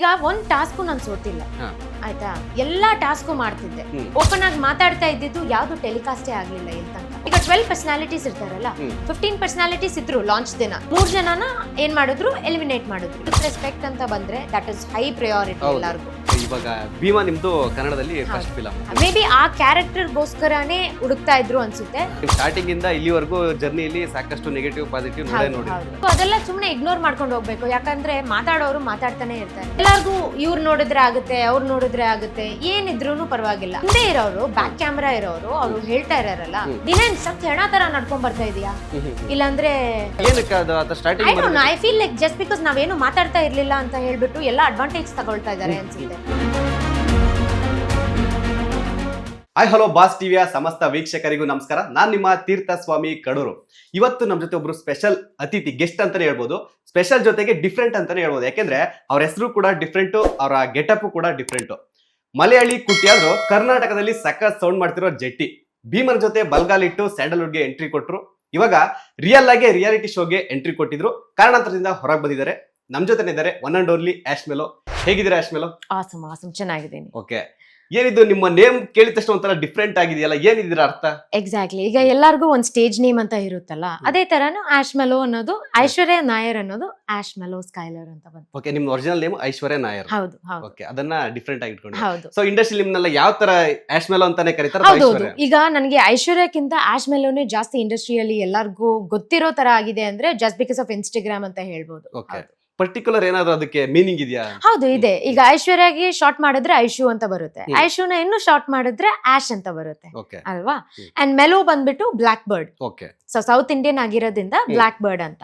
ಈಗ ಒಂದ್ ಟಾಸ್ಕು ನಾನು ಸೋತಿಲ್ಲ ಆಯ್ತಾ, ಎಲ್ಲಾ ಟಾಸ್ಕು ಮಾಡ್ತಿದ್ದೆ. ಓಪನ್ ಆಗಿ ಮಾತಾಡ್ತಾ ಇದ್ದಿದ್ದು ಯಾವ್ದು ಟೆಲಿಕಾಸ್ಟೇ ಆಗ್ಲಿಲ್ಲ ಇಲ್ಲಿ ತನಕ. ಈಗ 12 ಪರ್ಸನಾಲಿಟೀಸ್ ಇರ್ತಾರಲ್ಲ, 15 ಪರ್ಸನಾಲಿಟೀಸ್ ಇದ್ರು ಲಾಂಚ್ ದಿನ, 3 ಜನನ ಏನ್ ಮಾಡಿದ್ರು, ಎಲಿಮಿನೇಟ್ ಮಾಡಿದ್ರು. ರೆಸ್ಪೆಕ್ಟ್ ಅಂತ ಬಂದ್ರೆ ದಟ್ ಇಸ್ ಹೈ ಪ್ರಯಾರಿಟಿ ಎಲ್ಲರಿಗೂ. ಇವಾಗ ಭೀಮಾ ನಿಮ್ದು ಕನ್ನಡದಲ್ಲಿ ಫಸ್ಟ್ ಫಿಲಂ, ಮೇ ಬಿ ಆ ಕ್ಯಾರೆಕ್ಟರ್ ಗೋಸ್ಕರನೇ ಹುಡುಕ್ತಾ ಇದ್ರು ಅನ್ಸುತ್ತೆ. ಸ್ಟಾರ್ಟಿಂಗ್ ಇಂದ ಇಲ್ಲಿವರೆಗೂ ಜರ್ನಿಯಲ್ಲಿ ಸಾಕಷ್ಟು ನೆಗೆಟಿವ್ ಪಾಸಿಟಿವ್ ನೋಡಿ ಅದೆಲ್ಲ ಸುಮ್ನೆ ಇಗ್ನೋರ್ ಮಾಡ್ಕೊಂಡು ಹೋಗ್ಬೇಕು. ಯಾಕಂದ್ರೆ ಮಾತಾಡೋರು ಮಾತಾಡ್ತಾನೆ ಇರ್ತಾರೆ. ಎಲ್ಲರಿಗೂ ಇವ್ರು ನೋಡಿದ್ರೆ ಆಗುತ್ತೆ, ಅವ್ರು ನೋಡಿದ್ರೆ ಆಗುತ್ತೆ, ಏನಿದ್ರು ಪರವಾಗಿಲ್ಲ. ಹಿಂದೆ ಇರೋರು, ಬ್ಯಾಕ್ ಕ್ಯಾಮ್ರಾ ಇರೋರು, ಅವ್ರು ಹೇಳ್ತಾ ಇರಾರಲ್ಲ, ದಿನ ಸತ್ ಹೆಣ ತರ ನಡ್ಕೊಂಡ್ ಬರ್ತಾ ಇದೀಯಾ, ಇಲ್ಲಾಂದ್ರೆ I feel like just because ನಾವೇನು ಮಾತಾಡ್ತಾ ಇರ್ಲಿಲ್ಲ ಅಂತ ಹೇಳ್ಬಿಟ್ಟು ಎಲ್ಲ ಅಡ್ವಾಂಟೇಜ್ ತಗೊಳ್ತಾ ಇದಾರೆ ಅನ್ಸುತ್ತೆ. ಹಾಯ್ ಹಲೋ ಬಾಸ್ ಟಿವಿಯ ಸಮಸ್ತ ವೀಕ್ಷಕರಿಗೂ ನಮಸ್ಕಾರ. ನಾನ್ ನಿಮ್ಮ ತೀರ್ಥ ಸ್ವಾಮಿ ಕಡೂರು. ಇವತ್ತು ನಮ್ಮ ಜೊತೆ ಒಬ್ರು ಸ್ಪೆಷಲ್ ಅತಿಥಿ, ಗೆಸ್ಟ್ ಅಂತಾನೆ ಹೇಳ್ಬೋದು. ಸ್ಪೆಷಲ್ ಜೊತೆಗೆ ಡಿಫ್ರೆಂಟ್ ಅಂತಾನೆ ಹೇಳ್ಬೋದು. ಯಾಕೆಂದ್ರೆ ಅವ್ರ ಹೆಸರು ಕೂಡ ಡಿಫ್ರೆಂಟು, ಅವರ ಗೆಟಪ್ ಕೂಡ ಡಿಫ್ರೆಂಟು. ಮಲಯಾಳಿ ಕುಟ್ಟಿಯಾದ್ರು ಕರ್ನಾಟಕದಲ್ಲಿ ಸಖತ್ ಸೌಂಡ್ ಮಾಡ್ತಿರೋ ಜೆಟ್ಟಿ. ಭೀಮನ ಜೊತೆ ಬಲ್ಗಾಲಿಟ್ಟು ಸ್ಯಾಂಡಲ್ವುಡ್ಗೆ ಎಂಟ್ರಿ ಕೊಟ್ಟರು. ಇವಾಗ ರಿಯಲ್ ಆಗಿ ರಿಯಾಲಿಟಿ ಶೋಗೆ ಎಂಟ್ರಿ ಕೊಟ್ಟಿದ್ರು. ಕಾರಣಾಂತರದಿಂದ ಹೊರಗೆ ಬಂದಿದ್ದಾರೆ. ನಮ್ ಜೊತೆ ಇದ್ದಾರೆ ಒನ್ ಅಂಡ್ ಓನ್ಲಿ ಆಶ್ ಮೆಲೋ. ಹೇಗಿದ್ದೀರಾ ಆಶ್ ಮೆಲೋ? ಆಸಮ್ ಆಸಮ್, ಚೆನ್ನಾಗಿದ್ದೀನಿ. ಓಕೆ, ಏನಿದು ನಿಮ್ಮ ನೇಮ್ ಕೇಳಿದ ತಕ್ಷಣ ಒಂಥರ ಡಿಫ್ರೆಂಟ್ ಆಗಿದೆಯಲ್ಲ, ಏನಿದ್ರ ಅರ್ಥ? ಎಕ್ಸಾಕ್ಟ್ಲಿ, ಈಗ ಎಲ್ಲರಿಗೂ ಒಂದ್ ಸ್ಟೇಜ್ ನೇಮ್ ಅಂತ ಇರುತ್ತಲ್ಲ, ಅದೇ ತರಾನು ಆಶ್ ಮೆಲೋ ಅನ್ನೋದು, ಐಶ್ವರ್ಯ ನಾಯರ್ ಅನ್ನೋದು ಆಶ್ ಮೆಲೋ ಸ್ಕೈಲರ್ ಅಂತ ಬಂತು. ಓಕೆ, ನಿಮ್ ಒರಿಜಿನಲ್ ನೇಮ್ ಐಶ್ವರ್ಯ ನಾಯರ್. ಹೌದು ಹೌದು. ಓಕೆ, ಅದನ್ನ ಡಿಫ್ರೆಂಟ್ ಆಗಿ ಇಟ್ಕೊಂಡು. ಹೌದು. ಸೊ ಇಂಡಸ್ಟ್ರಿ ನಿಮ್ನೆಲ್ಲ ಯಾವ ತರ ಆಶ್ ಮೆಲೋ ಅಂತಾನೆ ಕರೀತಾರೆ? ಹೌದು. ಈಗ ನನಗೆ ಐಶ್ವರ್ಯಕ್ಕಿಂತ ಆಶ್ ಮೆಲೋನೇ ಜಾಸ್ತಿ ಇಂಡಸ್ಟ್ರಿಯಲ್ಲಿ ಎಲ್ಲರಿಗೂ ಗೊತ್ತಿರೋ ತರ ಆಗಿದೆ. ಅಂದ್ರೆ ಜಸ್ಟ್ ಬಿಕಾಸ್ ಆಫ್ ಇನ್ಸ್ಟಾಗ್ರಾಮ್ ಅಂತ ಹೇಳ್ಬೋದು. ಓಕೆ, ಪರ್ಟಿಕ್ಯುಲರ್ ಏನಾದ್ರು ಅದಕ್ಕೆ ಮೀನಿಂಗ್ ಇದೆಯಾ? ಹೌದು ಇದೆ. ಈಗ ಐಶ್ವರ್ಯಗೆ ಶಾರ್ಟ್ ಮಾಡಿದ್ರೆ ಐಶು ಅಂತ ಬರುತ್ತೆ, ಐಶುನ ಇನ್ನು ಶಾರ್ಟ್ ಮಾಡಿದ್ರೆ ಆಶ್ ಅಂತ ಬರುತ್ತೆ ಅಲ್ವಾ. ಅಂಡ್ ಮೆಲೋ ಬಂದ್ಬಿಟ್ಟು black bird. Okay, so South Indian ಆಗಿರೋದ್ರಿಂದ ಬ್ಲಾಕ್ ಬರ್ಡ್ ಅಂತ.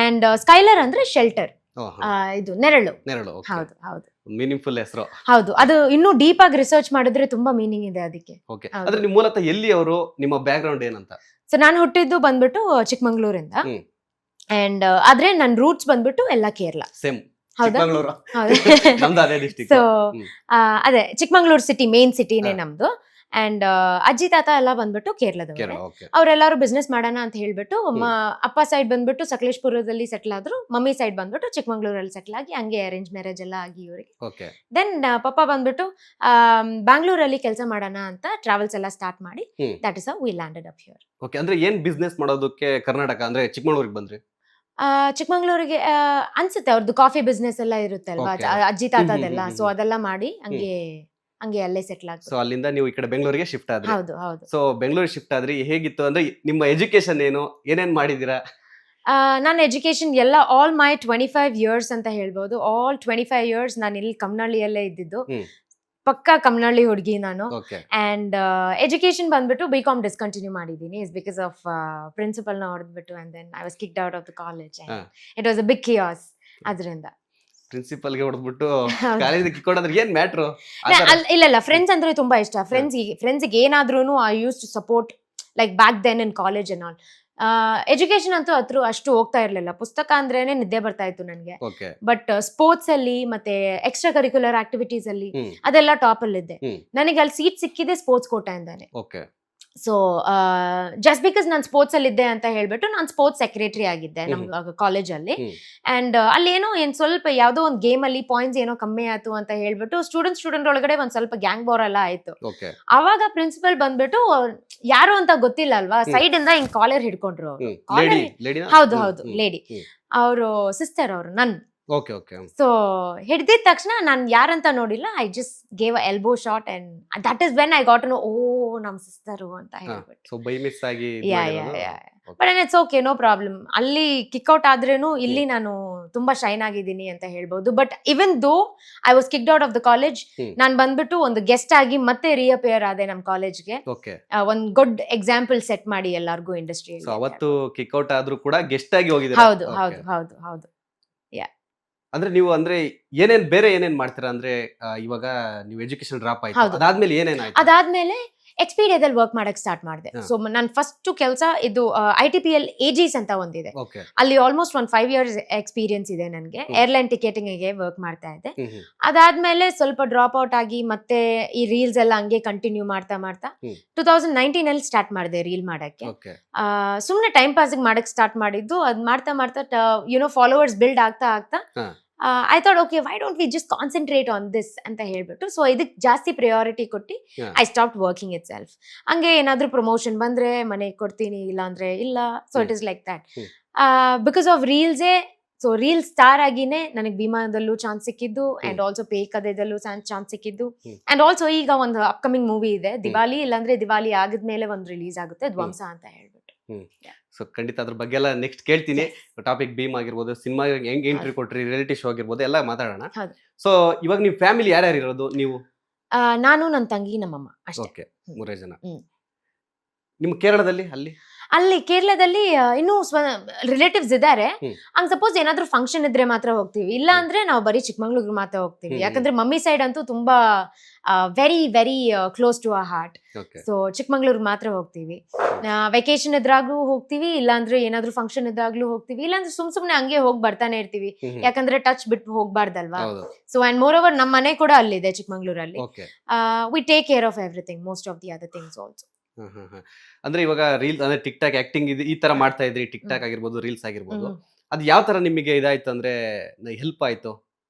ಅಂಡ್ ಸ್ಕೈಲರ್ ಅಂದ್ರೆ ಶೆಲ್ಟರ್, ಇದು ನೆರಳು. ಹೌದು ಹೌದು, ಮೀನಿಂಗ್ಫುಲ್ ಹೆಸರು. ಹೌದು, ಅದು ಇನ್ನೂ ಡೀಪ್ ಆಗಿ ರಿಸರ್ಚ್ ಮಾಡಿದ್ರೆ ತುಂಬಾ ಮೀನಿಂಗ್ ಇದೆ ಅದಕ್ಕೆ. ಓಕೆ, ಅಂದ್ರೆ ನಿಮ್ಮ ಮೂಲತಃ ಎಲ್ಲಿ ಅವರು, ನಿಮ್ಮ ಬ್ಯಾಕ್ ಗ್ರೌಂಡ್ ಏನಂತ? ಸೊ ನಾನು ಹುಟ್ಟಿದ್ದು ಬಂದ್ಬಿಟ್ಟು ಚಿಕ್ಕಮಂಗ್ಳೂರಿಂದ. ಅಂಡ್ ಆದ್ರೆ ನನ್ ರೂಟ್ಸ್ ಬಂದ್ಬಿಟ್ಟು ಎಲ್ಲ ಕೇರಳ. ಸೇಮ್. ಹೌದಾ? ಸೊ ಅದೇ ಚಿಕ್ಕಮಂಗ್ಳೂರ್ ಸಿಟಿ, ಮೇನ್ ಸಿಟಿನೇ ನಮ್ದು. ಅಂಡ್ ಅಜ್ಜಿ ತಾತ ಎಲ್ಲ ಬಂದ್ಬಿಟ್ಟು ಕೇರಳದವರು. ಅವ್ರೆಲ್ಲಾರು ಬಿಸ್ನೆಸ್ ಮಾಡೋಣ ಅಂತ ಹೇಳ್ಬಿಟ್ಟು, ಅಪ್ಪ ಸೈಡ್ ಬಂದ್ಬಿಟ್ಟು ಸಕಲೇಶ್ಪುರದಲ್ಲಿ ಸೆಟ್ಲ್ ಆದ್ರು, ಮಮ್ಮಿ ಸೈಡ್ ಬಂದ್ಬಿಟ್ಟು ಚಿಕ್ಕಮಂಗ್ಳೂರಲ್ಲಿ ಸೆಟ್ಲ್ ಆಗಿ, ಹಂಗೆ ಅರೇಂಜ್ ಮ್ಯಾರೇಜ್ ಎಲ್ಲ ಆಗಿ ಇವರಿಗೆ. ದೆನ್ ಪಪ್ಪ ಬಂದ್ಬಿಟ್ಟು ಬ್ಯಾಂಗ್ಳೂರಲ್ಲಿ ಕೆಲಸ ಮಾಡೋಣ ಅಂತ ಟ್ರಾವೆಲ್ಸ್ ಎಲ್ಲ ಸ್ಟಾರ್ಟ್ ಮಾಡಿ, that is how we landed up here. Okay, ಅಂದ್ರೆ ಏನ್ ಬಿಸ್ನೆಸ್ ಮಾಡೋದಕ್ಕೆ ಕರ್ನಾಟಕ ಅಂದ್ರೆ ಚಿಕ್ಕಮಂಗ್ಳೂರಿಗೆ ಬಂದ್ರಿ? ಚಿಕ್ಕಮಂಗ್ಳೂರಿಗೆ ಅನ್ಸುತ್ತೆ ಅವ್ರದ್ದು ಕಾಫಿ ಬಿಸ್ನೆಸ್ ಎಲ್ಲ ಇರುತ್ತೆ ಅಲ್ವಾ, ಅಜ್ಜಿ ತಾತದೆಲ್ಲ. ಸೊ ಅದೆಲ್ಲ ಮಾಡಿ ಹಂಗೆ ಅಲ್ಲೇ ಸೆಟ್ಲ್ ಆಗಿ, ಸೊ ಅಲ್ಲಿಂದ ನೀವು ಈ ಕಡೆ ಬೆಂಗಳೂರಿಗೆ ಶಿಫ್ಟ್ ಆದ್ರಿ. ಹೌದು ಹೌದು. ಸೊ ಬೆಂಗಳೂರಿಗೆ ಶಿಫ್ಟ್ ಆದ್ರಿ, ಹೇಗಿತ್ತು ಅಂದ್ರೆ ನಿಮ್ಮ ಎಜುಕೇಶನ್ ಏನು, ಏನೇನ್ ಮಾಡಿದೀರಾ? ನನ್ನ ಎಜುಕೇಶನ್ ಎಲ್ಲ ಆಲ್ ಮೈ 25 ಇಯರ್ಸ್ ಅಂತ ಹೇಳ್ಬೋದು. ಆಲ್ 25 ಇಯರ್ಸ್ ನಾನು ಇಲ್ಲಿ ಕಮ್ನಳ್ಳಿಯಲ್ಲೇ ಇದ್ದಿದ್ದು. ಪಕ್ಕಾ ಕಮ್ನಳ್ಳಿ ಹುಡುಗಿ ನಾನು. ಅಂಡ್ ಎಜುಕೇಶನ್ ಬಂದ್ಬಿಟ್ಟು BCom ಡಿಸ್ಕಂಟಿನ್ಯೂ ಮಾಡಿದ್ದೀನಿ. ಇಸ್ ಬಿಕಾಸ್ ಆಫ್ ಪ್ರಿನ್ಸಿಪಲ್ ನ ಹೊಡೆದ್ಬಿಟ್ಟು, and then I was kicked out of the college. It was a big chaos. ಅದರಿಂದ ಪ್ರಿನ್ಸಿಪಲ್ ಗೆ ಹೊಡೆದ್ಬಿಟ್ಟು ಕಾಲೇಜ್ ಕಿಕ್ ಔಟ್ ಏನ್ ಮ್ಯಾಟ್ರು? ಇಲ್ಲ, ಫ್ರೆಂಡ್ಸ್ ಅಂದ್ರೆ ತುಂಬಾ ಇಷ್ಟ. ಫ್ರೆಂಡ್ಸ್ಗೆ ಏನಾದ್ರೂ I use to support, like back then in college and all. Education ಅಂತೂ ಅಷ್ಟು ಹೋಗ್ತಾ ಇರ್ಲಿಲ್ಲ. ಪುಸ್ತಕ ಅಂದ್ರೇನೆ ನಿದ್ದೆ ಬರ್ತಾ ಇತ್ತು ನನಗೆ. ಬಟ್ ಸ್ಪೋರ್ಟ್ಸ್ ಅಲ್ಲಿ ಮತ್ತೆ ಎಕ್ಸ್ಟ್ರಾ ಕರಿಕ್ಯುಲರ್ ಆಕ್ಟಿವಿಟೀಸ್ ಅಲ್ಲಿ ಅದೆಲ್ಲ ಟಾಪ್ ಅಲ್ಲಿ ಇದ್ದೆ. ನನಗೆ ಅಲ್ಲಿ ಸೀಟ್ ಸಿಕ್ಕಿದೆ ಸ್ಪೋರ್ಟ್ಸ್ ಕೋಟಾಯಿಂದಾನೆ. ಸೊ ಜಸ್ಟ್ ಬಿಕಾಸ್ ನಾನು ಸ್ಪೋರ್ಟ್ಸ್ ಅಲ್ಲಿ ಇದ್ದೆ ಅಂತ ಹೇಳ್ಬಿಟ್ಟು ನಾನು ಸ್ಪೋರ್ಟ್ಸ್ ಸೆಕ್ರೆಟರಿ ಆಗಿದ್ದೆ ನಮ್ ಕಾಲೇಜ್ ಅಲ್ಲಿ. ಅಂಡ್ ಅಲ್ಲಿ ಏನ್ ಸ್ವಲ್ಪ ಯಾವ್ದೋ ಒಂದು ಗೇಮ್ ಅಲ್ಲಿ ಪಾಯಿಂಟ್ಸ್ ಏನೋ ಕಮ್ಮಿ ಆಯ್ತು ಅಂತ ಹೇಳ್ಬಿಟ್ಟು ಸ್ಟೂಡೆಂಟ್ ಒಳಗಡೆ ಒಂದ್ ಸ್ವಲ್ಪ ಗ್ಯಾಂಗ್ ವಾರ್ ಎಲ್ಲ ಆಯ್ತು. ಅವಾಗ ಪ್ರಿನ್ಸಿಪಲ್ ಬಂದ್ಬಿಟ್ಟು, ಯಾರು ಅಂತ ಗೊತ್ತಿಲ್ಲ ಅಲ್ವಾ, ಸೈಡ್ ಇಂದ ಹಿಂಗ್ ಕಾಲರ್ ಹಿಡ್ಕೊಂಡ್ರು ಅವರು. ಹೌದು ಹೌದು, ಲೇಡಿ. ಅವರು ಸಿಸ್ಟರ್, ಅವರು ನನ್. ಸೊ ಹಿಡ್ದಿದ ತಕ್ಷಣ ನಾನ್ ಯಾರಂತ ನೋಡಿಲ್ಲ, I just gave a elbow shot and that is when I got to know, ಓ ನಮ್ ಸಿಸ್ಟರ್ ಅಂತ ಹೇಳ್ಬಿಟ್ಟು. But it's okay, no problem. ಅಲ್ಲಿ ಕಿಕ್ಔಟ್ ಆದ್ರೇನು ಇಲ್ಲಿ ನಾನು ತುಂಬಾ ಶೈನ್ ಆಗಿದ್ದೀನಿ ಅಂತ ಹೇಳ್ಬೋದು. But even though I was kicked out of the college, ನಾನ್ ಬಂದ್ಬಿಟ್ಟು ಒಂದು ಗೆಸ್ಟ್ ಆಗಿ ಮತ್ತೆ ರಿಅಪಿಯರ್ ಆದೆ ನಮ್ ಕಾಲೇಜ್ಗೆ. ಒಂದ್ ಗುಡ್ ಎಕ್ಸಾಂಪಲ್ ಸೆಟ್ ಮಾಡಿ ಎಲ್ಲಾರ್ಗು ಇಂಡಸ್ಟ್ರಿ. ಅವತ್ತು ಕಿಕ್ಔಟ್ ಆದ್ರೂ ಕೂಡ ಗೆಸ್ಟ್ ಆಗಿ ಹೋಗಿದ್ದೀರಾ? ಹೌದು ಹೌದು ಹೌದು ಹೌದು. ಅಂದ್ರೆ ನೀವು ಅಂದ್ರೆ ಏನೇನ್ ಮಾಡ್ತೀರಾ ಅಂದ್ರೆ, ಇವಾಗ ನೀವು ಎಜುಕೇಶನ್ ಡ್ರಾಪ್ ಆಯ್ತು, ಅದಾದ್ಮೇಲೆ ಏನೇನಾಯ್ತು? ಅದಾದ್ಮೇಲೆ ಎಕ್ಸ್ಪೀರಿಯಾದಲ್ಲಿ ವರ್ಕ್ ಮಾಡಕ್ ಸ್ಟಾರ್ಟ್ ಮಾಡಿದೆ. ಸೊ ನನ್ನ ಫಸ್ಟ್ ಕೆಲಸ ಇದು ITPL AGs ಅಂತ ಒಂದಿದೆ, ಅಲ್ಲಿ ಆಲ್ಮೋಸ್ಟ್ 5 years ಎಕ್ಸ್ಪೀರಿಯನ್ಸ್ ಇದೆ ನನಗೆ. ಏರ್ಲೈನ್ ಟಿಕೆಟಿಂಗ್ ಗೆ ವರ್ಕ್ ಮಾಡ್ತಾ ಇದ್ದೆ. ಅದಾದ್ಮೇಲೆ ಸ್ವಲ್ಪ ಡ್ರಾಪ್ ಔಟ್ ಆಗಿ ಮತ್ತೆ ಈ ರೀಲ್ಸ್ ಎಲ್ಲ ಹಂಗೆ ಕಂಟಿನ್ಯೂ ಮಾಡ್ತಾ 2019 ಅಲ್ಲಿ ಸ್ಟಾರ್ಟ್ ಮಾಡಿದೆ ರೀಲ್ ಮಾಡಕ್ಕೆ. ಸುಮ್ನೆ ಟೈಮ್ ಪಾಸ್ ಮಾಡಕ್ ಸ್ಟಾರ್ಟ್ ಮಾಡಿದ್ದು. ಅದ್ ಮಾಡ್ತಾ ಫಾಲೋವರ್ಸ್ ಬಿಲ್ಡ್ ಆಗ್ತಾ I thought okay why don't we just concentrate on this ಅಂತ ಹೇಳ್ಬಿಟ್ಟು ಸೊ ಇದಕ್ಕೆ ಜಾಸ್ತಿ ಪ್ರಿಯಾರಿಟಿ ಕೊಟ್ಟು Yeah. I stop working itself. ಹಂಗೆ ಏನಾದ್ರೂ ಪ್ರಮೋಷನ್ ಬಂದ್ರೆ ಮನೆಗೆ ಕೊಡ್ತೀನಿ, ಇಲ್ಲ ಅಂದ್ರೆ ಇಲ್ಲ. So it is like that. Because of ರೀಲ್ಸೇ, ಸೊ ರೀಲ್ ಸ್ಟಾರ್ ಆಗಿನೇ ನನಗೆ ಭೀಮಾದಲ್ಲೂ ಚಾನ್ಸ್ ಸಿಕ್ಕಿದ್ದು ಅಂಡ್ ಆಲ್ಸೋ ಪೇ ಕದೆದಲ್ಲೂ ಚಾನ್ಸ್ ಸಿಕ್ಕಿದ್ದು. ಅಂಡ್ ಆಲ್ಸೋ ಈಗ ಒಂದು ಅಪ್ಕಮಿಂಗ್ ಮೂವಿ ಇದೆ ದಿವಾಲಿ, ಇಲ್ಲಾಂದ್ರೆ ದಿವಾಲಿ ಆಗಿದ್ಮೇಲೆ ಒಂದು ರಿಲೀಸ್ ಆಗುತ್ತೆ, ಧ್ವಂಸ ಅಂತ ಹೇಳ್ಬಿಟ್ಟು. ಸೊ ಖಂಡಿತ ಅದ್ರ ಬಗ್ಗೆ ಎಲ್ಲ ನೆಕ್ಸ್ಟ್ ಕೇಳ್ತೀನಿ. ಟಾಪಿಕ್ ಭೀಮ್ ಆಗಿರ್ಬೋದು, ಸಿನಿಮಾ ಹೆಂಗ್ ಎಂಟ್ರಿ ಕೊಟ್ರಿ, ರಿಯಾಲಿಟಿ ಶೋ ಆಗಿರ್ಬೋದು, ಎಲ್ಲ ಮಾತಾಡೋಣ. ಹೌದು. ಸೊ ಇವಾಗ ನಿಮ್ ಫ್ಯಾಮಿಲಿ ಯಾರ್ಯಾರು ಇರೋದು ನೀವು? ನಾನು, ನನ್ನ ತಂಗಿ, ನಮ್ಮಮ್ಮ ಅಷ್ಟೇ. ಓಕೆ, 3 ಜನ. ಹ್ಮ್. ನಿಮ್ ಕೇರಳದಲ್ಲಿ ಅಲ್ಲಿ ಕೇರಳದಲ್ಲಿ ಇನ್ನೂ ರಿಲೇಟಿವ್ಸ್ ಇದ್ದಾರೆ. ಹ್ಮ್. ಹಂಗ್ ಸಪೋಸ್ ಏನಾದ್ರೂ ಫಂಕ್ಷನ್ ಇದ್ರೆ ಮಾತ್ರ ಹೋಗ್ತೀವಿ, ಇಲ್ಲ ಅಂದ್ರೆ ನಾವು ಬರೀ ಚಿಕ್ಕಮಂಗ್ಳೂರ್ಗೆ ಮಾತ್ರ ಹೋಗ್ತೀವಿ. ಹ್ಮ್. ಯಾಕಂದ್ರೆ ಮಮ್ಮಿ ಸೈಡ್ ಅಂತೂ ತುಂಬಾ very very close to a heart. Okay. So ಚಿಕ್ಕಮಂಗ್ಳೂರ್ಗೆ ಮಾತ್ರ ಹೋಗ್ತೀವಿ. ವೆಕೇಶನ್ ಇದ್ರಾಗ್ಲೂ ಹೋಗ್ತೀವಿ, ಇಲ್ಲಾಂದ್ರೆ ಏನಾದ್ರೂ ಫಂಕ್ಷನ್ ಇದ್ರಾಗ್ಲೂ ಹೋಗ್ತೀವಿ, ಇಲ್ಲಾಂದ್ರೆ ಸುಮ್ನೆ ಹಂಗೆ ಹೋಗಿ ಬರ್ತಾನೆ ಇರ್ತೀವಿ. ಯಾಕಂದ್ರೆ ಟಚ್ ಬಿಟ್ಟು ಹೋಗ್ಬಾರ್ದಲ್ವಾ. ಹೌದು. ಸೊ ಅಂಡ್ ಮೋರ್ ಓವರ್ ನಮ್ಮ ಮನೆ ಕೂಡ ಅಲ್ಲಿದೆ ಚಿಕ್ಕಮಂಗ್ಳೂರಲ್ಲಿ. Okay. We take care of everything, most of the other things also. ಅಂದ್ರೆ ಇವಾಗ ರೀಲ್ಸ್ ಅಂದ್ರೆ ಟಿಕ್ ಟಾಕ್ ಆಕ್ಟಿಂಗ್ ಈ ತರ ಮಾಡ್ತಾ ಇದ್ರಿ, ಟಿಕ್ ಟಾಕ್ ಆಗಿರ್ಬೋದು, ರೀಲ್ಸ್ ಆಗಿರ್ಬೋದು, ಹ್ಮ್. ಅದು ಯಾವ ತರ ನಿಮಗೆ ಇದಾಯ್ತು ಅಂದ್ರೆ ಹೆಲ್ಪ್ ಆಯ್ತು?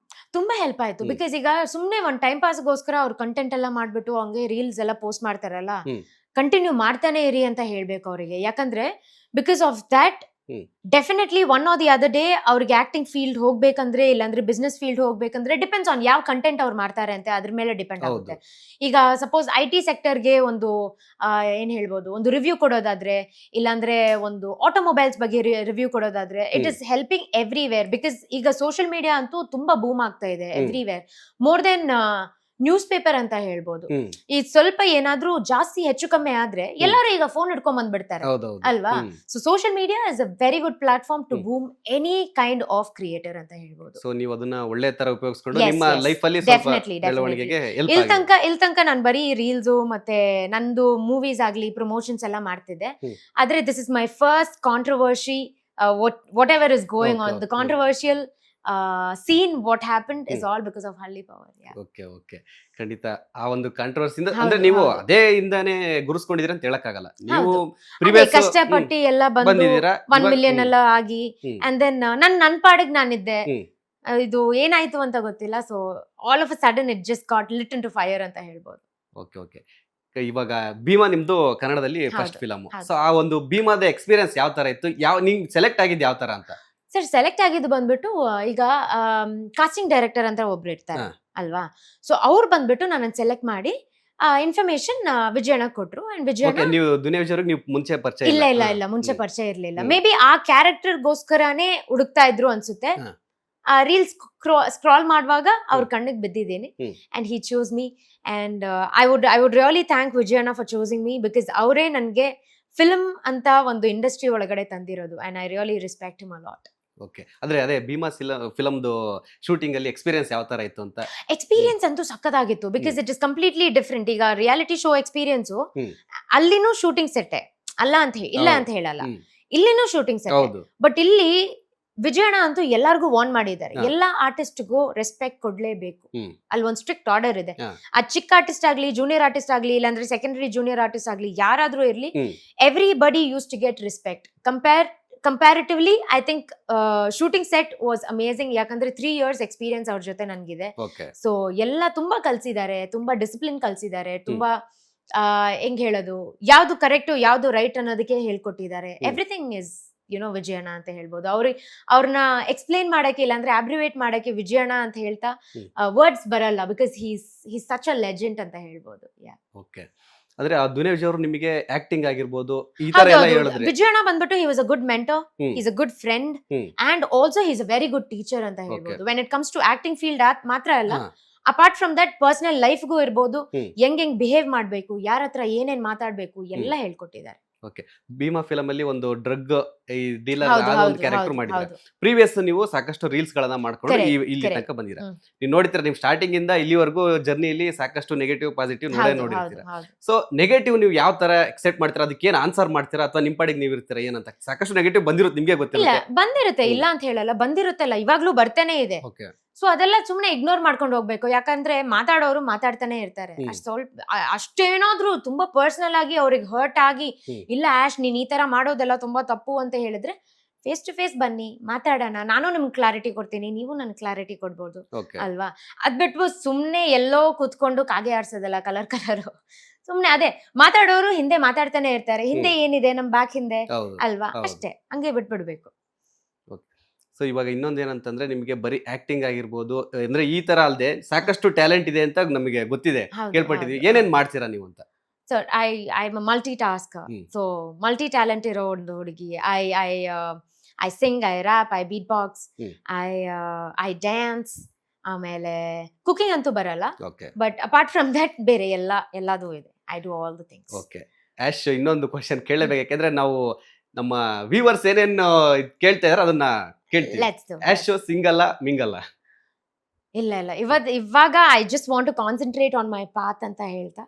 ತುಂಬಾ ಹೆಲ್ಪ್ ಆಯ್ತು. ಹ್ಮ್. ಬಿಕಾಸ್ ಈಗ ಸುಮ್ನೆ ಒಂದ್ ಟೈಮ್ ಪಾಸ್ಗೋಸ್ಕರ ಅವ್ರು ಕಂಟೆಂಟ್ ಎಲ್ಲ ಮಾಡ್ಬಿಟ್ಟು ಹಂಗೆ ರೀಲ್ಸ್ ಎಲ್ಲ ಪೋಸ್ಟ್ ಮಾಡ್ತಾರಲ್ಲ, ಹ್ಮ್. ಕಂಟಿನ್ಯೂ ಮಾಡ್ತಾನೆ ಇರಿ ಅಂತ ಹೇಳ್ಬೇಕು ಅವರಿಗೆ. ಯಾಕಂದ್ರೆ because of that hmm. Definitely one R the other day ಅವ್ರಿಗೆ ಆಕ್ಟಿಂಗ್ ಫೀಲ್ಡ್ ಹೋಗ್ಬೇಕಂದ್ರೆ, ಇಲ್ಲಾಂದ್ರೆ ಬಿಸ್ನೆಸ್ ಫೀಲ್ಡ್ ಹೋಗ್ಬೇಕಂದ್ರೆ ಡಿಪೆಂಡ್ಸ್ ಆನ್ ಯಾವ ಕಂಟೆಂಟ್ ಅವ್ರು ಮಾಡ್ತಾರೆ ಅಂತ ಅದ್ರ ಮೇಲೆ ಡಿಪೆಂಡ್ ಹೌದು. ಆಗುತ್ತೆ. ಈಗ ಸಪೋಸ್ IT ಸೆಕ್ಟರ್ಗೆ ಒಂದು ಏನ್ ಹೇಳ್ಬೋದು, ಒಂದು ರಿವ್ಯೂ ಕೊಡೋದಾದ್ರೆ, ಇಲ್ಲಾಂದ್ರೆ ಒಂದು ಆಟೋಮೊಬೈಲ್ಸ್ ಬಗ್ಗೆ ರಿವ್ಯೂ ಕೊಡೋದಾದ್ರೆ, it is helping everywhere. Because ಈಗ ಸೋಷಿಯಲ್ ಮೀಡಿಯಾ ಅಂತೂ ತುಂಬಾ ಬೂಮ್ ಆಗ್ತಾ ಇದೆ everywhere, more then newspaper ಅಂತ ಹೇಳ್ಬೋದು. ಹ್ಮ್. ಈ ಸ್ವಲ್ಪ ಏನಾದ್ರೂ ಜಾಸ್ತಿ ಹೆಚ್ಚು ಕಮ್ಮಿ ಆದ್ರೆ ಎಲ್ಲರೂ ಈಗ ಫೋನ್ ಹಿಡ್ಕೊಂಡ್ ಬಂದ್ಬಿಡ್ತಾರೆ ಹೌದೌದು. ಅಲ್ವಾ. ಹ್ಮ್. So social media is a very good platform to hmm. Boom any kind of creator ಅಂತ ಹೇಳ್ಬೋದು. ಸೊ ನೀವು ಅದನ್ನ ಒಳ್ಳೆ ತರ ಉಪಯೋಗಿಸ್ಕೊಂಡು Yes, ನಿಮ್ಮ yes. ಲೈಫ್ ಅಲ್ಲಿ ಸ್ವಲ್ಪ Definitely, ಬೆಳವಣಿಗೆಗೆ ಹೆಲ್ಪ್ ಇಲ್ ಆಗಿದೆ. ತನಕ ನಾನು ಬರೀ ರೀಲ್ಸ್ ಮತ್ತೆ ನಂದು ಮೂವೀಸ್ ಆಗ್ಲಿ ಪ್ರಮೋಷನ್ಸ್ ಎಲ್ಲ ಮಾಡ್ತಿದ್ದೆ. ಹ್ಮ್. ಆದ್ರೆ this is my first controversy, whatever is going Okay, on the okay. Controversial scene, what happened is all because of ಹಳ್ಳಿ ಪವರ್. ಓಕೆ ಓಕೆ, ಖಂಡಿತ ಆ ಒಂದು ಕಾಂಟ್ರವರ್ಸಿಂದ ಹೌದು, ಅಂದ್ರೆ ನೀವು ಹೌದು. ಅದೇ ಇಂದಾನೆ ಗುರುಸ್ಕೊಂಡಿದ್ದೀರಾ ಅಂತ ಹೇಳಕ್ಕಾಗಲ್ಲ. ನೀವು ಹೌದು. ಪ್ರಿವಿಯಸ್ ಕಷ್ಟಪಟ್ಟು ಎಲ್ಲ ಬಂದು ಬಂದಿದ್ದೀರಾ 1 million ಎಲ್ಲ ಆಗಿ, ಹ್ಮ್. ಅಂಡ್ ದೆನ್ ನನ್ ಪಾಡಿಗೆ ನಾನಿದ್ದೆ. ಹ್ಮ್. ಇದು ಏನಾಯ್ತು ಅಂತ ಗೊತ್ತಿಲ್ಲ. So all of a sudden it just got lit into fire ಅಂತ ಹೇಳ್ಬೋದು. Okay okay. ಇವಾಗ ಭೀಮಾ ನಿಮ್ದು ಕನ್ನಡದಲ್ಲಿ ಫಸ್ಟ್ ಹೌದು, ಫಿಲಮ್. ಹೌದು. ಸೊ ಆ ಒಂದು ಭೀಮಾದ ಎಕ್ಸ್ಪೀರಿಯನ್ಸ್ ಯಾವ ತರ ಇತ್ತು, ನಿಂಗ್ ಸೆಲೆಕ್ಟ್ ಆಗಿದ್ದು ಯಾವ ತರ ಅಂತ? ಸರ್ ಸೆಲೆಕ್ಟ್ ಆಗಿದ್ದು ಬಂದ್ಬಿಟ್ಟು ಈಗ ಕಾಸ್ಟಿಂಗ್ ಡೈರೆಕ್ಟರ್ ಅಂತ ಒಬ್ರು ಇರ್ತಾರೆ ಹಾ. ಅಲ್ವಾ. ಸೊ ಅವ್ರು ಬಂದ್ಬಿಟ್ಟು ನನ್ನ ಸೆಲೆಕ್ಟ್ ಮಾಡಿ ಇನ್ಫಾರ್ಮೇಶನ್ ವಿಜಯಣ್ಣ ಕೊಟ್ರು. ಅಂಡ್ ಓಕೆ, ವಿಜಯಣ್ಣ ನೀವು ದುನಿಯಾ ವಿಜಯವ್ರಿಗೆ ನೀವು ಮುಂಚೆ ಪರಿಚಯ ಇಲ್ಲ ಇಲ್ಲ ಹಾ. ಇಲ್ಲ ಮುಂಚೆ ಹ್ಮ್. ಪರಿಚಯ ಇರ್ಲಿಲ್ಲ. ಹ್ಮ್. ಮೇ ಬಿ ಆ ಕ್ಯಾರೆಕ್ಟರ್ಗೋಸ್ಕರನೇ ಹುಡುಕ್ತಾ ಇದ್ರು ಅನ್ಸುತ್ತೆ. ಹಾ. ರೀಲ್ಸ್ ಸ್ಕ್ರಾಲ್ ಮಾಡುವಾಗ ಅವ್ರ ಕಣ್ಣಿಗೆ ಬಿದ್ದಿದ್ದೀನಿ. Hmm. And he choose me. And I would really thank ವಿಜಯಣ್ಣ ಫಾರ್ ಚೂಸಿಂಗ್ ಮೀ, ಬಿಕಾಸ್ ಅವರೇ ನನಗೆ ಫಿಲ್ಮ್ ಅಂತ ಒಂದು ಇಂಡಸ್ಟ್ರಿ ಒಳಗಡೆ ತಂದಿರೋದು. And I really respect him a lot. Okay, ಅಂದ್ರೆ ಅದೇ ಭೀಮಾ ಫಿಲಮ್ದು ಶೂಟಿಂಗ್ ಅಲ್ಲಿ ಎಕ್ಸ್ಪೀರಿಯನ್ಸ್ ಯಾವ ತರ ಇತ್ತು ಅಂತ? ಎಕ್ಸ್ಪೀರಿಯನ್ಸ್ ಅಂತೂ ಸಕ್ಕತ್ತಾಗಿತ್ತು. Because it is completely different. ಈಗ ರಿಯಾಲಿಟಿ ಶೋ ಎಕ್ಸ್ಪೀರಿಯನ್ಸ್ ಹ್ಮ್. ಅಲ್ಲಿನೂ ಶೂಟಿಂಗ್ ಸೆಟ್ಟೆ ಅಲ್ಲ ಅಂತ ಇಲ್ಲ ಹೌದು. ಅಂತ ಹೇಳಲ್ಲ, ಹ್ಮ್. ಇಲ್ಲಿನೂ ಶೂಟಿಂಗ್ ಸೆಟ್. ಹೌದು. ಬಟ್ ಇಲ್ಲಿ ವಿಜಯಣ್ಣ ಅಂತೂ ಎಲ್ಲಾರ್ಗು ವಾರ್ನ್ ಮಾಡಿದ್ದಾರೆ, ಹಾ. ಎಲ್ಲಾ ಆರ್ಟಿಸ್ಟ್ಗೂ ರೆಸ್ಪೆಕ್ಟ್ ಕೊಡ್ಲೇಬೇಕು. ಹ್ಮ್. ಅಲ್ಲಿ ಒಂದ್ ಸ್ಟ್ರಿಕ್ಟ್ ಆರ್ಡರ್ ಇದೆ. ಹಾ. ಆ ಚಿಕ್ಕ ಆರ್ಟಿಸ್ಟ್ ಆಗ್ಲಿ, ಜೂನಿಯರ್ ಆರ್ಟಿಸ್ಟ್ ಆಗ್ಲಿ, ಇಲ್ಲಾಂದ್ರೆ ಸೆಕೆಂಡರಿ ಜೂನಿಯರ್ ಆರ್ಟಿಸ್ಟ್ ಆಗ್ಲಿ, ಯಾರಾದ್ರೂ ಇರ್ಲಿ, hmm. Everybody use to get respect. Comparatively I think shooting set was amazing. ಯಾಕಂದ್ರೆ 3 years ಎಕ್ಸ್ಪೀರಿಯನ್ಸ್ ಅವ್ರ ಜೊತೆ ನನ್ಗಿದೆ. ಓಕೆ. ಸೊ ಎಲ್ಲ ತುಂಬಾ ಕಲ್ಸಿದ್ದಾರೆ, ತುಂಬಾ ಡಿಸಿಪ್ಲಿನ್ ಕಲ್ಸಿದ್ದಾರೆ, ತುಂಬಾ ಹೆಂಗ್ ಹೇಳೋದು, ಯಾವ್ದು ಕರೆಕ್ಟ್ ಯಾವ್ದು ರೈಟ್ ಅನ್ನೋದಕ್ಕೆ ಹೇಳ್ಕೊಟ್ಟಿದ್ದಾರೆ. ಎವ್ರಿಥಿಂಗ್ ಇಸ್ ವಿಜಯಣ್ಣ ಅಂತ ಹೇಳ್ಬೋದು. ಅವ್ರನ್ನ ಎಕ್ಸ್ಪ್ಲೇನ್ ಮಾಡಕ್ಕೆ, ಇಲ್ಲಾಂದ್ರೆ ಅಬ್ರಿವೇಟ್ ಮಾಡಕ್ಕೆ ವಿಜಯಣ್ಣ ಅಂತ ಹೇಳ್ತಾ ವರ್ಡ್ಸ್ ಬರಲ್ಲ. Because he's such a legend ಅಂತ ಹೇಳ್ಬೋದು. ಓಕೆ, ಅಂದ್ರೆ ಆ ದುನಿಯಾ ವಿಜಯ್ ಅವರು ನಿಮಗೆ ಆಕ್ಟಿಂಗ್ ಆಗಿರ್ಬೋದು ಈ ತರ ಎಲ್ಲ ಹೇಳಿದ್ರೆ? ವಿಜಯಣ್ಣ ಬಂದ್ಬಿಟ್ಟು he was a good mentor, hmm. Is a good friend, hmm. And also he's a very good teacher ಅಂತ ಹೇಳ್ಬೋದು. When it comes to acting field ಮಾತ್ರ ಅಲ್ಲ, ಹಾ. ಅಪಾರ್ಟ್ ಫ್ರಮ್ ದಟ್ ಪರ್ಸನಲ್ ಲೈಫ್ಗೂ ಇರ್ಬೋದು, ಹ್ಮ್. ಹೆಂಗ್ ಬಿಹೇವ್ ಮಾಡ್ಬೇಕು, ಯಾರ ಹತ್ರ ಏನೇನ್ ಮಾತಾಡ್ಬೇಕು ಎಲ್ಲ ಹೇಳ್ಕೊಟ್ಟಿದ್ದಾರೆ. ಭೀಮಾ ಫಿಲಮ್ ಅಲ್ಲಿ ಒಂದು ಡ್ರಗ್ ಈ ಡೀಲರ್ ಹೌದು, ಒಂದು ಹೌದು, ಕ್ಯಾರೆಕ್ಟರ್ ಹೌದು, ಮಾಡಿದ್ರೆ, ಹೌದು. ಪ್ರೀವಿಯಸ್ ನೀವು ಸಾಕಷ್ಟು ರೀಲ್ಸ್ ಗಳನ್ನ ಮಾಡ್ಕೊಂಡು Correct, ಇಲ್ಲಿ correct. ತನಕ ಬಂದಿರ. ಹ್ಮ್. ನೀವು ನೋಡ್ತೀರಾ, ನಿಮ್ ಸ್ಟಾರ್ಟಿಂಗ್ ಇಂದ ಇಲ್ಲಿವರೆಗೂ ಜರ್ನಿಲಿ ಸಾಕಷ್ಟು ನೆಗೆಟಿವ್ ಪಾಸಿಟಿವ್ ಹೌದು, ನೋಡಿರ್ತೀರಾ. ಹೌದು, ಹೌದು. ಸೊ ನೆಗೆಟಿವ್ ನೀವು ಯಾವ ತರ ಎಕ್ಸೆಪ್ಟ್ ಮಾಡ್ತೀರಾ, ಅದಕ್ಕೆ ಏನ್ ಆನ್ಸರ್ ಮಾಡ್ತೀರಾ, ಅಥವಾ ನಿಮ್ ಪಾಡಿಗೆ ನೀವು ಇರ್ತೀರಾ ಏನಂತ? ಸಾಕಷ್ಟು ನೆಗೆಟಿವ್ ಬಂದಿರುತ್ತೆ, ನಿಮ್ಗೆ ಇಲ್ಲ ಗೊತ್ತಿಲ್ಲ. ಬಂದಿರುತ್ತೆ, ಇಲ್ಲ ಅಂತ ಹೇಳಲ್ಲ, ಬಂದಿರುತ್ತಲ್ಲ, ಇವಾಗ್ಲೂ ಬರ್ತಾನೆ ಇದೆ. ಓಕೆ. ಸೊ ಅದೆಲ್ಲ ಸುಮ್ನೆ ಇಗ್ನೋರ್ ಮಾಡ್ಕೊಂಡು ಹೋಗ್ಬೇಕು. ಯಾಕಂದ್ರೆ ಮಾತಾಡೋರು ಮಾತಾಡ್ತಾನೆ ಇರ್ತಾರೆ. ಹ್ಮ್. ಅಷ್ಟೇನಾದ್ರೂ ತುಂಬಾ ಪರ್ಸನಲ್ ಆಗಿ ಅವ್ರಿಗೆ ಹರ್ಟ್ ಆಗಿ, ಹ್ಮ್. ಇಲ್ಲ ಆಶ್ ನೀನ್ ಈ ತರ ಮಾಡೋದೆಲ್ಲ ತುಂಬಾ ತಪ್ಪು ಅಂತ ಹೇಳಿದ್ರೆ ಫೇಸ್ ಟು ಫೇಸ್ ಬನ್ನಿ, ಮಾತಾಡೋಣ, ನಾನು ನಿಮ್ಗೆ ಕ್ಲಾರಿಟಿ ಕೊಡ್ತೀನಿ, ನೀವು ನನ್ಗೆ ಕ್ಲಾರಿಟಿ ಕೊಡ್ಬೋದು ಓಕೆ ಅಲ್ವಾ. ಅದ್ ಬಿಟ್ಟು ಸುಮ್ನೆ ಎಲ್ಲೋ ಕೂತ್ಕೊಂಡು ಕಾಗೆ ಆಡ್ಸೋದಲ್ಲ ಕಲರ್ ಸುಮ್ನೆ ಅದೇ ಮಾತಾಡೋರು ಹಿಂದೆ ಮಾತಾಡ್ತಾನೆ ಇರ್ತಾರೆ, ಹಿಂದೆ ಏನಿದೆ ನಮ್ ಬ್ಯಾಕ್ ಹಿಂದೆ ಹೌದು ಅಲ್ವಾ, ಹೌದು. ಅಷ್ಟೇ ಹಂಗೆ ಬಿಟ್ಬಿಡ್ಬೇಕು. ಸೊ ಇವಾಗ ಇನ್ನೊಂದೇನಂತಂದ್ರೆ ನಿಮಗೆ ಬರೀ ಆಕ್ಟಿಂಗ್ ಆಗಿರ್ಬೋದು, ಅಂದ್ರೆ ಈ ತರ ಅಲ್ಲದೆ ಸಾಕಷ್ಟು ಟ್ಯಾಲೆಂಟ್ ಇದೆ ಅಂತ ನಮಗೆ ಗೊತ್ತಿದೆ, ಹೌದು, ಕೇಳ್ಪಟ್ಟಿದ್ವಿ. ಹೌದು. ಏನೇನ್ ಮಾಡ್ತೀರಾ ನೀವು ಅಂತ? So I multi task, so multi talent ಇರೋ ಒಂದು ಹುಡುಗಿ. I sing, I rap, I beat box, I dance, ಆಮೇಲೆ ಕುಕಿಂಗ್ ಅಂತೂ ಬರಲ್ಲ, okay but apart from that ಬೇರೆ ಎಲ್ಲದೂ ಇದೆ. I do all the things. Okay Ash, ಇನ್ನೊಂದು ಕ್ವಶನ್ ಕೇಳಬೇಕು, ಯಾಕೆಂದ್ರೆ ನಾವು ನಮ್ಮ ವ್ಯೂವರ್ಸ್ ಏನೇನು ಕೇಳ್ತಾ ಇದಾರೆ ಅದನ್ನ ಕೇಳ್ತೀವಿ. Let's do. ಆಶ್ ಸಿಂಗಲ್ಲ ಮಿಂಗಲ್ಲ? ಇಲ್ಲ ಇವಾಗ I just want to concentrate on my path ಅಂತ ಹೇಳ್ತಾ,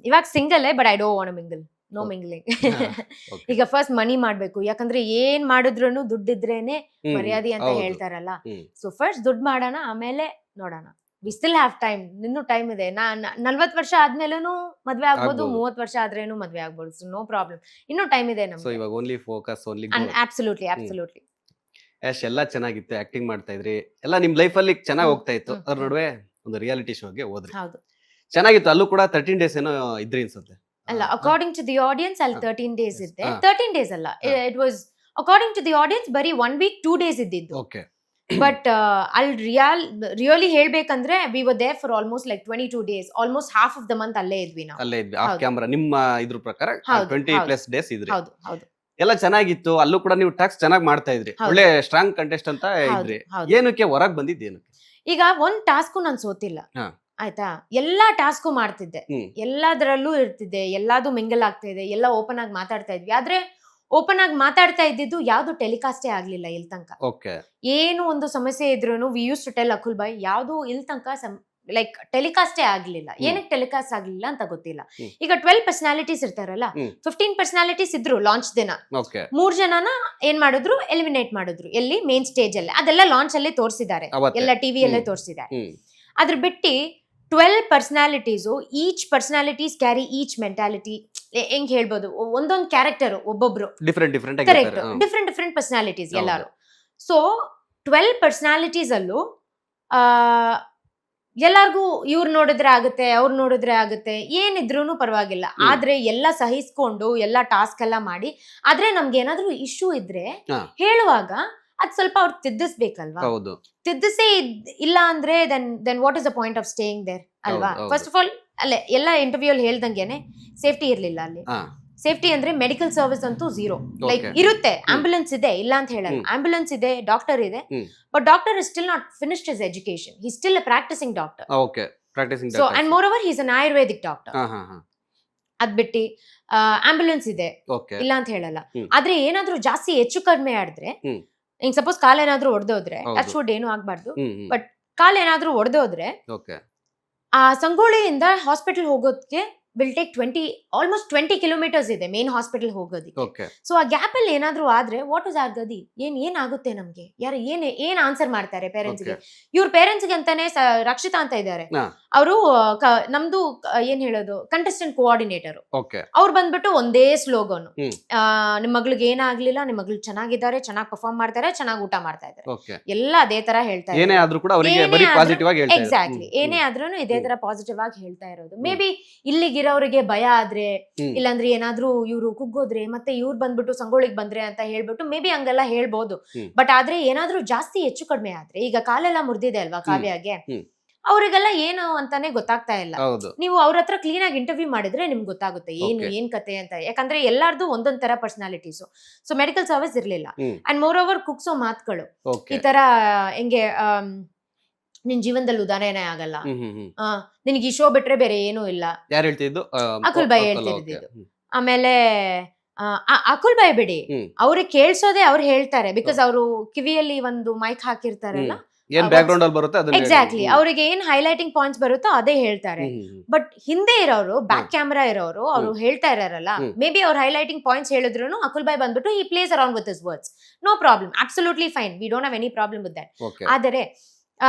ಇವಾಗ single but I don't want mingle, no mingling. ಈಗ ಫಸ್ಟ್ ಮನಿ ಮಾಡ್ಬೇಕು, ಯಾಕಂದ್ರೆ ಏನ್ ಮಾಡಿದ್ರು ದುಡ್ಡಿದ್ರೇನೆ ಮರ್ಯಾದೆ ಅಂತ ಹೇಳ್ತಾರಲ್ಲ. ಸೊ ಫಸ್ಟ್ ದುಡ್ಡು ಮಾಡೋಣ, ಆಮೇಲೆ ನೋಡೋಣ. ವಿ ಸ್ಟಿಲ್ ಹ್ಯಾವ್ ಟೈಮ್, ಇನ್ನೂ ಟೈಮ್ ಇದೆ. 40 ವರ್ಷ ಆದ್ಮೇಲೂ ಮದ್ವೆ ಆಗ್ಬೋದು, 30 ವರ್ಷ ಆದ್ರೇನು ಮದ್ವೆ ಆಗ್ಬೋದು. ಸೊ ನೋ ಪ್ರಾಬ್ಲಮ್, ಇನ್ನೂ ಟೈಮ್ ಇದೆ ಸೊ ನಮ್ಗೆ. ಇವಾಗ ಓನ್ಲಿ ಫೋಕಸ್, ಓನ್ಲಿ ಅಬ್ಸಲ್ಯೂಟ್ಲಿ. ಆಶ್, ಎಲ್ಲ ಚೆನ್ನಾಗಿತ್ತು, ಆಕ್ಟಿಂಗ್ ಮಾಡ್ತಾ ಇದ್ರಿ, ಎಲ್ಲ ನಿಮ್ ಲೈಫ್ ಅಲ್ಲಿ ಚೆನ್ನಾಗಿ ಹೋಗ್ತಾ ಇತ್ತು. ಅದ್ರ ನಡುವೆ ಒಂದು ರಿಯಾಲಿಟಿ ಶೋಗೆ ಹೋದ್ರಿ, ಹೌದು. ಚೆನ್ನಾಗಿತ್ತು. ಅಲ್ಲೂ ಕೂಡ 13 ಡೇಸ್ ಏನೋ ಇದ್ರಿ ಅನ್ಸುತ್ತೆ. ಅಲ್ಲ, ಅಕಾರ್ಡಿಂಗ್ ಟು ದಿ ಆಡಿಯನ್ಸ್ ಅಲ್ಲಿ 13 ಡೇಸ್ ಇದ್ದೆ. ಹಾ. 13 ಡೇಸ್ ಅಲ್ಲ, it was according to the audience ಬರೀ 1 ವೀಕ್ 2 ಡೇಸ್ ಇದ್ದಿದ್ದು. ಓಕೆ ಬಟ್ ಅಲ್ಲಿ ರಿಯಲಿ ಹೇಳ್ಬೇಕಂದ್ರೆ we were there for almost like 22 days, almost half of the month ಅಲ್ಲೇ ಇದ್ವಿ ನಾವು. ಅಲ್ಲೇ ಇದ್ವಿ ಆಫ್ ಹೌದು. ಕ್ಯಾಮ್ರಾ. ನಿಮ್ಮ ಇದ್ರ ಪ್ರಕಾರ ಹೌದು, 20+ ಡೇಸ್ ಇದ್ರಿ. ಹೌದು. ಎಲ್ಲ ಚೆನ್ನಾಗಿತ್ತು. ಅಲ್ಲೂ ಕೂಡ ನೀವು ಟಾಕ್ಸ್ ಚೆನ್ನಾಗಿ ಮಾಡ್ತಾ ಇದ್ರಿ, ಹೌದು. ಒಳ್ಳೆ ಸ್ಟ್ರಾಂಗ್ ಕಂಟೆಸ್ಟ್ ಅಂತ ಇದ್ರಿ. ಏನಕ್ಕೆ ಹೊರಗ್ ಬಂದಿದ್ದು? ಏನಕ್ಕೆ? ಈಗ ಒಂದ್ ಟಾಸ್ಕು ನಾನು ಸೋತಿಲ್ಲ, ಹಾ. ಆಯ್ತಾ. ಎಲ್ಲಾ ಟಾಸ್ಕು ಮಾಡ್ತಿದ್ದೆ, ಹ್ಮ್. ಎಲ್ಲದರಲ್ಲೂ ಇರ್ತಿದ್ದೆ, ಎಲ್ಲಾದು ಮಿಂಗಲ್ ಆಗ್ತಾ ಇದೆ, ಎಲ್ಲ ಓಪನ್ ಆಗಿ ಮಾತಾಡ್ತಾ ಇದ್ವಿ. ಆದ್ರೆ ಓಪನ್ ಆಗಿ ಮಾತಾಡ್ತಾ ಇದ್ದಿದ್ದು ಯಾವ್ದು ಟೆಲಿಕಾಸ್ಟೇ ಆಗ್ಲಿಲ್ಲ ಇಲ್ ತನಕ. ಓಕೆ ಏನು ಒಂದು ಸಮಸ್ಯೆ ಇದ್ರೂನು we use to tell Akul ಬಾಯ್, ಯಾವ್ದು ಇಲ್ ತನಕ ಲೈಕ್ ಟೆಲಿಕಾಸ್ಟೇ ಆಗ್ಲಿಲ್ಲ. ಏನಕ್ಕೆ ಟೆಲಿಕಾಸ್ಟ್ ಆಗ್ಲಿಲ್ಲ ಅಂತ ಗೊತ್ತಿಲ್ಲ. ಈಗ 12 ಪರ್ಸನಾಲಿಟೀಸ್ ಇರ್ತಾರಲ್ಲ, 15 ಪರ್ಸನಾಲಿಟೀಸ್ ಇದ್ರು ಲಾಂಚ್ ದಿನ. ಓಕೆ 3 ಜನನ ಏನ್ ಮಾಡಿದ್ರು, ಎಲಿಮಿನೇಟ್ ಮಾಡಿದ್ರು. ಎಲ್ಲಿ? ಮೇನ್ ಸ್ಟೇಜ್ ಅಲ್ಲಿ. ಅದೆಲ್ಲ ಲಾಂಚ್ ಅಲ್ಲೇ ತೋರಿಸಿದ್ದಾರೆ, ಎಲ್ಲ ಟಿವಿಯಲ್ಲೇ ತೋರಿಸಿದ್ದಾರೆ. ಅದ್ರ ಬಿಟ್ಟು 12 personalities, each personalities carry each mentality. ಹೆಂಗ್ ಹೇಳ್ಬೋದು, ಒಂದೊಂದು ಕ್ಯಾರೆಕ್ಟರ್, ಒಬ್ಬೊಬ್ರು ಡಿಫ್ರೆಂಟ್ ಕರೆಕ್ಟ್, ಡಿಫ್ರೆಂಟ್ ಪರ್ಸನಾಲಿಟೀಸ್ ಎಲ್ಲಾರು. ಸೊ 12 ಪರ್ಸನಾಲಿಟೀಸ್ ಅಲ್ಲೂ ಎಲ್ಲಾರ್ಗು ಇವ್ರು ನೋಡಿದ್ರೆ ಆಗುತ್ತೆ, ಅವ್ರು ನೋಡಿದ್ರೆ ಆಗುತ್ತೆ, ಏನಿದ್ರು ಪರವಾಗಿಲ್ಲ. ಆದ್ರೆ ಎಲ್ಲ ಸಹಿಸ್ಕೊಂಡು ಎಲ್ಲ ಟಾಸ್ಕ್ ಎಲ್ಲ ಮಾಡಿ, ಆದ್ರೆ ನಮ್ಗೆ ಏನಾದ್ರು ಇಶ್ಯೂ ಇದ್ರೆ ಹೇಳುವಾಗ ಅದ್ ಸ್ವಲ್ಪ ಅವ್ರು ತಿದ್ದಿಸ್ಬೇಕಲ್ವಾ. ತಿದ್ದಿಸೇ ಇಲ್ಲ ಅಂದ್ರೆ then what is the point of staying there ಅಲ್ವಾ. ಫಸ್ಟ್ ಆಫ್ ಆಲ್ ಅಲ್ಲೇ ಎಲ್ಲ ಇಂಟರ್ವ್ಯೂ ಅಲ್ಲಿ ಹೇಳ್ದಂಗೆನೆ ಸೇಫ್ಟಿ ಇರ್ಲಿಲ್ಲ ಅಲ್ಲಿ. ಸೇಫ್ಟಿ ಅಂದ್ರೆ ಮೆಡಿಕಲ್ ಸರ್ವಿಸ್ ಅಂತೂ 0. ಲೈಕ್ ಇರುತ್ತೆ, ಆಂಬ್ಯುಲೆನ್ಸ್ ಇದೆ, ಇಲ್ಲ ಅಂತ ಹೇಳಲ್ಲ. ಆಂಬ್ಯುಲೆನ್ಸ್ ಇದೆ, ಡಾಕ್ಟರ್ ಇದೆ, but doctor is still not finished his education. He still a practising doctor. So and more over he is an Ayurvedic doctor. ಅದ್ ಬಿಟ್ಟು ಆಂಬ್ಯುಲೆನ್ಸ್ ಇದೆ, ಇಲ್ಲ ಅಂತ ಹೇಳಲ್ಲ. ಆದ್ರೆ ಏನಾದ್ರೂ ಜಾಸ್ತಿ ಹೆಚ್ಚು ಕಡಿಮೆ ಆದ್ರೆ, ಹಿಂಗ್ ಸಪೋಸ್ ಕಾಲೇನಾದ್ರೂ ಒಡೆದೋದ್ರೆ, ಟಚ್ ವುಡ್ ಏನು ಆಗ್ಬಾರ್ದು, ಬಟ್ ಕಾಲೇನಾದ್ರೂ ಒಡೆದೋದ್ರೆ ಆ ಸಂಗೊಳ್ಳಿಯಿಂದ ಹಾಸ್ಪಿಟಲ್ ಹೋಗೋದಕ್ಕೆ ವಿಲ್ ಟೇಕ್ ಆಲ್ಮೋಸ್ಟ್ 20 ಕಿಲೋಮೀಟರ್ಸ್ ಇದೆ ಮೇನ್ ಹಾಸ್ಪಿಟಲ್ ಹೋಗೋದಕ್ಕೆ. ಸೊ ಆ ಗ್ಯಾಪ್ ಅಲ್ಲಿ ಏನಾದ್ರೂ ಆದ್ರೆ ವಾಟ್ ಇಸ್ ಆಗದಿ, ಏನಾಗುತ್ತೆ ನಮ್ಗೆ? ಯಾರು ಏನ್ ಆನ್ಸರ್ ಮಾಡ್ತಾರೆ ಪೇರೆಂಟ್ಸ್ ಗೆ? ಇವ್ರ ಪೇರೆಂಟ್ಸ್ ಗೆ ಅಂತಾನೆ ರಕ್ಷಿತಾ ಅಂತ ಇದ್ದಾರೆ, ಅವರು ನಮ್ದು ಏನ್ ಹೇಳೋದು ಕಂಟೆಸ್ಟೆಂಟ್ ಕೋಆರ್ಡಿನೇಟರ್. ಅವ್ರು ಬಂದ್ಬಿಟ್ಟು ಒಂದೇ ಸ್ಲೋಗನ್, ನಿಮ್ ಮಗ್ಳಿಗೆ ಏನಾಗ್ಲಿಲ್ಲ, ನಿಮ್ ಮಗ್ಳು ಚೆನ್ನಾಗಿದ್ದಾರೆ, ಚೆನ್ನಾಗಿ ಪರ್ಫಾರ್ಮ್ ಮಾಡ್ತಾರೆ, ಚೆನ್ನಾಗಿ ಊಟ ಮಾಡ್ತಾ ಇದ್ದಾರೆ, ಎಲ್ಲ ಅದೇ ತರ ಹೇಳ್ತಾ ಇದ್ದಾರೆ. ಎಕ್ಸಾಕ್ಟ್ಲಿ, ಏನೇ ಆದ್ರೂ ಇದೇ ತರ ಪಾಸಿಟಿವ್ ಆಗಿ ಹೇಳ್ತಾ ಇರೋದು. ಮೇ ಬಿ ಇಲ್ಲಿಗಿರೋರಿಗೆ ಭಯ ಆದ್ರೆ, ಇಲ್ಲಾಂದ್ರೆ ಏನಾದ್ರೂ ಇವ್ರು ಕುಗ್ಗೋದ್ರೆ, ಮತ್ತೆ ಇವ್ರು ಬಂದ್ಬಿಟ್ಟು ಸಂಗೊಳ್ಳಿಗೆ ಬಂದ್ರೆ ಅಂತ ಹೇಳ್ಬಿಟ್ಟು ಮೇ ಬಿ ಹಂಗೆಲ್ಲ ಹೇಳ್ಬೋದು. ಬಟ್ ಆದ್ರೆ ಏನಾದ್ರೂ ಜಾಸ್ತಿ ಹೆಚ್ಚು ಕಡಿಮೆ ಆದ್ರೆ, ಈಗ ಕಾಲೆಲ್ಲ ಮುರಿದಿದೆ ಅಲ್ವಾ ಕಾವ್ಯಗೆ, ಅವ್ರಿಗೆಲ್ಲ ಏನು ಅಂತಾನೆ ಗೊತ್ತಾಗ್ತಾ ಇಲ್ಲ. ನೀವು ಅವ್ರ ಹತ್ರ ಕ್ಲೀನ್ ಆಗಿ ಇಂಟರ್ವ್ಯೂ ಮಾಡಿದ್ರೆ ನಿಮ್ಗೆ ಗೊತ್ತಾಗುತ್ತೆ ಏನ್ ಕತೆ ಅಂತ. ಯಾಕಂದ್ರೆ ಎಲ್ಲಾರ್ದು ಒಂದೊಂದ್ ತರ ಪರ್ಸನಾಲಿಟೀಸು. ಸೊ ಮೆಡಿಕಲ್ ಸರ್ವಿಸ್ ಇರ್ಲಿಲ್ಲ. ಅಂಡ್ ಮೋರ್ ಓವರ್ ಕುಕ್ಸೋ ಮಾತುಗಳು ಈ ತರ ಹೆಂಗೆ, ನಿನ್ ಜೀವನದಲ್ಲಿ ಉದಾಹರಣೆ ಆಗಲ್ಲ, ನಿನಗೆ ಈ ಶೋ ಬಿಟ್ರೆ ಬೇರೆ ಏನೂ ಇಲ್ಲ, ಯಾರು ಹೇಳ್ತಿದ್ದು? ಅಕುಲ್ ಬಾಯ್ ಹೇಳ್ತಿದ್ದು. ಆಮೇಲೆ ಅಕುಲ್ ಬಾಯ್ ಬಿಡಿ, ಅವ್ರಿಗೆ ಕೇಳ್ಸೋದೇ ಅವ್ರು ಹೇಳ್ತಾರೆ, ಬಿಕಾಸ್ ಅವರು ಕಿವಿಯಲ್ಲಿ ಒಂದು ಮೈಕ್ ಹಾಕಿರ್ತಾರಲ್ಲ, ಎಕ್ಸಾಕ್ಟ್ಲಿ ಅವ್ರಿಗೆ ಏನ್ ಹೈಲೈಟಿಂಗ್ ಪಾಯಿಂಟ್ಸ್ ಬರುತ್ತೋ ಅದೇ ಹೇಳ್ತಾರೆ. ಬಟ್ ಹಿಂದೆ ಇರೋರು, ಬ್ಯಾಕ್ ಕ್ಯಾಮ್ರಾ ಇರೋರು, ಅವ್ರು ಹೇಳ್ತಾ ಇರಾರಲ್ಲ, ಮೇ ಬಿ ಅವ್ರು ಹೈಲೈಟಿಂಗ್ ಪಾಯಿಂಟ್ಸ್ ಹೇಳಿದ್ರು ಅಕುಲ್ ಬಾಯ್ ಬಂದ್ಬಿಟ್ಟು ಈ place around with his words, no problem, absolutely fine, we don't have any problem with that. ಆದರೆ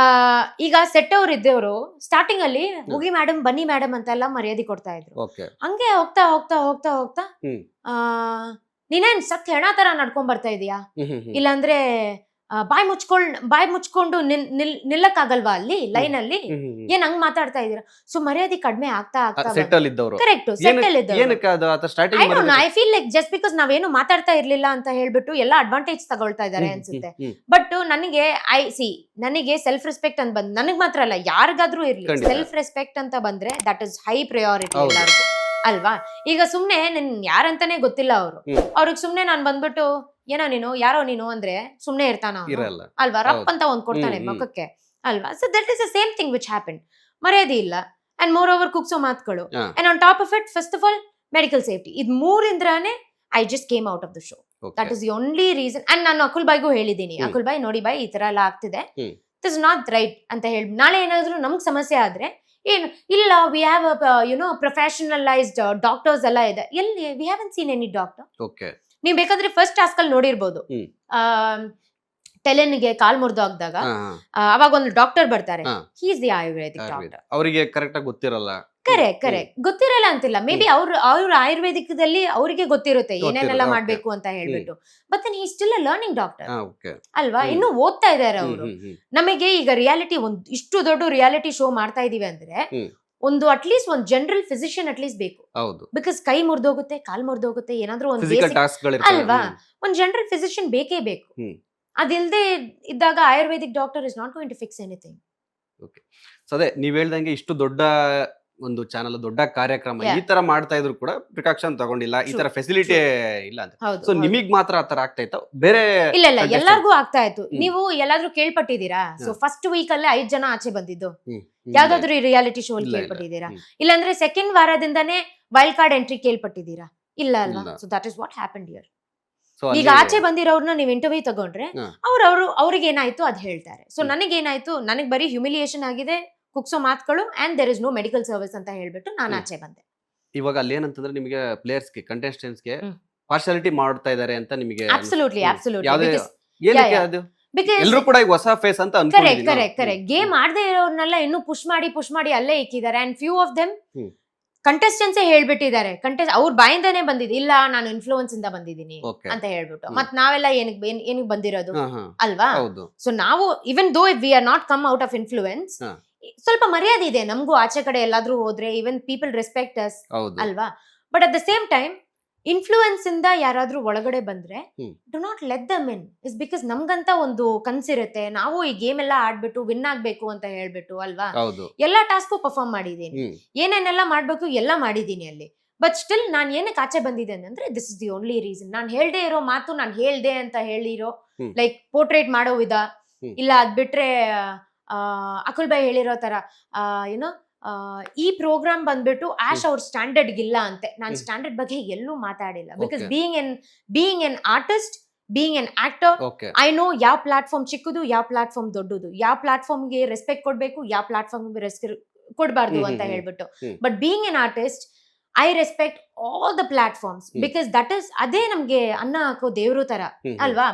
ಈಗ ಸೆಟ್ ಅವ್ರು ಇದ್ದವರು ಸ್ಟಾರ್ಟಿಂಗ್ ಅಲ್ಲಿ ಹೋಗಿ ಮೇಡಮ್, ಬನ್ನಿ ಮೇಡಮ್ ಅಂತೆಲ್ಲ ಮರ್ಯಾದೆ ಕೊಡ್ತಾ ಇದ್ರು. ಹಂಗೆ ಹೋಗ್ತಾ ಹೋಗ್ತಾ ಹೋಗ್ತಾ ಹೋಗ್ತಾ ನೀನೇನ್ ಸತ್ ಹೆಣ ತರ ನಡ್ಕೊಂಡ್ ಬರ್ತಾ ಇದೀಯಾ, ಇಲ್ಲಾಂದ್ರೆ ಬಾಯ್ ಮುಚ್ಕೊಂಡು ನಿಲ್ಲಕ್ಕಾಗಲ್ವಾ ಅಲ್ಲಿ ಲೈನ್ ಅಲ್ಲಿ, ಏನ್ ಹಂಗ್ ಮಾತಾಡ್ತಾ ಇದೀರಾ? ಸೊ ಮರ್ಯಾದೆ ಕಡಿಮೆ ಆಗ್ತಾ ಆಗ್ತಾ ಸೆಟಲ್ ಇದ್ದವರು ಕರೆಕ್ಟ್ ಸೆಟಲ್ ಇದ್ದವ್ರು. ಏನಕ್ಕೆ ಅದು ಆತ starting I feel like just because ನಾವೇನು ಮಾತಾಡ್ತಾ ಇರ್ಲಿಲ್ಲ ಅಂತ ಹೇಳ್ಬಿಟ್ಟು ಎಲ್ಲ ಅಡ್ವಾಂಟೇಜ್ ತಗೊಳ್ತಾ ಇದಾರೆ ಅನ್ಸುತ್ತೆ. ಬಟ್ ನನಗೆ ಸೆಲ್ಫ್ ರೆಸ್ಪೆಕ್ಟ್ ಅಂತ ಬಂದ್, ನನಗ್ ಮಾತ್ರ ಅಲ್ಲ ಯಾರಿಗಾದ್ರೂ ಇರ್ಲಿ, ಖಂಡಿತ. ಸೆಲ್ಫ್ ರೆಸ್ಪೆಕ್ಟ್ ಅಂತ ಬಂದ್ರೆ ದಟ್ ಇಸ್ ಹೈ ಪ್ರಯಾರಿಟಿ ಹೌದು. ಎಲ್ಲರಿಗೂ ಅಲ್ವಾ. ಈಗ ಸುಮ್ನೆ ನನ್ ಯಾರಂತಾನೆ ಗೊತ್ತಿಲ್ಲ ಅವ್ರು, ಅವ್ರಿಗೆ ಸುಮ್ನೆ ನಾನ್ ಬಂದ್ಬಿಟ್ಟು ಏನೋ ನೀನು ಯಾರೋ ನೀನು ಅಂದ್ರೆ ಸುಮ್ನೆ ಇರ್ತಾನ ಅವ್ನು? ಇರಲ್ಲ. ಅಲ್ವಾ, ರಪ್ ಹೌದು. ಅಂತ ಒಂದ್ ಕೊಡ್ತಾನೆ ಹ್ಮ್. ಮುಖಕ್ಕೆ ಅಲ್ವಾ. So that is the same thing which happen. ಮರ್ಯಾದೆ ಇಲ್ಲ ಅಂಡ್ ಮೋರ್ ಓವರ್ ಕುಗ್ಸೋ ಮಾತುಗಳು ಹಾ. And on top of it first of all medical safety, ಇದ್ ಮೂರಿಂದ್ರಾನೆ I just came out of the show. That is the only reason. And ನಾನು ಅಕುಲ್ ಬಾಯ್ಗೂ ಹೇಳಿದೀನಿ, ಅಕುಲ್ ಬಾಯ್ ನೋಡಿ ಬಾಯ್ ಈ ತರ ಎಲ್ಲ ಆಗ್ತಿದೆ, ಇಟ್ ಇಸ್ ನಾಟ್ ರೈಟ್ ಅಂತ ಹೇಳಿ. ನಾಳೆ ಏನಾದ್ರು ನಮ್ಗ್ ಸಮಸ್ಯೆ ಆದ್ರೆ ಏನು ಇಲ್ಲ, ವಿ ಹ್ಯಾವ್ ಪ್ರೊಫೆಷನಲೈಸ್ಡ್ ಡಾಕ್ಟರ್ಸ್ ಎಲ್ಲ ಇದೆ. ಎಲ್ಲಿ we haven't seen any doctor. Okay. ನೀವ್ ಬೇಕಾದ್ರೆ ಫಸ್ಟ್ ಟಾಸ್ಕ್ ಅಲ್ಲಿ ನೋಡಿರ್ಬೋದು, ಟೆಲೆನ್ಗೆ ಕಾಲ್ ಮುರಿದೋಗ್ದಾಗ ಅವಾಗ ಒಂದು ಡಾಕ್ಟರ್ ಬರ್ತಾರೆ, he is the Ayurvedic doctor. ಅವರಿಗೆ ಕರೆಕ್ಟ್ ಆಗಿ ಗೊತ್ತಿರಲ್ಲ. ಕರೆಕ್ಟ್ ಗೊತ್ತಿರಲ್ಲ ಅಂತಿಲ್ಲ, ಮೇ ಬಿ ಅವ್ರ ಆಯುರ್ವೇದಿಕದಲ್ಲಿ ಅವರಿಗೆ ಗೊತ್ತಿರುತ್ತೆ ಏನೇನೆಲ್ಲ ಮಾಡ್ಬೇಕು ಅಂತ ಹೇಳ್ಬಿಟ್ಟು. But then he still a learning doctor ಅಲ್ವಾ, ಇನ್ನು ಓದ್ತಾ ಇದಾರೆ ಅವರು. ನಮಗೆ ಈಗ ರಿಯಾಲಿಟಿ ಇಷ್ಟು ದೊಡ್ಡ ರಿಯಾಲಿಟಿ ಶೋ ಮಾಡ್ತಾ ಇದೀವಿ ಅಂದ್ರೆ ಒಂದು ಅಟ್ಲೀಸ್ಟ್ ಒಂದು ಜನರಲ್ ಫಿಸಿಷಿಯನ್ ಅಟ್ಲೀಸ್ಟ್ ಬೇಕು. ಬಿಕಾಸ್ ಕೈ ಮುರಿದೋಗುತ್ತೆ, ಕಾಲ್ ಮುರಿದೋಗುತ್ತೆ, ಏನಾದ್ರೂ ಒಂದು ಅಲ್ವಾ, ಒಂದು ಜನರಲ್ ಫಿಸಿಷಿಯನ್ ಬೇಕೇ ಬೇಕು. ಅದಿಲ್ಲದೆ ಇದ್ದಾಗ Ayurvedic doctor is not going to fix anything. Okay. So ಅದೇ ನೀವ್ ಹೇಳ್ದಂಗೆ ಇಷ್ಟು ದೊಡ್ಡ ಒಂದು ಚಾನಲ್, ದೊಡ್ಡ ಕಾರ್ಯಕ್ರಮ ಈ ತರ ಮಾಡ್ತಾ ಇದ್ರು ಕೂಡ ಪ್ರಿಕಾಕ್ಷನ್ ತಗೊಂಡಿಲ್ಲ, ಈ ತರ ಫೆಸಿಲಿಟಿ ಇಲ್ಲ ಅಂತ. ಸೊ ನಿಮಗ್ ಮಾತ್ರ ಆತರ ಆಗ್ತಾ ಇತ್ತು, ಬೇರೆ ಇಲ್ಲ ಎಲ್ಲಾರ್ಗೂ ಆಗ್ತಾ ಇತ್ತು. ನೀವು ಎಲ್ಲಾದ್ರೂ ಕೇಳ್ಪಟ್ಟಿದ್ದೀರಾ? ಸೊ ಫಸ್ಟ್ ವೀಕ್ ಅಲ್ಲೇ 5 ಜನ ಆಚೆ ಬಂದಿದ್ದು ಯಾವ್ದಾದ್ರು ಈ ರಿಯಾಲಿಟಿ ಶೋ ಅಲ್ಲಿ ಕೇಳ್ಪಟ್ಟಿದ್ದೀರಾ? ಇಲ್ಲಾಂದ್ರೆ ಸೆಕೆಂಡ್ ವಾರದಿಂದಾನೇ ವೈಲ್ಡ್ ಕಾರ್ಡ್ ಎಂಟ್ರಿ ಕೇಳ್ಪಟ್ಟಿದ್ದೀರಾ? ಇಲ್ಲ ಅಲ್ವಾ. So that is what happened here. ಈಗ ಆಚೆ ಬಂದಿರೋರ್ನ ನೀವು ಇಂಟರ್ವ್ಯೂ ತಗೊಂಡ್ರೆ ಅವ್ರಿಗೆ ಏನಾಯ್ತು ಅದ್ ಹೇಳ್ತಾರೆ. ಸೊ ನನಗೇನಾಯ್ತು, ನನಗ್ ಬರೀ ಹ್ಯೂಮಿಲಿಯೇಷನ್ ಆಗಿದೆ, ಕುಗ್ಸೋ ಮಾತುಗಳು, and there is no medical service ಅಂತ ಹೇಳ್ಬಿಟ್ಟು ನಾನು ಆಚೆ ಬಂದೆ. ಇವಾಗ ಅಲ್ಲಿ ಏನಂತಂದ್ರೆ ನಿಮಗೆ ಪ್ಲೇಯರ್ಸ್ಗೆ, ಕಂಟೆಸ್ಟೆಂಟ್ಸ್ಗೆ ಪಾರ್ಶಾಲಿಟಿ ಮಾಡ್ತಾ ಇದಾರೆ ಅಂತ ನಿಮಗೆ ಅಬ್ಸಲ್ಯೂಟ್ಲಿ ಎಲ್ಲರೂ ಕೂಡ ಈಗ ಹೊಸ ಫೇಸ್ ಅಂತ ಕರೆಕ್ಟ್ ಗೇಮ್ ಆಡದೆ ಇರೋರ್ನೆಲ್ಲ ಇನ್ನೂ ಪುಷ್ ಮಾಡಿ ಅಲ್ಲೇ ಇಕ್ಕಿದ್ದಾರೆ. And few of them contestants ಹೇಳ್ಬಿಟ್ಟಿದ್ದಾರೆ, ಅವ್ರ ಬಾಯಿಂದಾನೇ ಬಂದಿದ್ದು, ಇಲ್ಲ ನಾನು ಇನ್ಫ್ಲೂಯೆನ್ಸ್ ಇಂದ ಬಂದಿದ್ದೀನಿ ಅಂತ ಹೇಳ್ಬಿಟ್ಟು. ಮತ್ ನಾವೆಲ್ಲ ಏನಕ್ಕೆ ಬಂದಿರೋದು ಅಲ್ವಾ. ಸೊ ನಾವು even though we are not come out of influence, ಸ್ವಲ್ಪ ಮರ್ಯಾದೆ ಇದೆ ನಮಗೂ ಆಚೆ ಕಡೆ ಎಲ್ಲಾದ್ರೂ ಹೋದ್ರೆ, ಇವನ್ ಪೀಪಲ್ ರೆಸ್ಪೆಕ್ಟ್ ಅಸ್ ಅಲ್ವಾ. But at the same time influence ಇಂದ ಯಾರಾದ್ರೂ ಒಳಗಡೆ ಬಂದ್ರೆ do not let them in. Is because ನಮ್ಗಂತ ಒಂದು ಕನ್ಸಿರುತ್ತೆ, ನಾವು ಈ ಗೇಮ್ ಎಲ್ಲ ಆಡ್ಬಿಟ್ಟು ವಿನ್ ಆಗ್ಬೇಕು ಅಂತ ಹೇಳ್ಬಿಟ್ಟು ಅಲ್ವಾ. ಎಲ್ಲಾ ಟಾಸ್ಕು ಪರ್ಫಾರ್ಮ್ ಮಾಡಿದೀನಿ, ಏನೇನೆಲ್ಲ ಮಾಡ್ಬೇಕು ಎಲ್ಲ ಮಾಡಿದೀನಿ ಅಲ್ಲಿ. ಬಟ್ ಸ್ಟಿಲ್ ನಾನ್ ಏನಕ್ಕೆ ಆಚೆ ಬಂದಿದ್ದೇನೆ ಅಂದ್ರೆ this is the only reason. ನಾನ್ ಹೇಳ್ದೆ ಇರೋ ಮಾತು ನಾನ್ ಹೇಳ್ದೆ ಅಂತ ಹೇಳಿರೋ, ಲೈಕ್ ಪೋರ್ಟ್ರೇಟ್ ಮಾಡೋ ವಿಧ ಇಲ್ಲ, ಅದ್ ಬಿಟ್ರೆ ಅಕುಲ್ ಬಾಯ್ ಹೇಳಿರೋ ತರ ಏನೋ ಈ ಪ್ರೋಗ್ರಾಮ್ ಬಂದ್ಬಿಟ್ಟು ಆಶ್ ಅವ್ರ ಸ್ಟ್ಯಾಂಡರ್ಡ್ ಇಲ್ಲ ಅಂತೆ. ನಾನು ಸ್ಟ್ಯಾಂಡರ್ಡ್ ಬಗ್ಗೆ ಎಲ್ಲೂ ಮಾತಾಡಿಲ್ಲ. Because being an artist, being N actor, I know ಯಾವ ಪ್ಲಾಟ್ಫಾರ್ಮ್ ಚಿಕ್ಕದು, ಯಾವ ಪ್ಲಾಟ್ಫಾರ್ಮ್ ದೊಡ್ಡದು, ಯಾವ ಪ್ಲಾಟ್ಫಾರ್ಮ್ಗೆ ರೆಸ್ಪೆಕ್ಟ್ ಕೊಡ್ಬೇಕು, ಯಾವ ಪ್ಲಾಟ್ಫಾರ್ಮ್ಗೆ ರೆಸ್ಪೆಕ್ಟ್ ಕೊಡ್ಬಾರ್ದು ಅಂತ ಹೇಳ್ಬಿಟ್ಟು. But being an artist I respect all the platforms, because that is ಅದೇ ನಮ್ಗೆ ಅನ್ನ ಹಾಕೋ ದೇವ್ರು ತರ ಅಲ್ವಾ.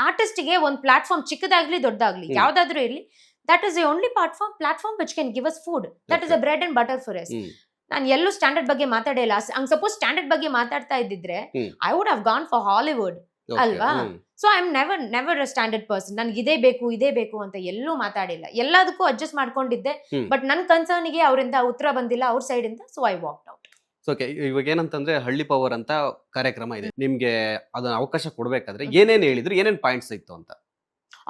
ಆರ್ಟಿಸ್ಟ್ಗೆ ಒಂದ್ ಪ್ಲಾಟ್ಫಾರ್ಮ್ ಚಿಕ್ಕದಾಗ್ಲಿ ದೊಡ್ಡದಾಗ್ಲಿ ಯಾವ್ದಾದ್ರು ಇರ್ಲಿ, that is the only platform which can give us food. That is a bread and butter for us. ನಾನು ಎಲ್ಲೂ ಸ್ಟ್ಯಾಂಡರ್ಡ್ ಬಗ್ಗೆ ಮಾತಾಡಿಲ್ಲ. ಹಂಗ್ ಸಪೋಸ್ ಸ್ಟ್ಯಾಂಡರ್ಡ್ ಬಗ್ಗೆ ಮಾತಾಡ್ತಾ ಇದ್ದಿದ್ರೆ I would have gone for Hollywood ಅಲ್ವಾ. So I am never a standard person. ನನ್ಗೆ ಇದೇ ಬೇಕು ಅಂತ ಎಲ್ಲೂ ಮಾತಾಡಿಲ್ಲ, ಎಲ್ಲದಕ್ಕೂ ಅಡ್ಜಸ್ಟ್ ಮಾಡ್ಕೊಂಡಿದ್ದೆ. ಬಟ್ ನನ್ ಕನ್ಸರ್ನಿಗೆ ಅವರಿಂದ ಉತ್ತರ ಬಂದಿಲ್ಲ ಅವ್ರ ಸೈಡ್ ಇಂದ, so I walked out. Okay. ಇವಾಗ ಏನಂತಂದ್ರೆ ಹಳ್ಳಿ ಪವರ್ ಅಂತ ಕಾರ್ಯಕ್ರಮ ಇದೆ, ನಿಮ್ಗೆ ಅದನ್ನ ಅವಕಾಶ ಕೊಡ್ಬೇಕಾದ್ರೆ ಏನೇನ್ ಹೇಳಿದ್ರು, ಏನೇನ್ ಪಾಯಿಂಟ್ಸ್ ಇತ್ತು ಅಂತ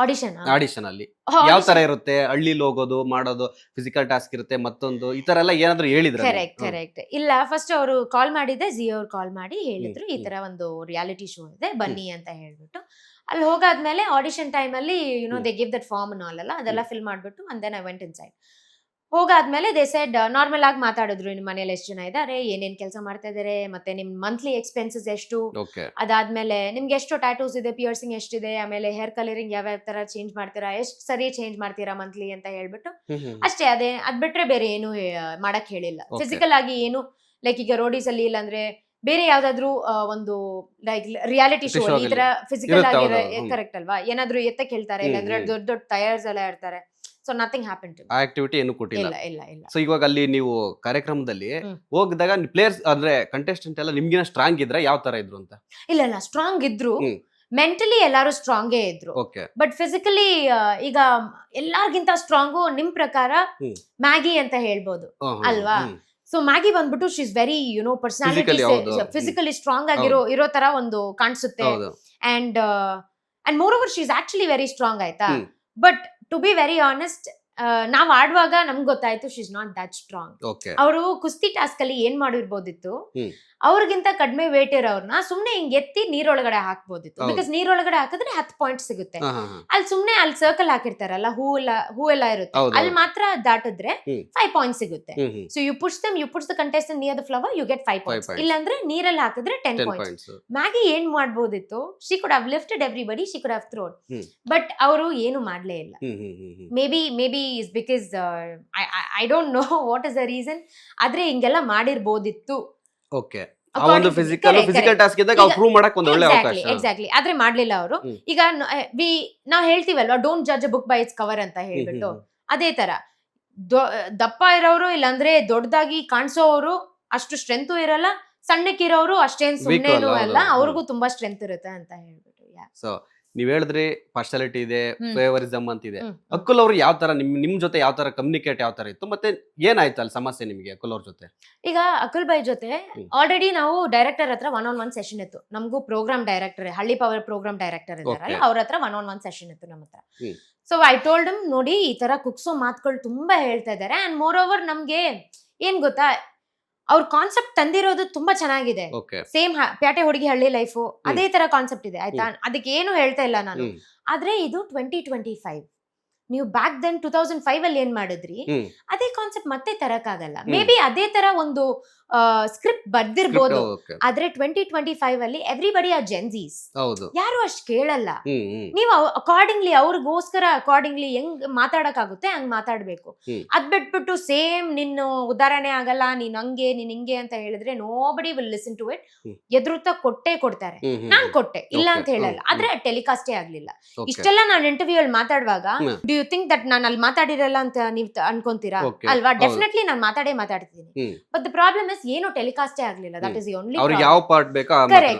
ಆಡಿಷನ್ ಅಲ್ಲಿ ಯಾವ ತರ ಇರುತ್ತೆ, ಹಳ್ಳಿಲಿ ಹೋಗೋದು ಮಾಡೋದು, ಫಿಸಿಕಲ್ ಟಾಸ್ಕ್ ಇರುತ್ತೆ, ಮತ್ತೊಂದು ಈ ತರ ಎಲ್ಲ ಏನಾದ್ರು ಹೇಳಿದ್ರು? ಕರೆಕ್ಟ್ ಇಲ್ಲ, ಫಸ್ಟ್ ಅವರು ಕಾಲ್ ಮಾಡಿದೆ, ಜಿ ಅವ್ರು ಕಾಲ್ ಮಾಡಿ ಹೇಳಿದ್ರು ಈ ತರ ಒಂದು ರಿಯಾಲಿಟಿ ಶೋ ಇದೆ ಬನ್ನಿ ಅಂತ ಹೇಳ್ಬಿಟ್ಟು. ಅಲ್ಲಿ ಹೋಗಾದ್ಮೇಲೆ ಆಡಿಷನ್ ಟೈಮ್ ಅಲ್ಲಿ ದೇ ಗಿವ್ ದಟ್ ಫಾರ್ಮ್ ಅಲ್ಲ, ಅದೆಲ್ಲ ಫಿಲ್ ಮಾಡ್ಬಿಟ್ಟು and then I went inside. ಹೋಗಾದ್ಮೇಲೆ ದೇ ಸೆಡ್ ನಾರ್ಮಲ್ ಆಗಿ ಮಾತಾಡಿದ್ರು, ನಿಮ್ ಮನೇಲಿ ಎಷ್ಟು ಜನ ಇದಾರೆ, ಏನೇನ್ ಕೆಲಸ ಮಾಡ್ತಾ ಇದಾರೆ, ಮತ್ತೆ ನಿಮ್ ಮಂತ್ಲಿ ಎಕ್ಸ್ಪೆನ್ಸಸ್ ಎಷ್ಟು, ಅದಾದ್ಮೇಲೆ ನಿಮ್ಗೆ ಎಷ್ಟು ಟ್ಯಾಟೂಸ್ ಇದೆ, ಪಿಯರ್ಸಿಂಗ್ ಎಷ್ಟಿದೆ, ಆಮೇಲೆ ಹೇರ್ ಕಲರಿಂಗ್ ಯಾವ ತರ ಚೇಂಜ್ ಮಾಡ್ತೀರಾ, ಎಷ್ಟು ಸರಿ ಚೇಂಜ್ ಮಾಡ್ತೀರಾ ಮಂತ್ಲಿ ಅಂತ ಹೇಳ್ಬಿಟ್ಟು ಅಷ್ಟೇ. ಅದ್ ಬಿಟ್ರೆ ಬೇರೆ ಏನು ಮಾಡಕ್ ಹೇಳಿಲ್ಲ. ಫಿಸಿಕಲ್ ಆಗಿ ಏನು, ಲೈಕ್ ಈಗ ರೋಡೀಸ್ ಅಲ್ಲಿ ಇಲ್ಲಾಂದ್ರೆ ಬೇರೆ ಯಾವ್ದಾದ್ರು ಒಂದು ಲೈಕ್ ರಿಯಾಲಿಟಿ ಶೋ ಈ ತರ ಫಿಸಿಕಲ್ ಆಗಿ ಕರೆಕ್ಟ್ ಅಲ್ವಾ, ಏನಾದ್ರು ಎತ್ತಕ್ ಹೇಳ್ತಾರೆ, ಇಲ್ಲಾಂದ್ರೆ ದೊಡ್ಡ ಟೈರ್ಸ್ ಎಲ್ಲ ಇರ್ತಾರೆ, ಸೊ ನಥಿಂಗ್ ಹ್ಯಾಪನ್ ಟು ಆ ಆಕ್ಟಿವಿಟಿ ಏನು ಕೊಟ್ಟಿಲ್ಲ. ಇಲ್ಲ ಇಲ್ಲ ಇಲ್ಲ. ಸೊ ಇವಾಗ ಅಲ್ಲಿ ನೀವು ಕಾರ್ಯಕ್ರಮದಲ್ಲಿ ಹ್ಮ್. ಹೋಗಿದಾಗ ಪ್ಲೇಯರ್ಸ್ ಅಂದ್ರೆ ಕಂಟೆಸ್ಟೆಂಟ್ ಎಲ್ಲ ನಿಮ್ಗಿನ ಸ್ಟ್ರಾಂಗ್ ಇದ್ರೆ ಯಾವ ತರ ಇದ್ರು ಅಂತ? ಇಲ್ಲ ಇಲ್ಲ, ಸ್ಟ್ರಾಂಗ್ ಇದ್ರು, ಹ್ಮ್. ಮೆಂಟಲಿ ಎಲ್ಲಾರು ಸ್ಟ್ರಾಂಗೇ ಇದ್ರು, ಓಕೆ. ಬಟ್ ಫಿಸಿಕಲಿ ಈಗ ಎಲ್ಲಾರ್ಗಿಂತ ಸ್ಟ್ರಾಂಗು ನಿಮ್ ಪ್ರಕಾರ ಹ್ಮ್. ಮ್ಯಾಗಿ ಅಂತ ಹೇಳ್ಬೋದು ಅಲ್ವಾ? ಸೊ ಮ್ಯಾಗಿ ಬಂದ್ಬಿಟ್ಟು she is very personality Physically ಹೌದು. ಫಿಸಿಕಲಿ ಸ್ಟ್ರಾಂಗ್ ಆಗಿರೋ ತರ ಒಂದು ಕಾಣಿಸುತ್ತೆ. ಹೌದು. And more over she is actually very strong ಆಯ್ತಾ. ಹ್ಮ್. But to be very honest, ನಾವ್ ಆಡುವಾಗ ನಮ್ಗೆ ಗೊತ್ತಾಯ್ತು she is not that strong. Okay. ಅವರು ಕುಸ್ತಿ ಟಾಸ್ಕ್ ಅಲ್ಲಿ ಏನ್ ಮಾಡಿರ್ಬೋದಿತ್ತು, ಹ್ಮ್. ಅವ್ರಿಗಿಂತ ಕಡಿಮೆ ವೇಟ್ ಇರೋರ್ನ ಸುಮ್ನೆ ಹಿಂಗ್ ಎತ್ತಿ ನೀರೊಳಗಡೆ ಹಾಕ್ಬೋದಿತ್ತು. ಹೌದು. ಬಿಕಾಸ್ ನೀರೊಳಗಡೆ ಹಾಕಿದ್ರೆ 10 ಪಾಯಿಂಟ್ ಸಿಗುತ್ತೆ. ಹಾ, ಹಾ, ಹಾ. ಅಲ್ಲಿ ಸುಮ್ನೆ ಅಲ್ಲಿ ಸರ್ಕಲ್ ಹಾಕಿರ್ತಾರಲ್ಲ, ಹೂ ಎಲ್ಲ ಇರುತ್ತೆ, ಹೌದು, ಅಲ್ಲಿ ಹೌದು. ಮಾತ್ರ ದಾಟಿದ್ರೆ ಹ್ಮ್. 5 ಪಾಯಿಂಟ್ ಸಿಗುತ್ತೆ. ಹ್ಮ್, ಹ್ಮ್. So you push the contestant near the flower, you get 5 points. points. ಇಲ್ಲಾಂದ್ರೆ ನೀರಲ್ಲಿ ಹಾಕಿದ್ರೆ 10 10 ಪಾಯಿಂಟ್ಸ್. points. ಮ್ಯಾಗಿ ಏನ್ ಮಾಡ್ಬೋದಿತ್ತು, she could have lifted everybody, she could have thrown, hmm. But ಅವರು ಏನು ಮಾಡ್ಲೇ ಇಲ್ಲ. Hmm, hmm, hmm, hmm. Maybe is because I don't know what is the reason. ಆದ್ರೆ ಹಿಂಗೆಲ್ಲ ಮಾಡಿರ್ಬೋದಿತ್ತು. ಓಕೆ. ಆ ಒಂದು ಫಿಸಿಕಲ್ ಟಾಸ್ಕ್ ಇದ್ದಾಗ ಅವ್ರು ಪ್ರೂವ್ ಮಾಡಕ್ ಒಂದು ಒಳ್ಳೆ ಅವಕಾಶ. ಎಕ್ಸಾಕ್ಟ್ಲಿ. ಆದ್ರೆ ಮಾಡ್ಲಿಲ್ಲ ಅವರು. ಹ್ಮ್. ಈಗ ನಾವ್ ಹೇಳ್ತೀವಲ್ವಾ, don't judge book by its cover ಅಂತ ಹೇಳ್ಬಿಟ್ಟು, ಅದೇ ತರ ದಪ್ಪ ಇರೋರು ಇಲ್ಲಾಂದ್ರೆ ದೊಡ್ಡದಾಗಿ ಕಾಣಿಸೋರು ಅಷ್ಟು ಸ್ಟ್ರೆಂತ್ ಇರಲ್ಲ, ಸಣ್ಣಕ್ಕಿರೋರು ಅಷ್ಟೇನ್ ಸುಮ್ಮನೆನೂ ಹೌದು, ಅಲ್ಲ, ಹೌದು. ಅವ್ರಿಗೂ ತುಂಬಾ ಸ್ಟ್ರೆಂತ್ ಇರುತ್ತೆ ಅಂತ ಹೇಳ್ಬಿಟ್ಟು. ಸೊ ನೀವ್ ಹೇಳಿದ್ರಿ ಪಾರ್ಶಾಲಿಟಿ ಇದೆ, ಹ್ಮ್. ಫೇವರಿಸಮ್ ಅಂತಿದೆ. ಹ್ಮ್. ಅಕ್ಕುಲ್ ಅವ್ರು ಯಾವ ತರ ನಿಮ್ ಜೊತೆ ಯಾವ ತರ ಕಮ್ಯುನಿಕೇಟ್ ಯಾವ ತರ ಇತ್ತು, ಮತ್ತೆ ಏನಾಯ್ತು ಅಲ್ಲಿ ಸಮಸ್ಯೆ ನಿಮ್ಗೆ ಅಕ್ಕುಲ್ ಅವ್ರ ಜೊತೆ? ಈಗ ಅಕುಲ್ ಬೈ ಜೊತೆ ಹ್ಮ್. ಆಲ್ರೆಡಿ ನಾವು ಡೈರೆಕ್ಟರ್ ಹತ್ರ 1-on-1 ಸೆಷನ್ ಇತ್ತು. ನಮಗೂ ಪ್ರೋಗ್ರಾಮ್ ಡೈರೆಕ್ಟರ್, ಹಳ್ಳಿ ಪವರ್ ಪ್ರೋಗ್ರಾಮ್ ಡೈರೆಕ್ಟರ್ ಇದ್ದಾರಲ್ಲ, Okay. ಅವ್ರ ಹತ್ರ 1-on-1 ಸೆಷನ್ ಇತ್ತು ನಮ್ಮ ಹತ್ರ. ಹ್ಮ್. ಸೊ ಐ ಟೋಲ್ಡ್ ಹಿಮ್, ನೋಡಿ ಈ ತರ ಕುಗ್ಸೋ ಮಾತುಗಳು ತುಂಬಾ ಹೇಳ್ತಾ ಇದಾರೆ, ಅಂಡ್ ಮೋರ್ ಓವರ್ ನಮ್ಗೆ ಏನ್ ಗೊತ್ತಾ, ಅವ್ರ ಕಾನ್ಸೆಪ್ಟ್ ತಂದಿರೋದು ತುಂಬಾ ಚೆನ್ನಾಗಿದೆ. ಓಕೆ. ಸೇಮ್ ಪ್ಯಾಟೆ ಹುಡುಗಿ ಹಳ್ಳಿ ಲೈಫು ಅದೇ ತರ ಕಾನ್ಸೆಪ್ಟ್ ಇದೆ ಆಯ್ತಾ. ಅದಕ್ಕೆ ಏನು ಹೇಳ್ತಾ ಇಲ್ಲ ನಾನು. ಹ್ಮ್. ಆದ್ರೆ ಇದು 2025, ನೀವು ಬ್ಯಾಕ್ ದೆನ್ 2005 ಅಲ್ಲಿ ಏನ್ ಮಾಡಿದ್ರಿ, ಹ್ಮ್. ಅದೇ ಕಾನ್ಸೆಪ್ಟ್ ಮತ್ತೆ ತರಕ್ಕಾಗಲ್ಲ. ಹ್ಮ್. ಮೇ ಬಿ ಅದೇ ತರ ಒಂದು ಸ್ಕ್ರಿಪ್ಟ್ ಬರ್ದಿರ್ಬೋದು, Okay. ಆದ್ರೆ 2025 ಅಲ್ಲಿ ಎವ್ರಿಬಡಿ ಆರ್ ಜೆನ್ಸೀಸ್, ಹೌದು. ಯಾರು ಅಷ್ಟ್ ಕೇಳಲ್ಲ. ಹ್ಮ್, ಹ್ಮ್. ನೀವು ಅಕಾರ್ಡಿಂಗ್ಲಿ ಅವ್ರಿಗೋಸ್ಕರ ಅಕಾರ್ಡಿಂಗ್ಲಿ ಹೆಂಗ್ ಮಾತಾಡಕ್ಕಾಗುತ್ತೆ ಹಂಗ್ ಮಾತಾಡ್ಬೇಕು. ಹ್ಮ್. ಅದ್ ಬಿಟ್ಬಿಟ್ಟು ಸೇಮ್ ನಿನ್ನ ಉದಾಹರಣೆ ಆಗಲ್ಲ, ನೀನ್ ಹಂಗೆ ನೀನ್ ಹಿಂಗೆ ಅಂತ ಹೇಳಿದ್ರೆ nobody will listen to it. Hmm. ಎದುರುತ್ತಾ ಕೊಟ್ಟೆ. ಹ್ಮ್, ಹ್ಮ್, ನಾನ್ ಕೊಟ್ಟೆ, ಇಲ್ಲ Okay. ಅಂತ ಹೇಳಲ್ಲ, ಹ್ಮ್. ಆದ್ರೆ ಟೆಲಿಕಾಸ್ಟೇ ಆಗ್ಲಿಲ್ಲ. Okay. ಇಷ್ಟೆಲ್ಲ ನಾನು ಇಂಟರ್ವ್ಯೂ ಅಲ್ಲಿ ಮಾತಾಡುವಾಗ ಹ್ಮ್. ಡು ಯು ಥಿಂಕ್ ದಟ್ ನಾನು ಅಲ್ಲಿ ಮಾತಾಡಿರಲ್ಲ ಅಂತ ನೀವ್ ಅನ್ಕೊಂತೀರಾ? Okay. ಅಲ್ವಾ? ಹೌದು. ಡೆಫಿನೆಟ್ಲಿ ನಾನು ಮಾತಾಡ್ತೀನಿ. ಹ್ಮ್. ಬಟ್ ದ ಪ್ರಾಬ್ಲಮ್ ಇಸ್ ಏನು ಟೆಲಿಕಾಸ್ಟೇ ಆಗ್ಲಿಲ್ಲ. ದಟ್ ಇಸ್ ದಿ ಓನ್ಲಿ ಅವ್ರಿಗೆ ಯಾವ ಪಾರ್ಟ್ ಬೇಕೋ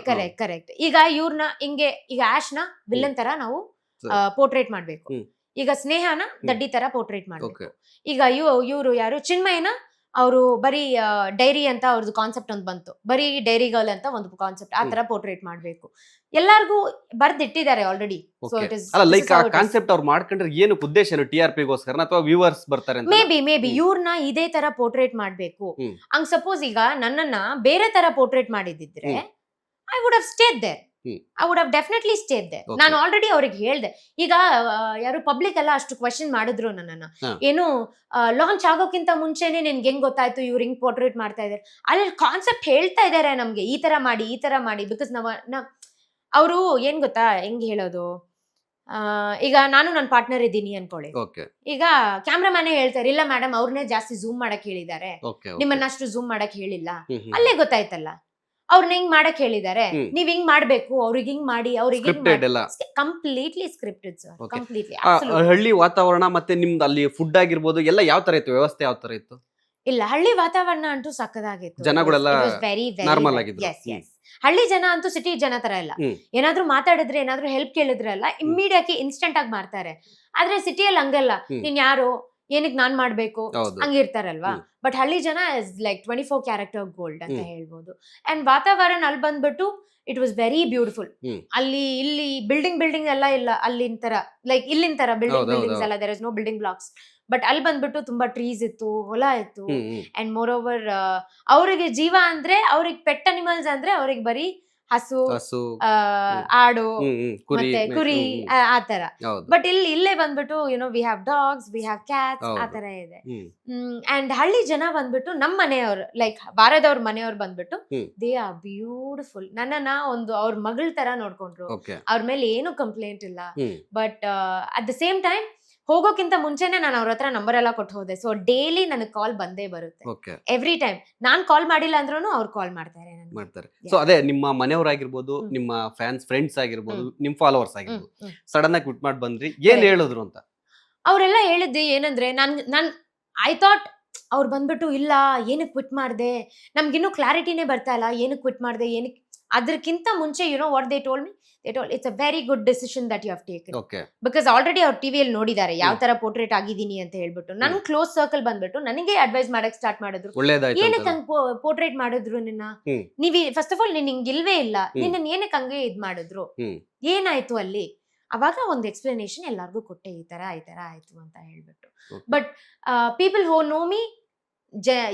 ಕರೆಕ್ಟ್. ಈಗ ಇವ್ರನ್ನ ಹಿಂಗೆ, ಈಗ ಆಶ್ ನ ವಿಲ್ಲನ್ ತರ ನಾವು ಪೋರ್ಟ್ರೇಟ್ ಮಾಡ್ಬೇಕು. ಹ್ಮ್. ಈಗ ಸ್ನೇಹನ ದಡ್ಡಿ ತರ ಪೋರ್ಟ್ರೇಟ್ ಮಾಡ್ಬೇಕು. Okay. ಈಗ ಇವ್ರು ಯಾರು ಚಿನ್ಮಯನ ಅವರು ಬರೀ ಡೈರಿ ಅಂತ ಅವ್ರದ್ದು ಕಾನ್ಸೆಪ್ಟ್ ಒಂದು ಬಂತು, ಬರೀ ಡೈರಿ ಗರ್ಲ್ ಅಂತ ಒಂದು ಕಾನ್ಸೆಪ್ಟ್, ಆ ತರ ಪೋರ್ಟ್ರೇಟ್ ಮಾಡ್ಬೇಕು. ಎಲ್ಲಾರ್ಗು ಬರ್ದಿಟ್ಟಿದ್ದಾರೆ ಆಲ್ರೆಡಿ. ಸೊ ಇಟ್ ಇಸ್ ಅಲ್ಲ, ಲೈಕ್ ಆ ಕಾನ್ಸೆಪ್ಟ್ ಅವ್ರು ಮಾಡ್ಕೊಂಡ್ರೆ ಏನು ಉದ್ದೇಶ, ಏನು TRP ಗೋಸ್ಕರ ಅಥವಾ ವ್ಯೂವರ್ಸ್ ಬರ್ತಾರೆ ಅಂತ? ಮೇ ಬಿ ಇವ್ರನ್ನ ಇದೇ ತರ ಪೋರ್ಟ್ರೇಟ್ ಮಾಡ್ಬೇಕು. ಹ್ಮ್. ಹಂಗ್ ಸಪೋಸ್ ಈಗ ನನ್ನನ್ನ ಬೇರೆ ತರ ಪೋರ್ಟ್ರೇಟ್ ಮಾಡಿದಿದ್ರೆ I would have stayed there. I would have definitely stayed there. Okay. ನಾನು ಆಲ್ರೆಡಿ ಅವ್ರಿಗೆ ಹೇಳ್ದೆ. ಈಗ ಯಾರು ಪಬ್ಲಿಕ್ ಎಲ್ಲ ಅಷ್ಟು ಕ್ವಶನ್ ಮಾಡಿದ್ರು ನನ್ನನ್ನ, ಏನು ಲಾಂಚ್ ಆಗೋಕ್ಕಿಂತ ಮುಂಚೆನೆ ನಿನ್ಗೆ ಹೆಂಗ್ ಗೊತ್ತಾಯ್ತು ಇವ್ರು ಹಿಂಗ್ ಪೋರ್ಟ್ರೇಟ್ ಮಾಡ್ತಾ ಇದಾರೆ? ಅಲ್ಲಿ ಕಾನ್ಸೆಪ್ಟ್ ಹೇಳ್ತಾ ಇದಾರೆ ನಮ್ಗೆ, ಈ ತರ ಮಾಡಿ, ಬಿಕಾಸ್ ಅವರು ಏನ್ ಗೊತ್ತಾ ಹೆಂಗ್ ಹೇಳೋದು, ಈಗ ನಾನು ನನ್ನ ಪಾರ್ಟ್ನರ್ ಇದ್ದೀನಿ ಅನ್ಕೊಳ್ಳಿ. Okay. ಈಗ ಕ್ಯಾಮ್ರಾಮನ್ ಹೇಳ್ತಾರೆ, ಇಲ್ಲ ಮೇಡಮ್ ಅವ್ರನ್ನೇ ಜಾಸ್ತಿ ಝೂಮ್ ಮಾಡಕ್ ಹೇಳಿದ್ದಾರೆ, Okay. ನಿಮ್ಮನ್ನ ಅಷ್ಟು ಝೂಮ್ ಮಾಡಕ್ ಹೇಳಿಲ್ಲ. ಹ್ಮ್, ಹ್ಮ್. ಅಲ್ಲೇ ಗೊತ್ತಾಯ್ತಲ್ಲ ಅವ್ರನ್ನ ಹಿಂಗ್ ಮಾಡಕ್ ಹೇಳಿದ್ದಾರೆ, ಹ್ಮ್. ನೀವ್ ಹಿಂಗ್ ಮಾಡ್ಬೇಕು, ಅವ್ರಿಗೆ ಹಿಂಗ್ ಮಾಡಿ, ಅವ್ರಿಗೆ Scripted ಎಲ್ಲ. Completely scripted sir, Okay. Completely. ಹಳ್ಳಿ ವಾತಾವರಣ ಮತ್ತೆ ನಿಮ್ದು ಅಲ್ಲಿ ಫುಡ್ ಆಗಿರ್ಬೋದು ಎಲ್ಲ ಯಾವ ತರ ಇತ್ತು, ವ್ಯವಸ್ಥೆ ಯಾವ ತರ ಇತ್ತು? ಇಲ್ಲ, ಹಳ್ಳಿ ವಾತಾವರಣ ಅಂತೂ ಸಕ್ಕದಾಗಿತ್ತು. ಜನಗಳೆಲ್ಲ ವೆರಿ normal ಆಗಿದ್ರು. ಎಸ್. ಹಳ್ಳಿ ಜನ ಅಂತೂ ಸಿಟಿ ಜನ ತರ ಇಲ್ಲ. ಹ್ಮ್. ಏನಾದ್ರೂ ಮಾತಾಡಿದ್ರೆ, ಏನಾದ್ರೂ ಹೆಲ್ಪ್ ಕೇಳಿದ್ರೆ ಅಲ್ಲ ಇಮ್ಮಿಡಿಯೇಟ್ಲಿ ಇನ್ಸ್ಟೆಂಟ್ ಆಗಿ ಮಾಡ್ತಾರೆ. ಆದ್ರೆ ಸಿಟಿಯಲ್ಲಿ ಹಂಗಲ್ಲ, ನೀನ್ ಯಾರು, ಏನಕ್ಕೆ ನಾನ್ ಮಾಡ್ಬೇಕು ಹೌದು. ಹಂಗಿರ್ತಾರಲ್ವಾ. ಬಟ್ ಹಳ್ಳಿ ಜನ ಇಸ್ ಲೈಕ್ 24 ಕ್ಯಾರೆಕ್ಟರ್ ಗೋಲ್ಡ್ ಅಂತ ಹೇಳ್ಬೋದು. ಅಂಡ್ ವಾತಾವರಣ ಅಲ್ಲಿ ಬಂದ್ಬಿಟ್ಟು ಇಟ್ ವಾಸ್ ವೆರಿ ಬ್ಯೂಟಿಫುಲ್. ಅಲ್ಲಿ ಇಲ್ಲಿ ಬಿಲ್ಡಿಂಗ್ ಎಲ್ಲ ಇಲ್ಲ, ಅಲ್ಲಿನ ತರ ಲೈಕ್ ಇಲ್ಲಿನ ತರ ಬಿಲ್ಡಿಂಗ್ಸ್ ಎಲ್ಲ, there is no building blocks. But ಅಲ್ಲಿ ಬಂದ್ಬಿಟ್ಟು ತುಂಬಾ ಟ್ರೀಸ್ ಇತ್ತು, ಹೊಲ ಇತ್ತು. ಅಂಡ್ ಮೋರ್ ಓವರ್ ಅವರಿಗೆ ಜೀವ ಅಂದ್ರೆ, ಅವ್ರಿಗೆ ಪೆಟ್ ಅನಿಮಲ್ಸ್ ಅಂದ್ರೆ ಅವ್ರಿಗೆ ಬರೀ ಹಸು, ಆಡು, ಮತ್ತೆ ಕುರಿ, ಆತರ. ಬಟ್ ಇಲ್ಲೇ ಬಂದ್ಬಿಟ್ಟು we have dogs, we have cats, ಆತರ ಇದೆ. ಅಂಡ್ ಹಳ್ಳಿ ಜನ ಬಂದ್ಬಿಟ್ಟು ನಮ್ ಮನೆಯವ್ರು, ಲೈಕ್ ಬಾರದವ್ರ ಮನೆಯವ್ರು ಬಂದ್ಬಿಟ್ಟು ದೇ ಆರ್ ಬ್ಯೂಟಿಫುಲ್. ನನ್ನನ್ನ ಒಂದು ಅವ್ರ ಮಗಳ ತರ ನೋಡ್ಕೊಂಡ್ರು. ಅವ್ರ ಮೇಲೆ ಏನು ಕಂಪ್ಲೇಂಟ್ ಇಲ್ಲ. But at the same time ಹೋಗೋಕ್ಕಿಂತ ಮುಂಚೆನೆ ನಾನು ಅವ್ರ ಹತ್ರ ನಂಬರ್ ಎಲ್ಲ ಕೊಟ್ಟು ಹೋದೆ. ಸೊ ಡೈಲಿ ನನಗೆ ಕಾಲ್ ಬಂದೇ ಬರುತ್ತೆ, ಎವ್ರಿ ಟೈಮ್. ನಾನ್ ಕಾಲ್ ಮಾಡಿಲ್ಲ ಅಂದ್ರೂ ಅವ್ರು ಕಾಲ್ ಮಾಡ್ತಾರೆ. ಸೊ ಅದೇ ನಿಮ್ಮ ಮನೆಯವರಾಗಿರ್ಬೋದು, ನಿಮ್ಮ ಫ್ಯಾನ್ಸ್ ಫ್ರೆಂಡ್ಸ್ ಆಗಿರ್ಬೋದು, ನಿಮ್ ಫಾಲೋವರ್ಸ್ ಆಗಿರ್ಬೋದು, ಸಡನ್ ಆಗಿ ಕ್ವಿಟ್ ಮಾಡಿ ಬಂದ್ರಿ, ಏನ್ ಹೇಳಿದ್ರು ಅಂತ? ಅವರೆಲ್ಲ ಹೇಳಿದ್ದು ಏನಂದ್ರೆ ನಾನ್ ಐ ಥಾಟ್ ಅವ್ರು ಬಂದ್ಬಿಟ್ಟು ಇಲ್ಲ ಏನಕ್ಕೆ ಕ್ವಿಟ್ ಮಾಡಿದೆ, ನಮ್ಗಿನ್ನೂ ಕ್ಲಾರಿಟಿನೇ ಬರ್ತಾ ಇಲ್ಲ ಏನಕ್ಕೆ ಕ್ವಿಟ್ ಮಾಡಿದೆ ಏನಕ್ಕೆ. ಅದಕ್ಕಿಂತ ಮುಂಚೆ what they told it's a very good decision that you have taken, okay because already ಅವ್ರು ಟಿವಿಯಲ್ಲಿ ನೋಡಿದ್ದಾರೆ ಯಾವ ತರ ಪೋರ್ಟ್ರೇಟ್ ಆಗಿದ್ದೀನಿ ಅಂತ ಹೇಳ್ಬಿಟ್ಟು. ನನ್ ಕ್ಲೋಸ್ ಸರ್ಕಲ್ ಬಂದ್ಬಿಟ್ಟು ನನಗೆ ಅಡ್ವೈಸ್ ಮಾಡಕ್ ಸ್ಟಾರ್ಟ್ ಮಾಡಿದ್ರು. ಒಳ್ಳೇದಾಯ್ತು ಏನಕ್ಕೆ ಹಂಗ್ ಪೋರ್ಟ್ರೇಟ್ ಮಾಡಿದ್ರು ನಿನ್ನ, ನೀವ್ ಫಸ್ಟ್ ಆಫ್ ಆಲ್ ನಿನ್ ಹಿಂಗ್ ಇಲ್ವೇ ಇಲ್ಲ, ನಿನ್ನ ಏನಕ್ಕೆ ಹಂಗೆ ಇದ್ ಮಾಡಿದ್ರು, ಏನಾಯ್ತು ಅಲ್ಲಿ. ಅವಾಗ ಒಂದು ಎಕ್ಸ್ಪ್ಲನೇಷನ್ ಎಲ್ಲಾರ್ಗು ಕೊಟ್ಟೆ, ಈ ತರ ಆಯ್ತು ಅಂತ ಹೇಳ್ಬಿಟ್ಟು. But people who know me,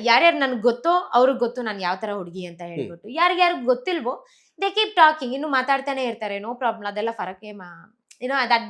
ಯಾರ್ಯಾರು ನನ್ಗೆ ಗೊತ್ತೋ ಅವ್ರಿಗೆ ಗೊತ್ತು ನಾನು ಯಾವ ತರ ಹುಡುಗಿ ಅಂತ ಹೇಳ್ಬಿಟ್ಟು. ಯಾರಿಗ್ಯಾರಿಗೆ ಗೊತ್ತಿಲ್ವೋ ದೇ ಕೀಪ್ ಟಾಕಿಂಗ್, ಇನ್ನು ಮಾತಾಡ್ತಾನೆ ಇರ್ತಾರೆ, ನೋ ಪ್ರಾಬ್ಲಮ್, ಅದೆಲ್ಲ ಫರಕ್ಕೆ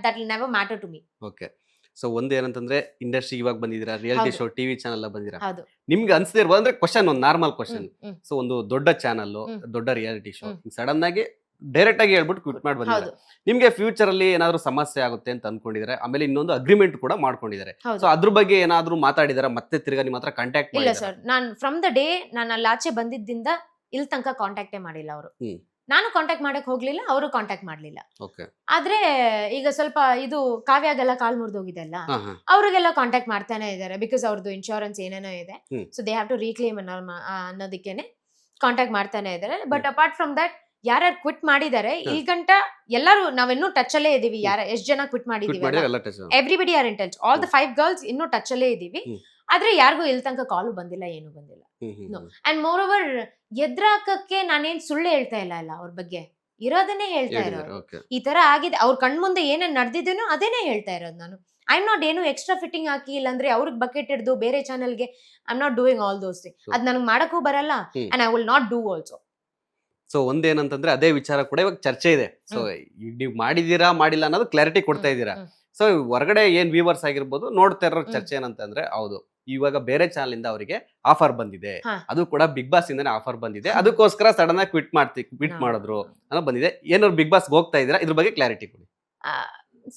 that will never matter to me. Okay. So ಒಂದ್ ಏನಂತಂದ್ರೆ ಇಂಡಸ್ಟ್ರಿ ಇವಾಗ ಬಂದಿದ್ದೀರಾ, ರಿಯಾಲಿಟಿ ಶೋ ಟಿವಿ ಚಾನಲ್ ಬಂದಿರಾ, ಹೌದು. ನಿಮ್ಗೆ ಅನ್ಸದೇ ಇರ್ಬೋದು ಅಂದ್ರೆ ಕ್ವಶನ್, ಒಂದು ನಾರ್ಮಲ್ ಕ್ವಶನ್. ಸೊ ಒಂದು ದೊಡ್ಡ ಚಾನಲ್, ದೊಡ್ಡ ರಿಯಾಲಿಟಿ ಶೋ ಸಡನ್ ಆಗಿ ಡೈರೆಕ್ಟ್ ಆಗಿ ಹೇಳ್ಬಿಟ್ಟು ಕ್ವಿಟ್ ಮಾಡಿ ಬಂದಿದ್ದಾರೆ. ನಿಮ್ಗೆ ಫ್ಯೂಚರ್ ಅಲ್ಲಿ ಏನಾದ್ರು ಸಮಸ್ಯೆ ಆಗುತ್ತೆ ಅಂತ ಅನ್ಕೊಂಡಿದ್ದಾರೆ, ಆಮೇಲೆ ಇನ್ನೊಂದು ಅಗ್ರಿಮೆಂಟ್ ಕೂಡ ಮಾಡ್ಕೊಂಡಿದ್ದಾರೆ. ಸೊ ಅದ್ರ ಬಗ್ಗೆ ಏನಾದ್ರು ಮಾತಾಡಿದಾರ, ಮತ್ತೆ ತಿರ್ಗಾ ನಿಮ್ಮ ಹತ್ರ ಕಾಂಟ್ಯಾಕ್ಟ್ ಇಲ್ಲ ಸರ್, ನಾನು ಫ್ರಮ್ ದ ಡೇ ನಾನು ಅಲ್ಲಿ ಆಚೆ ಬಂದಿದ್ದಿಂದ ಇಲ್ಲಿ ತನಕ ಕಾಂಟ್ಯಾಕ್ಟೇ ಮಾಡಿಲ್ಲ ಅವರು. ನಾನು ಕಾಂಟ್ಯಾಕ್ಟ್ ಮಾಡಕ್ ಹೋಗ್ಲಿಲ್ಲ, ಅವರು ಕಾಂಟ್ಯಾಕ್ಟ್ ಮಾಡ್ಲಿಲ್ಲ. ಆದ್ರೆ ಈಗ ಸ್ವಲ್ಪ ಇದು ಕಾವ್ಯಾಗೆಲ್ಲ ಕಾಲ್ ಮುರಿದೋಗಿದೆ ಅಲ್ಲ, ಅವ್ರಿಗೆಲ್ಲ ಕಾಂಟ್ಯಾಕ್ಟ್ ಮಾಡ್ತಾನೆ ಇದಾರೆ, ಬಿಕಾಸ್ ಅವ್ರದ್ದು ಇನ್ಶೂರೆನ್ಸ್ ಏನೇನೋ ಇದೆ, so they have to reclaim ಅನ್ನೋದಕ್ಕೇನೆ ಕಾಂಟ್ಯಾಕ್ಟ್ ಮಾಡ್ತಾನೆ ಇದಾರೆ. ಬಟ್ ಅಪಾರ್ಟ್ ಫ್ರಮ್ ದಟ್ ಯಾರ್ಯಾರು ಕ್ವಿಟ್ ಮಾಡಿದ್ದಾರೆ ಇಲ್ಲಿ ಗಂಟ ಎಲ್ಲರೂ ನಾವಿನ್ನೂ ಟಚ್ ಅಲ್ಲೇ ಇದೀವಿ. ಎಷ್ಟ್ ಜನ ಕ್ವಿಟ್ ಮಾಡಿದೀವಿ, everybody are in touch, all the 5 girls ಇನ್ನೂ ಟಚ್ ಅಲ್ಲೇ ಇದೀವಿ. ಆದ್ರೆ ಯಾರಿಗೂ ಇಲ್ಲಿ ತನಕ ಕಾಲು ಬಂದಿಲ್ಲ, ಏನು ಬಂದಿಲ್ಲ. ಅಂಡ್ ಮೋರ್ ಓವರ್ ಎದ್ರಾಕಕ್ಕೆ ನಾನೇನ್ ಸುಳ್ಳು ಹೇಳ್ತಾ ಇಲ್ಲ ಅವ್ರ ಬಗ್ಗೆ, ಇರೋದನ್ನೇ ಹೇಳ್ತಾ ಇರೋದು. ಈ ತರ ಆಗಿದೆ, ಅವ್ರ ಕಣ್ಮುಂದೆ ಏನೇನ್ ನಡೆದಿದ್ದೀನೋ ಅದೇನೇ ಹೇಳ್ತಾ ಇರೋದು ನಾನು. ಐ ಆಮ್ ನಾಟ್ ಏನು ಎಕ್ಸ್ಟ್ರಾ ಫಿಟ್ಟಿಂಗ್ ಹಾಕಿ, ಇಲ್ಲಾಂದ್ರೆ ಅವ್ರಿಗೆ ಬಕೆಟ್ ಹಿಡಿದು ಬೇರೆ ಚಾನಲ್ಗೆ I am not doing all those things. ಅದ್ ನನಗೆ ಮಾಡಕ್ಕೂ ಬರಲ್ಲ, and I will not do also. So ಒಂದೇನಂತಂದ್ರೆ ಅದೇ ವಿಚಾರ ಕೂಡ ಇವಾಗ ಚರ್ಚೆ ಇದೆ. ಸೊ ನೀವು ಮಾಡಿದೀರಾ ಮಾಡಿಲ್ಲ ಅನ್ನೋದು ಕ್ಲಾರಿಟಿ ಕೊಡ್ತಾ ಇದ್ದೀರಾ. ಸೊ ಹೊರಗಡೆ ಏನ್ ವ್ಯೂವರ್ಸ್ ಆಗಿರ್ಬೋದು ನೋಡ್ತಾ ಇರೋ ಚರ್ಚೆ ಏನಂತಂದ್ರೆ, ಹೌದು ಇವಾಗ ಬೇರೆ ಚಾನಲ್ ಇಂದ ಅವರಿಗೆ ಆಫರ್ ಬಂದಿದೆ, ಅದು ಕೂಡ ಬಿಗ್ ಬಾಸ್ ಇಂದಾನೆ ಆಫರ್ ಬಂದಿದೆ, ಅದಕ್ಕೋಸ್ಕರ ಸಡನ್ ಆಗಿ ಕ್ವಿಟ್ ಮಾಡಿದ್ರು ಅನ್ನೋ ಬಂದಿದೆ. ಏನಾದ್ರು ಬಿಗ್ ಬಾಸ್ ಹೋಗ್ತಾ ಇದ್ದೀರಾ, ಇದ್ರ ಬಗ್ಗೆ ಕ್ಲಾರಿಟಿ ಕೊಡಿ.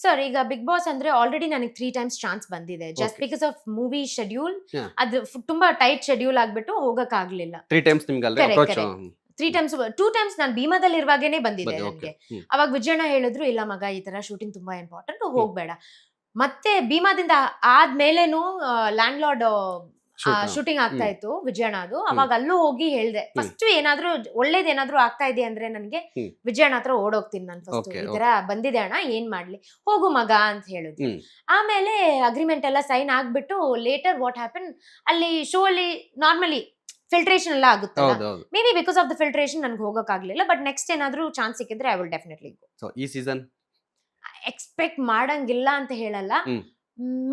ಸರ್ ಈಗ ಬಿಗ್ ಬಾಸ್ ಅಂದ್ರೆ ಆಲ್ರೆಡಿ ನನಗೆ 3 ಟೈಮ್ಸ್ ಚಾನ್ಸ್ ಬಂದಿದೆ, just because of movie schedule. ಅದು ತುಂಬಾ ಟೈಟ್ ಶೆಡ್ಯೂಲ್ ಆಗ್ಬಿಟ್ಟು ಹೋಗಕ್ ಆಗ್ಲಿಲ್ಲ. 3 ಟೈಮ್ಸ್ ನಿಮ್ಗೆ ಅಪ್ರೋಚ್ 3 ಟೈಮ್ಸ್ 2 ಟೈಮ್ಸ್ ನಾನು ಭೀಮಾದಲ್ಲಿ ಇರುವಾಗೇನೆ ಬಂದಿದೆ ನನಗೆ. ಅವಾಗ ವಿಜಯಣ್ಣ ಹೇಳಿದ್ರು, ಇಲ್ಲ ಮಗ ಈ ತರ ಶೂಟಿಂಗ್ ತುಂಬಾ ಇಂಪಾರ್ಟೆಂಟ್, ಹೋಗ್ಬೇಡ. ಮತ್ತೆ ಭೀಮಾದಿಂದ ಆದ್ಮೇಲೆನು ಲ್ಯಾಂಡ್ ಲಾರ್ಡ್ ಶೂಟಿಂಗ್ ಆಗ್ತಾ ಇತ್ತು ವಿಜಯಣ್ಣ ಅದು. ಅವಾಗ ಅಲ್ಲೂ ಹೋಗಿ ಹೇಳ್ದೆ, ಫಸ್ಟ್ ಏನಾದ್ರು ಒಳ್ಳೇದೇನಾದ್ರು ಆಗ್ತಾ ಇದೆ ಅಂದ್ರೆ ನನ್ಗೆ ವಿಜಯಣ್ಣ ಹತ್ರ ಓಡೋಗ್ತೀನಿ ನಾನು ಫಸ್ಟ್, ಈ ತರ ಬಂದಿದೆ ಅಣ್ಣ ಏನ್ ಮಾಡ್ಲಿ, ಹೋಗು ಮಗ ಅಂತ ಹೇಳಿದ್ರು. ಆಮೇಲೆ ಅಗ್ರಿಮೆಂಟ್ ಎಲ್ಲ ಸೈನ್ ಆಗ್ಬಿಟ್ಟು ಲೇಟರ್ ವಾಟ್ ಹ್ಯಾಪನ್, ಅಲ್ಲಿ ಶೋ ಅಲ್ಲಿ ನಾರ್ಮಲಿ ಫಿಲ್ಟ್ರೇಷನ್ ಎಲ್ಲ ಆಗುತ್ತೆ, maybe because of the filtration ನನ್ಗೆ ಹೋಗಕ್ ಆಗ್ಲಿಲ್ಲ. ಬಟ್ ನೆಕ್ಸ್ಟ್ ಏನಾದ್ರು ಚಾನ್ಸ್ ಸಿಕ್ಕಿದ್ರೆ I will definitely go. So ಈ ಸೀಸನ್ ಎಕ್ಸ್ಪೆಕ್ಟ್ ಮಾಡಂಗಿಲ್ಲ ಅಂತ ಹೇಳಲ್ಲ,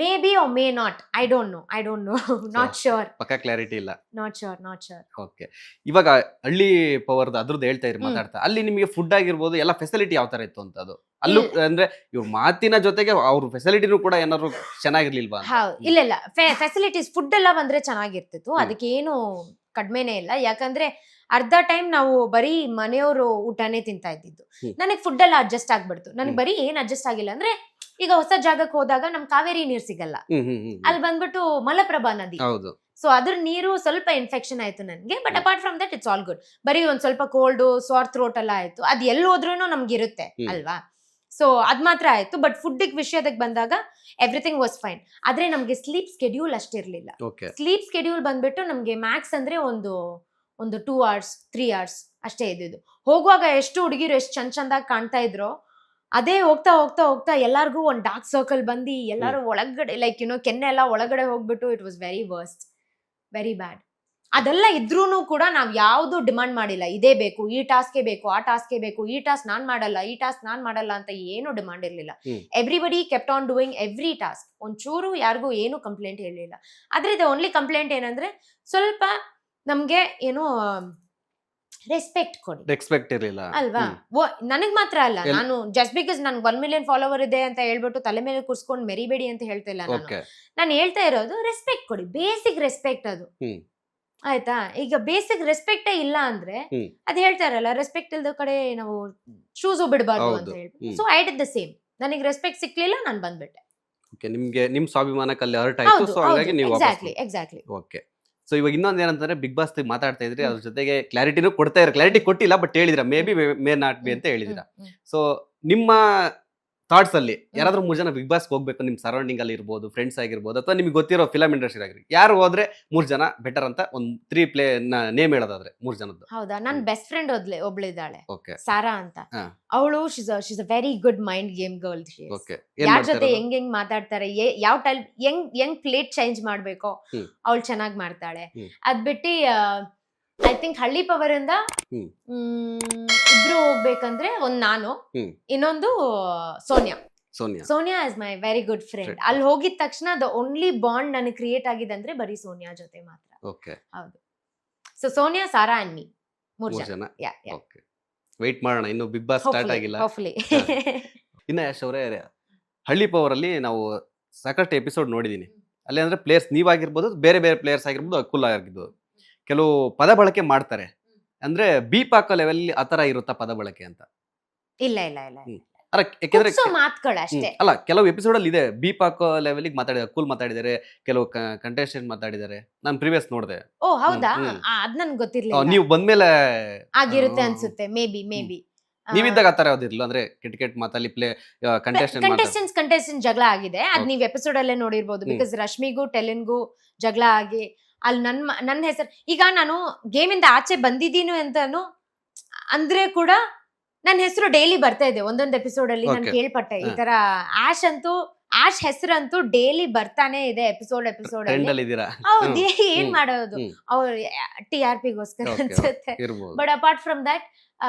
maybe or may not, I don't know, not sure, ಪಕ್ಕಾ ಕ್ಲಾರಿಟಿ ಇಲ್ಲ, ನಾಟ್ ಶೋರ್. ಓಕೆ. ಇವಾಗ ಹಳ್ಳಿ ಪವರ್ ಅದ್ರದ್ದು ಹೇಳ್ತಾ ಇರಿ ಮಾತಾಡ್ತಾ, ಅಲ್ಲಿ ನಿಮಗೆ ಫುಡ್ ಆಗಿರ್ಬೋದು ಎಲ್ಲ ಫೆಸಿಲಿಟಿ ಯಾವ ತರ ಇತ್ತು ಅಂತ, ಅದು ಅಲ್ಲೂ ಅಂದ್ರೆ ಇವ್ರ ಮಾತಿನ ಜೊತೆಗೆ ಅವ್ರ ಫೆಸಿಲಿಟಿನೂ ಕೂಡ ಏನಾದ್ರು ಚೆನ್ನಾಗಿರ್ಲಿಲ್ವಾ? ಇಲ್ಲ ಫೆಸಿಲಿಟೀಸ್ ಫುಡ್ ಎಲ್ಲ ಬಂದ್ರೆ ಚೆನ್ನಾಗಿರ್ತಿತ್ತು, ಅದಕ್ಕೆ ಏನು ಕಡಿಮೆನೇ ಇಲ್ಲ. ಯಾಕಂದ್ರೆ ಅರ್ಧ ಟೈಮ್ ನಾವು ಬರೀ ಮನೆಯವರು ಊಟನೇ ತಿಂತಾ ಇದ್ದಿದ್ದು, ನನಗೆ ಫುಡ್ ಎಲ್ಲ ಅಡ್ಜಸ್ಟ್ ಆಗ್ಬಿಡ್ತು. ನನಗೆ ಬರೀ ಏನ್ ಅಡ್ಜಸ್ಟ್ ಆಗಿಲ್ಲ ಅಂದ್ರೆ, ಈಗ ಹೊಸ ಜಾಗಕ್ಕೆ ಹೋದಾಗ ನಮ್ ಕಾವೇರಿ ನೀರ್ ಸಿಗಲ್ಲ, ಅಲ್ಲಿ ಬಂದ್ಬಿಟ್ಟು ಮಲಪ್ರಭಾ ನದಿ, ಸೊ ಅದ್ರ ನೀರು ಸ್ವಲ್ಪ ಇನ್ಫೆಕ್ಷನ್ ಆಯ್ತು ನನ್ಗೆ. But apart from that it's all good. ಬರೀ ಒಂದ್ ಸ್ವಲ್ಪ ಕೋಲ್ಡ್ ಸಾರ್ ಥ್ರೋಟ್ ಎಲ್ಲ ಆಯ್ತು, ಅದ್ ಎಲ್ಲಿ ಹೋದ್ರೂ ನಮ್ಗೆ ಇರುತ್ತೆ ಅಲ್ವಾ, ಸೊ ಅದ್ ಮಾತ್ರ ಆಯ್ತು. ಬಟ್ ಫುಡ್ ವಿಷಯದಾಗ ಬಂದಾಗ ಎವ್ರಿಥಿಂಗ್ ವಾಸ್ ಫೈನ್. ಆದ್ರೆ ನಮ್ಗೆ ಸ್ಲೀಪ್ ಸ್ಕೆಡ್ಯೂಲ್ ಅಷ್ಟಿರ್ಲಿಲ್ಲ. ಸ್ಲೀಪ್ ಸ್ಕೆಡ್ಯೂಲ್ ಬಂದ್ಬಿಟ್ಟು ನಮ್ಗೆ ಮ್ಯಾಕ್ಸ್ ಅಂದ್ರೆ ಒಂದು 2 hours 3 hours ಅಷ್ಟೇ ಇದ್ದಿದ್ದು. ಹೋಗುವಾಗ ಎಷ್ಟು ಹುಡುಗಿರು ಎಷ್ಟು ಚಂದಾಗಿ ಕಾಣ್ತಾ ಇದ್ರು, ಅದೇ ಹೋಗ್ತಾ ಹೋಗ್ತಾ ಹೋಗ್ತಾ ಎಲ್ಲಾರ್ಗು ಒಂದ್ ಡಾರ್ಕ್ ಸರ್ಕಲ್ ಬಂದು ಎಲ್ಲಾರು ಒಳಗಡೆ ಲೈಕ್ ಕೆನ್ನೆ ಎಲ್ಲ ಒಳಗಡೆ ಹೋಗ್ಬಿಟ್ಟು it was very worst, very bad. ಅದೆಲ್ಲ ಇದ್ರೂನು ಕೂಡ ನಾವ್ ಯಾವ್ದು ಡಿಮಾಂಡ್ ಮಾಡಿಲ್ಲ, ಇದೇ ಬೇಕು, ಈ ಟಾಸ್ಕೇ ಬೇಕು, ಆ ಟಾಸ್ಕೇ ಬೇಕು, ಈ ಟಾಸ್ಕ್ ನಾನ್ ಮಾಡಲ್ಲ, ಈ ಟಾಸ್ಕ್ ನಾನ್ ಮಾಡಲ್ಲ ಅಂತ ಏನು ಡಿಮಾಂಡ್ ಇರ್ಲಿಲ್ಲ. Everybody kept on doing every task. ಒಂಚೂರು ಯಾರಿಗೂ ಏನು ಕಂಪ್ಲೇಂಟ್ ಇರ್ಲಿಲ್ಲ. ಆದ್ರೆ ಇದು ಓನ್ಲಿ ಕಂಪ್ಲೇಂಟ್ ಏನಂದ್ರೆ ಸ್ವಲ್ಪ ನಮ್ಗೆ ಏನು ರೆಸ್ಪೆಕ್ಟ್ ಕೊಡಿ, ರೆಸ್ಪೆಕ್ಟ್ ಇರಲಿಲ್ಲ ಅಲ್ವಾ. ನನಗ್ ಮಾತ್ರ ಅಲ್ಲ, ನಾನು ಜಸ್ಟ್ ಬಿಕಾಸ್ ನನ್ಗೆ 1 million ಫಾಲೋವರ್ ಇದೆ ಅಂತ ಹೇಳ್ಬಿಟ್ಟು ತಲೆ ಮೇಲೆ ಕೂರ್ಸ್ಕೊಂಡು ಮೆರಿಬೇಡಿ ಅಂತ ಹೇಳ್ತಾ ಇಲ್ಲ. ನಾನು ಹೇಳ್ತಾ ಇರೋದು ರೆಸ್ಪೆಕ್ಟ್ ಕೊಡಿ, ಬೇಸಿಕ್ ರೆಸ್ಪೆಕ್ಟ್ ಅದು, ಆಯ್ತಾ. ಈಗ ಬೇಸಿಕ್ ರೆಸ್ಪೆಕ್ಟೇ ಇಲ್ಲ ಅಂದ್ರೆ ಅದ್ ಹೇಳ್ತಾರಲ್ಲ, ರೆಸ್ಪೆಕ್ಟ್ ಇಲ್ದ ಕಡೆ ನಾವು ಶೂಸು ಬಿಡಬಾರ್ದು ಅಂತ ಹೇಳಿ. So I did the same. ನನಗೆ ರೆಸ್ಪೆಕ್ಟ್ ಸಿಕ್ಲಿಲ್ಲ, ನಾನು ಬಂದ್ಬಿಟ್ಟೆ. ನಿಮ್ಗೆ ನಿಮ್ ಸ್ವಾಭಿಮಾನಕ್ಕೆ ಅಲ್ಲಿ ಹರ್ಟ್ ಆಯ್ತು, ಸೊ ಹಾಗಾಗಿ ನೀವು ಎಕ್ಸಾಕ್ಟ್ಲಿ. ಓಕೆ. ಸೊ ಇವಾಗ ಇನ್ನೊಂದು ಏನಂತಂದ್ರೆ, ಬಿಗ್ ಬಾಸ್ ಮಾತಾಡ್ತಾ ಇದ್ರಿ, ಅದ್ರ ಜೊತೆಗೆ ಕ್ಲಾರಿಟಿನೂ ಕೊಡ್ತಾ ಇದ್ರೆ, ಕ್ಲಾರಿಟಿ ಕೊಟ್ಟಿಲ್ಲ ಬಟ್ ಹೇಳಿದ್ರ may be may not be ಅಂತ ಹೇಳಿದಿರ. ಸೊ ನಿಮ್ಮ ಥಾಟ್ಸ್ ಅಲ್ಲಿ ಯಾರಾದ್ರೂ 3 ಜನ ಬಿಗ್ ಬಾಸ್ ಹೋಗ್ಬೇಕು ನಿಮ್ ಸರೌಂಡಿಂಗ್ ಅಲ್ಲಿ ಇರ್ಬೋದು, ಫ್ರೆಂಡ್ಸ್ ಆಗಿರ್ಬೋದು, ಅಥವಾ ನಿಮ್ಗೆ ಗೊತ್ತಿರೋ ಫಿಲಂ ಇಂಡಸ್ಟ್ರಿ ಆಗಿರಿ, ಯಾರು ಹೋದ್ರೆ 3 ಜನ ಬೆಟರ್ ಅಂತ ಒಂದ್ 3 ಪ್ಲೇ ನೇಮ್ ಹೇಳೋದಾದ್ರೆ 3 ಜನದ್ದು? ಹೌದಾ, ನನ್ ಬೆಸ್ಟ್ ಫ್ರೆಂಡ್ ಒಬ್ಳಿದ್ದಾಳೆ, ಓಕೆ ಸಾರಾ ಅಂತ. ಹಾ. ಅವಳು she's a very good mind game girl. Okay ಯಾರ ಜೊತೆ ಹೆಂಗ್ ಮಾತಾಡ್ತಾರೆ, ಯಾವ ಟೈಪ್ ಹೆಂಗ್ ಪ್ಲೇಟ್ ಚೇಂಜ್ ಮಾಡ್ಬೇಕೋ ಅವಳು ಚೆನ್ನಾಗಿ ಮಾಡ್ತಾಳೆ. ಅದ್ ಬಿಟ್ಟು ಐ ಥಿಂಕ್ ಹಳ್ಳಿ ಪವರ್ ಇಂದ ಇಬ್ರು ಹೋಗ್ಬೇಕಂದ್ರೆ ನಾನು, ಇನ್ನೊಂದು Sonia is my very good friend. ಅಲ್ಲಿ ಹೋಗಿದ ತಕ್ಷಣ ದ ಓನ್ಲಿ ಬಾಂಡ್ ನನಗೆ ಕ್ರಿಯೇಟ್ ಆಗಿದೆ ಅಂದ್ರೆ ಬರೀ ಸೋನಿಯಾ ಜೊತೆ ಮಾತ್ರ. ಹೌದು. So Sonia, Sara and me, 3 ಜನ. ವೇಟ್ ಮಾಡೋಣ, ಇನ್ನು ಬಿಗ್ ಬಾಸ್ ಸ್ಟಾರ್ಟ್ ಆಗಿಲ್ಲ. ಹೋಪ್ಫುಲಿ. ಇನ್ನ ಯಶ್ ಅವರೇ, ಹಳ್ಳಿ ಪವರ್ ಅಲ್ಲಿ ನಾವು ಸಾಕಷ್ಟು ಎಪಿಸೋಡ್ ನೋಡಿದೀನಿ. ಅಲ್ಲಿ ಅಂದ್ರೆ ಪ್ಲೇಯರ್ಸ್ ನೀವಾಗಿರ್ಬೋದು, ಬೇರೆ ಬೇರೆ ಪ್ಲೇಯರ್ಸ್ ಆಗಿರ್ಬೋದು, ಅಕುಲ್ ಆಗಿರ್ಬೋದು, ಕೆಲವು ಪದ ಬಳಕೆ ಮಾಡ್ತಾರೆ. ಅಂದ್ರೆ ಬೀಪ್ ಹಾಕೋ ಲೆವೆಲ್ ಆತರ ಇರುತ್ತಾ ಪದ ಬಳಕೆ ಅಂತ? ಇಲ್ಲ ಯಾಕೆಂದ್ರೆ ಮಾತುಗಳಷ್ಟೇ. ಅಲ್ಲ, ಕೆಲವು ಎಪಿಸೋಡ್ ಅಲ್ಲಿ ಇದೆ ಬೀಪ್ ಹಾಕೋ ಲೆವೆಲ್ ಮಾತಾಡಿದ್ದಾರೆ, ಕೂಲ್ ಮಾತಾಡಿದ್ದಾರೆ, ಕೆಲವು ಕಂಟೆಸ್ಟೆಂಟ್ ಮಾತಾಡಿದ್ದಾರೆ. ನಾನು ಪ್ರೀವಿಯಸ್ ನೋಡಿದೆ. ಓ ಹೌದಾ, ಅದ್ ನನ್ಗೆ ಗೊತ್ತಿರ್ಲಿಲ್ಲ. ನೀವು ಬಂದ್ಮೇಲೆ ಆಗಿರುತ್ತೆ ಅನ್ಸುತ್ತೆ, ಮೇ ಬಿ. ನೀವಿದ್ದಾಗ ಆತರ ಯಾವ್ದಿರ್ಲಿಲ್ಲ? ಅಂದ್ರೆ ಕೆಟ್ಟ ಮಾತಲ್ಲಿ ಪ್ಲೇ ಕಂಟೆಸ್ಟೆಂಟ್ ಜಗಳ ಆಗಿದೆ, ಅದ್ ನೀವ್ ಎಪಿಸೋಡ್ ಅಲ್ಲೇ ನೋಡಿರ್ಬೋದು. ಬಿಕಾಸ್ ರಶ್ಮಿಗೂ ಟೆಲಿನ್ಗೂ ಜಗಳ ಆಗಿ ಅಲ್ಲಿ ನನ್ನ ಹೆಸರು, ಈಗ ನಾನು ಗೇಮ್ ಇಂದ ಆಚೆ ಬಂದಿದ್ದೀನಿ ಅಂತಾನು ಅಂದ್ರೆ ಕೂಡ ನನ್ನ ಹೆಸರು ಡೈಲಿ ಬರ್ತಾ ಇದೆ. ಒಂದೊಂದು ಎಪಿಸೋಡ್ ಅಲ್ಲಿ ನಾನು ಕೇಳ್ಪಟ್ಟೆ ಈ ತರ ಆಶ್ ಹೆಸರಂತೂ ಡೈಲಿ ಬರ್ತಾನೆ ಇದೆ ಎಪಿಸೋಡ್ ಅಲ್ಲಿ. ಹೌದು, ಏನ್ ಮಾಡೋದು, ಅವ್ರ TRP ಗೋಸ್ಕರ ಅನ್ಸುತ್ತೆ. ಬಟ್ ಅಪಾರ್ಟ್ ಫ್ರಮ್ ದಟ್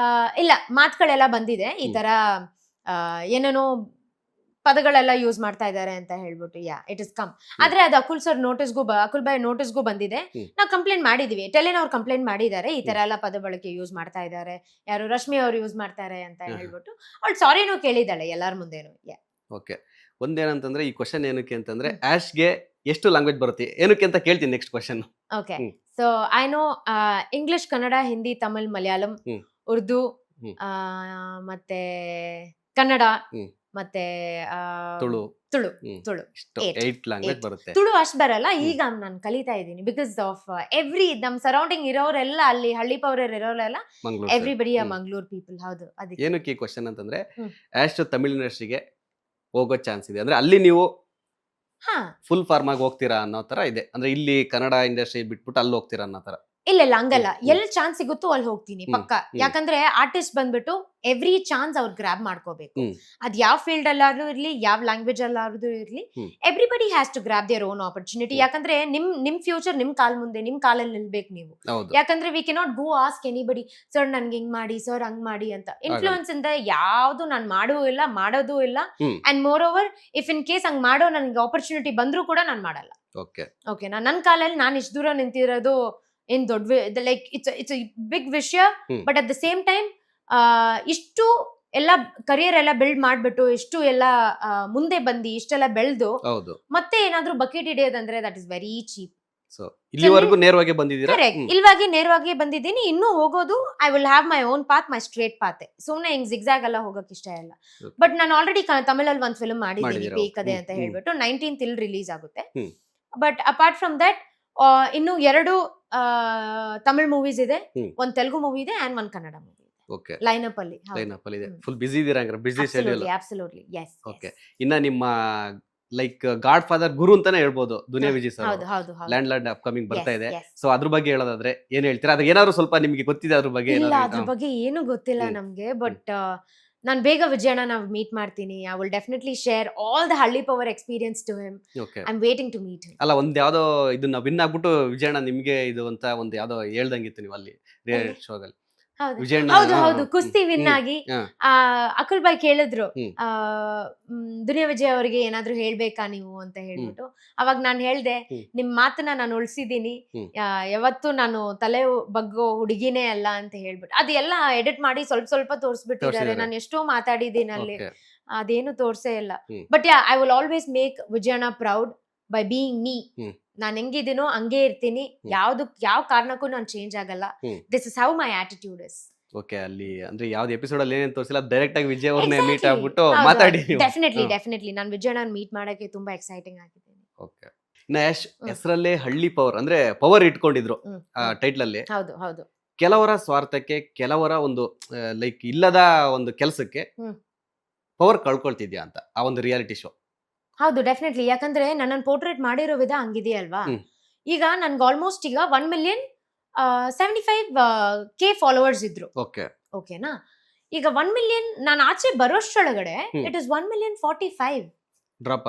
ಇಲ್ಲ, ಮಾತುಗಳೆಲ್ಲ ಬಂದಿದೆ ಈ ತರ ಏನೇನೋ ಪದಗಳೆಲ್ಲ ಯೂಸ್ ಮಾಡ್ತಾ ಇದ್ದಾರೆ ಅಂತ ಹೇಳ್ಬಿಟ್ಟು. It is come. ಆದ್ರೆ ಅದು ಅಕುಲ್ ಬಾಯ್ ನೋಟಿಸ್ಗೂ ಬಂದಿದೆ. ನಾವು ಕಂಪ್ಲೇಂಟ್ ಮಾಡಿದೀವಿ, ಟೆಲಿನ್ ಅವ್ರು ಕಂಪ್ಲೇಂಟ್ ಮಾಡಿದ್ದಾರೆ, ಈ ತರ ಎಲ್ಲ ಪದ ಬಳಕೆ ಯೂಸ್ ಮಾಡ್ತಾ ಇದ್ದಾರೆ, ಯಾರು ರಶ್ಮಿ ಅವ್ರು ಯೂಸ್ ಮಾಡ್ತಾರೆ ಅಂತ ಹೇಳ್ಬಿಟ್ಟು. ಅವಳು ಸಾರಿನೂ ಕೇಳಿದಾಳೆ ಎಲ್ಲಾರ ಮುಂದೆನು. ಓಕೆ, ಒಂದೇನಂತಂದ್ರೆ ಈ ಕ್ವಶನ್ ಏನಕ್ಕೆ ಅಂತಂದ್ರೆ, ಆಶ್ಗೆ ಎಷ್ಟು ಲ್ಯಾಂಗ್ವೇಜ್ ಬರುತ್ತೆ ಏನಕ್ಕೆ ಅಂತ ಕೇಳ್ತೀನಿ next question. Okay, so I know English, Kannada, Hindi, Tamil, Malayalam, Urdu, ಮತ್ತೆ ಕನ್ನಡ, ಮತ್ತೆ ತುಳು 8 ಲ್ಯಾಂಗ್ವೇಜ್ ಬರುತ್ತೆ. ತುಳು ಅಷ್ಟು ಬರಲ್ಲ, ಈಗ ನಾನು ಕಲಿತಾ ಇದ್ದೀನಿ. ಬಿಕಾಸ್ ಆಫ್ ನಮ್ ಸರೌಂಡಿಂಗ್ ಇರೋರೆಲ್ಲ, ಅಲ್ಲಿ ಹಳ್ಳಿ ಪವರ್ ಇರೋರೆಲ್ಲ ಎವ್ರಿಬಡಿ ಮಂಗಳೂರು ಪೀಪಲ್. ಹೌದು. ಅದಕ್ಕೆ ಏನಕ್ಕೆ ಈ ಕ್ವಶನ್ ಅಂತಂದ್ರೆ, ಆಶ್ ತಮಿಳ್ ಇಂಡಸ್ಟ್ರಿಗೆ ಹೋಗೋ ಚಾನ್ಸ್ ಇದೆ ಅಂದ್ರೆ ಅಲ್ಲಿ ನೀವು ಫುಲ್ ಫಾರ್ಮ್ ಆಗಿ ಹೋಗ್ತೀರಾ ಅನ್ನೋ ತರ ಇದೆ? ಅಂದ್ರೆ ಇಲ್ಲಿ ಕನ್ನಡ ಇಂಡಸ್ಟ್ರಿ ಬಿಟ್ಬಿಟ್ಟು ಅಲ್ಲಿ ಹೋಗ್ತೀರಾ ಅನ್ನೋ ತರ? ಇಲ್ಲ ಹಂಗಲ್ಲ, ಎಲ್ಲಿ ಚಾನ್ಸ್ ಸಿಗುತ್ತೋ ಅಲ್ಲಿ ಹೋಗ್ತೀನಿ ಪಕ್ಕ. ಯಾಕಂದ್ರೆ ಆರ್ಟಿಸ್ಟ್ ಬಂದ್ಬಿಟ್ಟು ಎವ್ರಿ ಚಾನ್ಸ್ ಅವ್ರು ಗ್ರಾಬ್ ಮಾಡ್ಕೋಬೇಕು. ಅದ್ ಯಾವ ಫೀಲ್ಡ್ ಅಲ್ಲಾದ್ರೂ ಇರ್ಲಿ, ಯಾವ ಲ್ಯಾಂಗ್ವೇಜ್ ಅಲ್ಲಾದ್ರೂ ಇರ್ಲಿ, everybody has to grab their own opportunity. ಯಾಕಂದ್ರೆ ನಿಮ್ ಫ್ಯೂಚರ್ ನಿಮ್ ಕಾಲ್ ಮುಂದೆ, ನಿಮ್ ಕಾಲಲ್ಲಿ ನಿಲ್ಬೇಕು ನೀವು. ಯಾಕಂದ್ರೆ we cannot go ask anybody, sir ನನ್ಗೆ ಹಿಂಗ್ ಮಾಡಿ, ಸರ್ ಹಂಗ್ ಮಾಡಿ ಅಂತ. ಇನ್ಫ್ಲೂಯೆನ್ಸ್ ಇಂದ ಯಾವ್ದು ನಾನು ಮಾಡೋದೂ ಇಲ್ಲ. And more over, if in case ಹಂಗ್ ಮಾಡೋ ನನ್ಗೆ ಆಪರ್ಚುನಿಟಿ ಬಂದ್ರು ಕೂಡ ನಾನು ಮಾಡಲ್ಲ. ಓಕೆ, ನನ್ನ ಕಾಲಲ್ಲಿ ನಾನು ಇಷ್ಟು ದೂರ ನಿಂತಿರೋದು ಏನ್ ದೊಡ್ಡ, ಲೈಕ್ ಇಟ್ಸ್ ಬಿಗ್ ವಿಷಯ. But at the same time ಇಷ್ಟು ಎಲ್ಲ ಕರಿಯರ್ ಎಲ್ಲ ಬಿಲ್ಡ್ ಮಾಡ್ಬಿಟ್ಟು, ಇಷ್ಟು ಎಲ್ಲ ಮುಂದೆ ಬಂದು ಇಷ್ಟೆಲ್ಲ ಬೆಳೆದು ಮತ್ತೆ ಏನಾದ್ರೂ ಬಕೆಟ್ ಹಿಡಿಯೋದಂದ್ರೆ ದಟ್ ಇಸ್ ವೆರಿ ಚೀಪ್. ಇಲ್ಲಿವರೆಗೂ ನೇರವಾಗಿ ಬಂದಿದ್ದೀರಾ? ಇಲ್ವಾಗಿ ನೇರವಾಗಿ ಬಂದಿದ್ದೀನಿ. ಇನ್ನೂ ಹೋಗೋದು, I will have my own path, my straight ಪಾತೆ. ಸುಮ್ನೆ ಹಿಂಗ್ ಜಿಗ್ಜಾಗ್ ಎಲ್ಲ ಹೋಗಕ್ ಇಷ್ಟ ಇಲ್ಲ. ಬಟ್ ನಾನು ಆಲ್ರೆಡಿ ತಮಿಳಲ್ಲಿ ಒಂದ್ ಫಿಲ್ಮ್ ಮಾಡಿದ್ದೀನಿ, ಬೇಕದೆ ಅಂತ ಹೇಳ್ಬಿಟ್ಟು. 19th ಇಲ್ಲಿ ರಿಲೀಸ್ ಆಗುತ್ತೆ. ಬಟ್ ಅಪಾರ್ಟ್ ಫ್ರಮ್ ದಟ್ ಇನ್ನು 2 ತಮಿಳ್ ಮೂವೀಸ್ ಇದೆ, ಒಂದ್ ತೆಲುಗು ಮೂವಿ ಇದೆ ಅಂಡ್ ಒಂದ್ ಕನ್ನಡ ಮೂವಿ ಇದೆ ಲೈನ್ ಅಪ್ ಅಲ್ಲಿ. ಫುಲ್ ಬಿಸಿ ಇದೀರಾ ಅಂದ್ರೆ? Busy schedule. Absolutely, yes. Okay, ಇನ್ನ ನಿಮ್ಮ ಲೈಕ್ ಗಾಡ್ ಫಾದರ್ ಗುರು ಅಂತಾನೆ ಹೇಳ್ಬೋದು Duniya Vijay sir. Landlord upcoming ಬರ್ತಾ ಇದೆ. ಸೊ ಅದ್ರ ಬಗ್ಗೆ ಹೇಳೋದಾದ್ರೆ ಏನ್ ಹೇಳ್ತೀರಾ? ಅದ್ರ ಏನಾದ್ರು ಸ್ವಲ್ಪ ನಿಮ್ಗೆ ಗೊತ್ತಿದೆ ಅದ್ರ ಬಗ್ಗೆ? ಇಲ್ಲ, ಅದ್ರ ಬಗ್ಗೆ ಏನು ಗೊತ್ತಿಲ್ಲ ನಮ್ಗೆ. ಬಟ್ ನಾನು ಬೇಗ ವಿಜಯಣ್ಣ ನಾವು ಮೀಟ್ ಮಾಡ್ತೀನಿ. I will definitely share all the ಹಳ್ಳಿ power experience to him. I am waiting to meet him. ಅಲ್ಲ, ಒಂದ್ ಯಾವ್ದೋ ಇದನ್ನ ವಿನ್ ಆಗ್ಬಿಟ್ಟು ವಿಜಯಣ್ಣ ನಿಮ್ಗೆ ಇದು ಅಂತ ಒಂದ್ ಯಾವ್ದೋ ಹೇಳ್ದಂಗಿತ್ತು ನೀವು ಅಲ್ಲಿ ರಿಯಾಲಿಟಿ ಶೋದಲ್ಲಿ. ಹೌದು, ಕುಸ್ತಿ ವಿನ್ ಆಗಿ ಅಕುಲ್ ಬಾಯ್ ಕೇಳಿದ್ರು, ದುನಿಯಾ ವಿಜಯ್ ಅವರಿಗೆ ಏನಾದ್ರು ಹೇಳ್ಬೇಕಾ ನೀವು ಅಂತ ಹೇಳ್ಬಿಟ್ಟು. ಅವಾಗ ನಾನು ಹೇಳ್ದೆ, ನಿಮ್ ಮಾತನ್ನ ನಾನು ಉಳ್ಸಿದೀನಿ, ಯಾವತ್ತು ನಾನು ತಲೆ ಬಗ್ಗೋ ಹುಡುಗಿನೇ ಅಲ್ಲ ಅಂತ ಹೇಳ್ಬಿಟ್ಟು. ಅದೆಲ್ಲ ಎಡಿಟ್ ಮಾಡಿ ಸ್ವಲ್ಪ ತೋರಿಸ್ಬಿಟ್ಟಿದ್ದಾರೆ. ನಾನು ಎಷ್ಟೋ ಮಾತಾಡಿದ್ದೀನಿ ಅಲ್ಲಿ, ಅದೇನು ತೋರ್ಸೇ ಇಲ್ಲ. But I will always make ವಿಜಯಣ್ಣ ಪ್ರೌಡ್ ಬೈ ಬೀಯಿಂಗ್ ಮೀ. ನಾನು ಹೆಂಗಿದ್ದೀನೋ ಹಂಗೆ ಇರ್ತೀನಿ, ಯಾವ ಕಾರಣಕ್ಕೂ ನಾನು ಚೇಂಜ್ ಆಗಲ್ಲ. This is how my attitude is. Okay, ಅಲ್ಲಿ ಅಂದ್ರೆ ಯಾವ್ದು ಎಪಿಸೋಡ್ ಅಲ್ಲಿ ಏನೇನು ತೋರಿಸಿಲ್ಲ, ಡೈರೆಕ್ಟ್ ಆಗಿ ವಿಜಯ್ ಅವ್ರನ್ನ ಮೀಟ್ ಆಗ್ಬಿಟ್ಟು ಮಾತಾಡಿ. ಡೆಫಿನೆಟ್ಲಿ ನಾನು ವಿಜಯಣ್ಣ ಮೀಟ್ ಮಾಡಕ್ಕೆ ತುಂಬಾ ಎಕ್ಸೈಟಿಂಗ್ ಆಗಿದ್ದೀನಿ. ಓಕೆ, ಯಶ್ ಹೆಸರಲ್ಲೇ ಹಳ್ಳಿ ಪವರ್ ಅಂದ್ರೆ ಪವರ್ ಇಟ್ಕೊಂಡಿದ್ರು ಟೈಟ್ಲ್ ಅಲ್ಲಿ. ಹೌದು. ಕೆಲವರ ಸ್ವಾರ್ಥಕ್ಕೆ, ಕೆಲವರ ಒಂದು ಲೈಕ್ ಇಲ್ಲದ ಒಂದು ಕೆಲಸಕ್ಕೆ ಪವರ್ ಕಳ್ಕೊಳ್ತಿದ್ಯಾ ಅಂತ ಆ ಒಂದು ರಿಯಾಲಿಟಿ ಶೋ? ಹೌದು ಡೆಫಿನೆಟ್ಲಿ. ಯಾಕಂದ್ರೆ ನನ್ನನ್ನು ಪೋರ್ಟ್ರೇಟ್ ಮಾಡಿರೋ ವಿಧ ಹಂಗಿದೆಯಲ್ವಾ. ಈಗ ನನ್ಗೆ ಆಲ್ಮೋಸ್ಟ್ ಈಗ 1,075,000 ಫಾಲೋವರ್ಸ್ ಇದ್ರು. ಓಕೆನಾ. ಈಗ 1,000,000 ನಾನು ಆಚೆ ಬರೋಷ್ಟ್ರೊಳಗಡೆ ಇಟ್ ಇಸ್ 1,045,000 ಡ್ರಾಪ್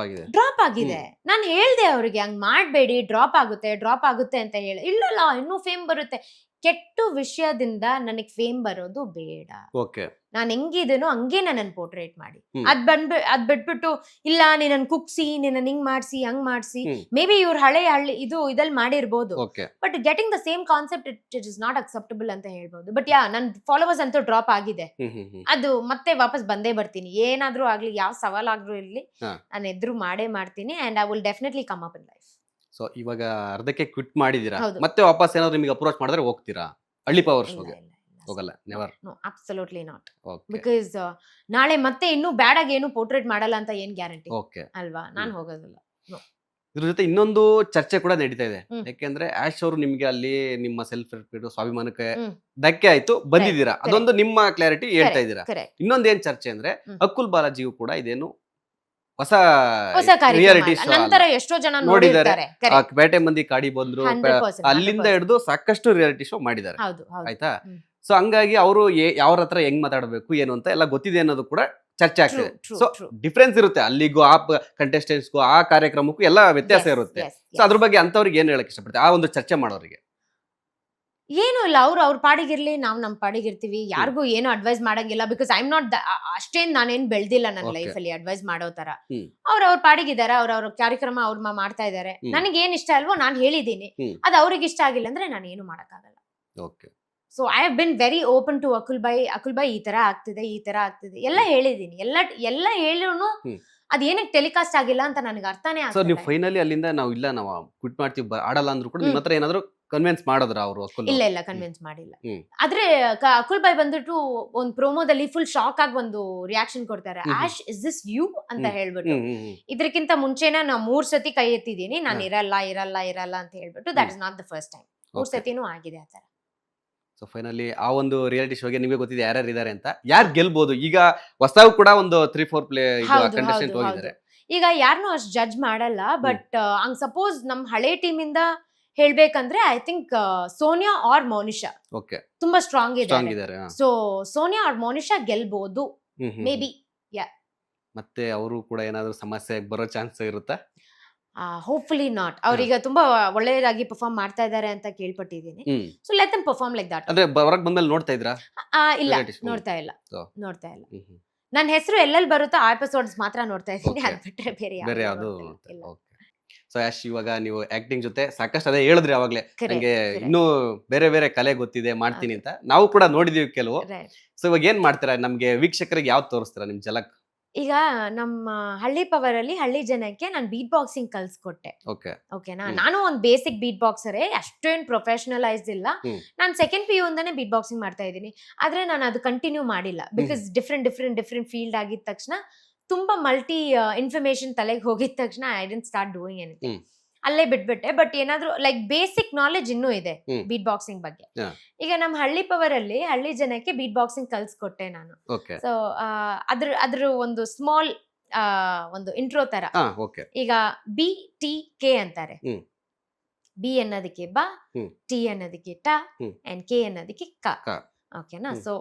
ಆಗಿದೆ. ನಾನು ಹೇಳ್ದೆ ಅವ್ರಿಗೆ ಹಂಗ್ ಮಾಡ್ಬೇಡಿ, ಡ್ರಾಪ್ ಆಗುತ್ತೆ ಅಂತ ಹೇಳಿ. ಇಲ್ಲ ಇನ್ನೂ ಫೇಮ್ ಬರುತ್ತೆ. ಕೆಟ್ಟ ವಿಷಯದಿಂದ ನನಗ್ ಫೇಮ್ ಬರೋದು ಬೇಡ. ನಾನು ಹೆಂಗಿದನೋ ಹಂಗೆ ನನ್ನ ಪೋರ್ಟ್ರೇಟ್ ಮಾಡಿ. ಅದ್ ಬಿಟ್ಬಿಟ್ಟು ಇಲ್ಲ ನೀನನ್ ಕುಗ್ಸಿ, ನೀನನ್ ಹಿಂಗ್ ಮಾಡ್ಸಿ ಹಂಗ್ ಮಾಡ್ಸಿ, ಮೇ ಬಿ ಇವ್ರ ಹಳ್ಳಿ ಇದಲ್ಲಿ ಮಾಡಿರ್ಬೋದು. But getting the same concept it is not acceptable ಅಂತ ಹೇಳ್ಬೋದು. ಬಟ್ ನನ್ ಫಾಲೋವರ್ಸ್ ಅಂತೂ ಡ್ರಾಪ್ ಆಗಿದೆ. ಅದು ಮತ್ತೆ ವಾಪಸ್ ಬಂದೇ ಬರ್ತೀನಿ. ಏನಾದ್ರೂ ಆಗ್ಲಿ, ಯಾವ ಸವಾಲಾದ್ರೂ ಇರ್ಲಿ, ನಾನು ಎದುರು ಮಾಡ್ತೀನಿ. And I will definitely come up in life. So ಇವಾಗ ಅರ್ಧಕ್ಕೆ ಕ್ವಿಟ್ ಮಾಡಿದೀರಾ, ಮತ್ತೆ ವಾಪಸ್ ಏನಾದ್ರು ನಿಮಗೆ ಅಪ್ರೋಚ್ ಮಾಡಿದ್ರೆ ಹೋಗ್ತೀರಾ ಹಳ್ಳಿ ಪವರ್ ಶೋಗೆ? ಹೋಗಲ್ಲ, never. No, absolutely not. Because ನಾಳೆ ಮತ್ತೆ ಇನ್ನೂ ಬ್ಯಾಡ್ ಆಗಿ ಏನು ಪೋರ್ಟ್ರೇಟ್ ಮಾಡಲ್ಲ ಅಂತ ಏನ್ ಗ್ಯಾರಂಟಿ ಅಲ್ವಾ? ನಾನು ಹೋಗೋದಿಲ್ಲ. ಇದ್ರ ಜೊತೆ ಇನ್ನೊಂದು ಚರ್ಚೆ ಕೂಡ ನಡೀತಾ ಇದೆ. ಯಾಕೆಂದ್ರೆ ಆಶ್ ಅವರು ನಿಮ್ಗೆ ಅಲ್ಲಿ ನಿಮ್ಮ ಸೆಲ್ಫ್ ರೆಸ್ಪೆಕ್ಟ್, ಸ್ವಾಭಿಮಾನಕ್ಕೆ ಧಕ್ಕೆ ಆಯ್ತು, ಬಂದಿದ್ದೀರಾ. ಅದೊಂದು ನಿಮ್ಮ ಕ್ಲಾರಿಟಿ ಹೇಳ್ತಾ ಇದ್ದೀರಾ. ಇನ್ನೊಂದು ಏನ್ ಚರ್ಚೆ ಅಂದ್ರೆ ಅಕುಲ್ ಬಾಲಾಜಿಗೂ ಕೂಡ ಇದೇನು ಹೊಸ ರಿಯಾಲಿಟಿ ಶೋ ನಂತರ ಎಷ್ಟೋ ಜನ ನೋಡಿದ್ದಾರೆ. ಬೇಟೆ ಮಂದಿ ಕಾಡಿ ಬಂದ್ರು, ಅಲ್ಲಿಂದ ಹಿಡಿದು ಸಾಕಷ್ಟು ರಿಯಾಲಿಟಿ ಶೋ ಮಾಡಿದ್ದಾರೆ. ಆಯ್ತಾ? ಸೊ ಹಂಗಾಗಿ ಅವರು ಯಾವ್ರ ಹತ್ರ ಹೆಂಗ್ ಮಾತಾಡಬೇಕು ಏನು ಅಂತ ಎಲ್ಲ ಗೊತ್ತಿದೆ ಅನ್ನೋದು ಕೂಡ ಚರ್ಚೆ ಆಗ್ತಿದೆ. ಸೊ ಡಿಫ್ರೆನ್ಸ್ ಇರುತ್ತೆ, ಅಲ್ಲಿಗೂ ಆ ಕಂಟೆಸ್ಟೆಂಟ್ಸ್ಗೂ ಆ ಕಾರ್ಯಕ್ರಮಕ್ಕೂ ಎಲ್ಲ ವ್ಯತ್ಯಾಸ ಇರುತ್ತೆ. ಸೊ ಅದ್ರ ಬಗ್ಗೆ ಅಂತವ್ರಿಗೆ ಏನ್ ಹೇಳಕ್ ಇಷ್ಟಪಡ್ತೀವಿ, ಆ ಒಂದು ಚರ್ಚೆ ಮಾಡೋರಿಗೆ? ಏನು ಇಲ್ಲ, ಅವ್ರ ಪಾಡಿಗಿರ್ಲಿ, ನಾವ್ ನಮ್ ಪಾಡಿಗಿರ್ತೀವಿ. ಯಾರಿಗೂ ಏನು ಅಡ್ವೈಸ್ ಮಾಡಂಗಿಲ್ಲ. ಬಿಕಾಸ್ ಐ ಆಮ್ ನಾಟ್ ಅಷ್ಟೇನ್ ನಾನೇನ್ ಬೆಳ್ದಿಲ್ಲ ನನ್ನ ಲೈಫ್ ಅಲ್ಲಿ ಅಡ್ವೈಸ್ ಮಾಡೋ ತರ. ಅವ್ರ ಪಾಡಿಗಿದ್ದಾರೆ, ಅವ್ರ ಕಾರ್ಯಕ್ರಮ ಅವ್ರ ಮಾಡ್ತಾ ಇದಾರೆ. ನನಗೆ ಏನ್ ಇಷ್ಟ ಅಲ್ವೋ ನಾನು ಹೇಳಿದೀನಿ. ಅದು ಅವ್ರಿಗೆ ಇಷ್ಟ ಆಗಿಲ್ಲ ಅಂದ್ರೆ ನಾನು ಏನು ಮಾಡಕ್ಕಾಗಲ್ಲ. So I have been very open to Akul by ಈ ತರ ಆಗ್ತಿದೆ ಎಲ್ಲ ಹೇಳಿದೀನಿ. ಎಲ್ಲ ಹೇಳಿದ್ರು ಅದೇನಕ್ಕೆ ಟೆಲಿಕಾಸ್ಟ್ ಆಗಿಲ್ಲ ಅಂತ ನನಗೆ ಅರ್ಥನೇ ಆಗ್ತಿಲ್ಲ. ಸೊ ನೀವು ಫೈನಲಿ ಅಲ್ಲಿಂದ ನಾವು ಕ್ವಿಟ್ ಮಾಡ್ತೀವಿ, ಆಡಲ್ಲ ಅಂದ್ರು ಕೂಡ ನಿಮ್ಮ ಹತ್ರ ಏನಾದ್ರು ಕನ್ವಿನ್ಸ್ ಮಾಡಿದ್ರ ಅವರು? ಇಲ್ಲ ಕನ್ವಿನ್ಸ್ ಮಾಡಿಲ್ಲ. ಆದ್ರೆ ಅಕುಲ್ ಬೈ ಬಂದ್ಬಿಟ್ಟು ಒಂದು ಪ್ರೋಮೋದಲ್ಲಿ ಫುಲ್ ಶಾಕ್ ಆಗಿ ಒಂದು ರಿಯಾಕ್ಷನ್ ಕೊಡ್ತಾರೆ. ಆಶ್ ಇಸ್ ದಿಸ್ ಯು ಅಂತ ಹೇಳ್ಬಿಟ್ಟು. ಇದಕ್ಕಿಂತ ಮುಂಚೆನ ನಾ 3 ಸತಿ ಕೈ ಎತ್ತಿದೀನಿ, ನಾನು ಇರಲ್ಲ ಅಂತ ಹೇಳ್ಬಿಟ್ಟು. That is not the first time. 3 ಸತಿನೂ ಆಗಿದೆ ಆ ತರ. ಸೊ ಫೈನಲಿ ಆ ಒಂದು ರಿಯಾಲಿಟಿ ಶೋಗೆ ನಿಮಗೆ ಗೊತ್ತಿದೆ ಯಾರ್ಯಾರು ಇದಾರೆ ಅಂತ, ಯಾರು ಗೆಲ್ಬಹುದು? ಈಗ ಹೊಸದಾಗಿ ಕೂಡ ಒಂದು 3-4 ಕಂಟೆಸ್ಟೆಂಟ್ ಹೋಗಿದ್ದಾರೆ. ಈಗ ಯಾರನ್ನೂ ಅಷ್ಟು ಜಡ್ಜ್ ಮಾಡಲ್ಲ. ಬಟ್ ಹಂಗ್ ಸಪೋಸ್ ನಮ್ ಹಳೆ ಟೀಮ್ ಇಂದ ಹೇಳ್ಬೇಕಂದ್ರೆ I think Sonia or Monisha ತುಂಬಾ ಸ್ಟ್ರಾಂಗ್ ಇದ್ದಾರೆ. ಸೊ ಸೋನಿಯಾ ಆರ್ ಮೋನಿಶಾ ಗೆಲ್ಬಹುದು ಮೇ ಬಿ. ಮತ್ತೆ ಅವರು ಕೂಡ ಏನಾದ್ರು ಸಮಸ್ಯೆ ಬರೋ ಚಾನ್ಸ್ ಇರುತ್ತಾ? Hopefully not. ಅವ್ರೀಗ ತುಂಬಾ ಒಳ್ಳೆಯದಾಗಿ ಪರ್ಫಾರ್ಮ್ ಮಾಡ್ತಾ ಇದ್ದಾರೆ ಅಂತ ಕೇಳ್ಪಟ್ಟಿದ್ದೀನಿ. So let them perform like that. ಅಂದ್ರೆ ಹೊರಗೆ ಬಂದ್ಮೇಲೆ ನೋಡ್ತಾ ಇದ್ರಾ? ಇಲ್ಲ, ನೋಡ್ತಾ ಇಲ್ಲ. ನನ್ನ ಹೆಸರು ಎಲ್ಲೆಲ್ಲಿ ಬರುತ್ತೋ ಆ ಎಪಿಸೋಡ್ಸ್ ಮಾತ್ರ ನೋಡ್ತಾ ಇದ್ದೀನಿ. ಅದು ಬಿಟ್ರೆ ಬೇರೆ ಯಾವುದು ಇಲ್ಲ. ಸೊ ಆಶ್, ಇವಾಗ ನೀವು ಆಕ್ಟಿಂಗ್ ಜೊತೆ ಸಾಕಷ್ಟು ಅದೇ ಹೇಳಿದ್ರಿ ಅವಾಗ್ಲೇ, ನಂಗೆ ಇನ್ನೂ ಬೇರೆ ಕಲೆ ಗೊತ್ತಿದೆ, ಮಾಡ್ತೀನಿ ಅಂತ. ನಾವು ಕೂಡ ನೋಡಿದೀವಿ ಕೆಲವು. ಸೊ ಇವಾಗ ಏನ್ ಮಾಡ್ತೀರಾ, ನಮ್ಗೆ ವೀಕ್ಷಕರಿಗೆ ಯಾವ್ದು ತೋರಿಸ್ತೀರಾ ನಿಮ್ ಝಲಕ್? ಈಗ ನಮ್ಮ ಹಳ್ಳಿ ಪವರ್ ಅಲ್ಲಿ ಹಳ್ಳಿ ಜನಕ್ಕೆ ನಾನು ಬೀಟ್ ಬಾಕ್ಸಿಂಗ್ ಕಲ್ಸ್ಕೊಟ್ಟೆ. ಓಕೆನಾ. ನಾನು ಒಂದು ಬೇಸಿಕ್ ಬೀಟ್ ಬಾಕ್ಸರೇ, ಅಷ್ಟೇನು ಪ್ರೊಫೆಷನಲೈಸ್ ಇಲ್ಲ. ನಾನು ಸೆಕೆಂಡ್ PU ಇಂದಾನೆ ಬೀಟ್ ಬಾಕ್ಸಿಂಗ್ ಮಾಡ್ತಾ ಇದ್ದೀನಿ. ಆದ್ರೆ ನಾನು ಅದು ಕಂಟಿನ್ಯೂ ಮಾಡಿಲ್ಲ. ಬಿಕಾಸ್ ಡಿಫ್ರೆಂಟ್ ಫೀಲ್ಡ್ ಆಗಿದ ತಕ್ಷಣ, ತುಂಬಾ ಮಲ್ಟಿ ಇನ್ಫಾರ್ಮೇಶನ್ ತಲೆಗೆ ಹೋಗಿದ ತಕ್ಷಣ I didn't start doing anything. ಅಲ್ಲೇ ಬಿಟ್ಬಿಟ್ಟೆ. ಬಟ್ ಏನಾದ್ರು ಲೈಕ್ ಬೇಸಿಕ್ ನಾಲೆಜ್ ಇನ್ನೂ ಇದೆ ಬೀಟ್ ಬಾಕ್ಸಿಂಗ್ ಬಗ್ಗೆ. ಈಗ ನಮ್ಮ ಹಳ್ಳಿ ಪವರ್ ಅಲ್ಲಿ ಹಳ್ಳಿ ಜನಕ್ಕೆ ಬೀಟ್ ಬಾಕ್ಸಿಂಗ್ ಕಲ್ಸ್ಕೊಟ್ಟೆ ನಾನು. ಸೊ ಅದ್ರ ಒಂದು ಸ್ಮಾಲ್ ಒಂದು ಇಂಟ್ರೋ ತರ. ಈಗ BTK ಅಂತಾರೆ. ಬಿ ಅನ್ನೋದಕ್ಕೆ ಬಾ, ಟಿ ಅನ್ನೋದಕ್ಕೆ ಟ, ಅಂಡ್ ಕೆ ಅನ್ನೋದಕ್ಕೆ ಕ. ಓಕೆನಾ. So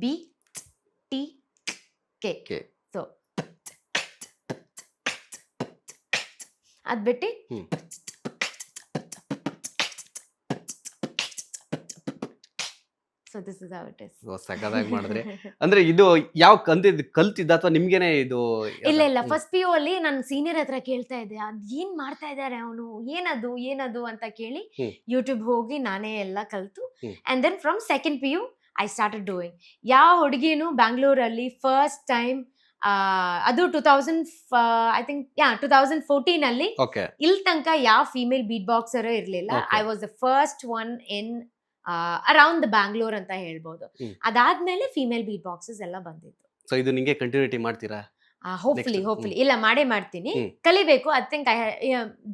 BTK. ಸೊ ಅದ್ ಬಿಟ್ಟು so this is how it is. ಸಖತ್ತಾಗಿ ಮಾಡಿದ್ರೆ. ಅಂದ್ರೆ ಇದು ಯಾವ ಕಲ್ತಿದ್ದ ಅಥವಾ ನಿಮ್ಗೇನೆ ಇದು? ಇಲ್ಲ ಫಸ್ಟ್ PU ಅಲ್ಲಿ ನನ್ನ ಸೀನಿಯರ್ ಹತ್ರ ಕೇಳ್ತಾ ಇದ್ದೆ, ಅದ್ ಏನ್ ಮಾಡ್ತಾ ಇದ್ದಾರೆ ಅವನು, ಏನದು ಅಂತ ಕೇಳಿ ಯೂಟ್ಯೂಬ್ ಹೋಗಿ ನಾನೇ ಎಲ್ಲ ಕಲ್ತು. And then from second PU I started doing. ಯಾವ ಹುಡುಗಿನೂ ಬ್ಯಾಂಗ್ಳೂರಲ್ಲಿ ಫಸ್ಟ್ ಟೈಮ್ ಅದು 2014 ಅಲ್ಲಿ ಇಲ್ಲಿ ತನಕ ಯಾವ ಫೀಮೇಲ್ ಬೀಟ್ ಬಾಕ್ಸರ್ ಇರ್ಲಿಲ್ಲ. I was the first one in around the Bangalore ಅಂತ ಹೇಳ್ಬೋದು. ಅದಾದ್ಮೇಲೆ ಫೀಮೇಲ್ ಬೀಟ್ ಬಾಕ್ಸಸ್ ಎಲ್ಲ ಬಂದಿತ್ತು. ಸೊ ಇದು ನಿಮಗೆ ಕಂಟಿನ್ಯೂಟಿ ಮಾಡ್ತೀರಾ? ಹೋಪ್ಫುಲಿ ಇಲ್ಲ, ಮಾಡ್ತೀನಿ. ಕಲಿಬೇಕು. ಐ ಥಿಂಕ್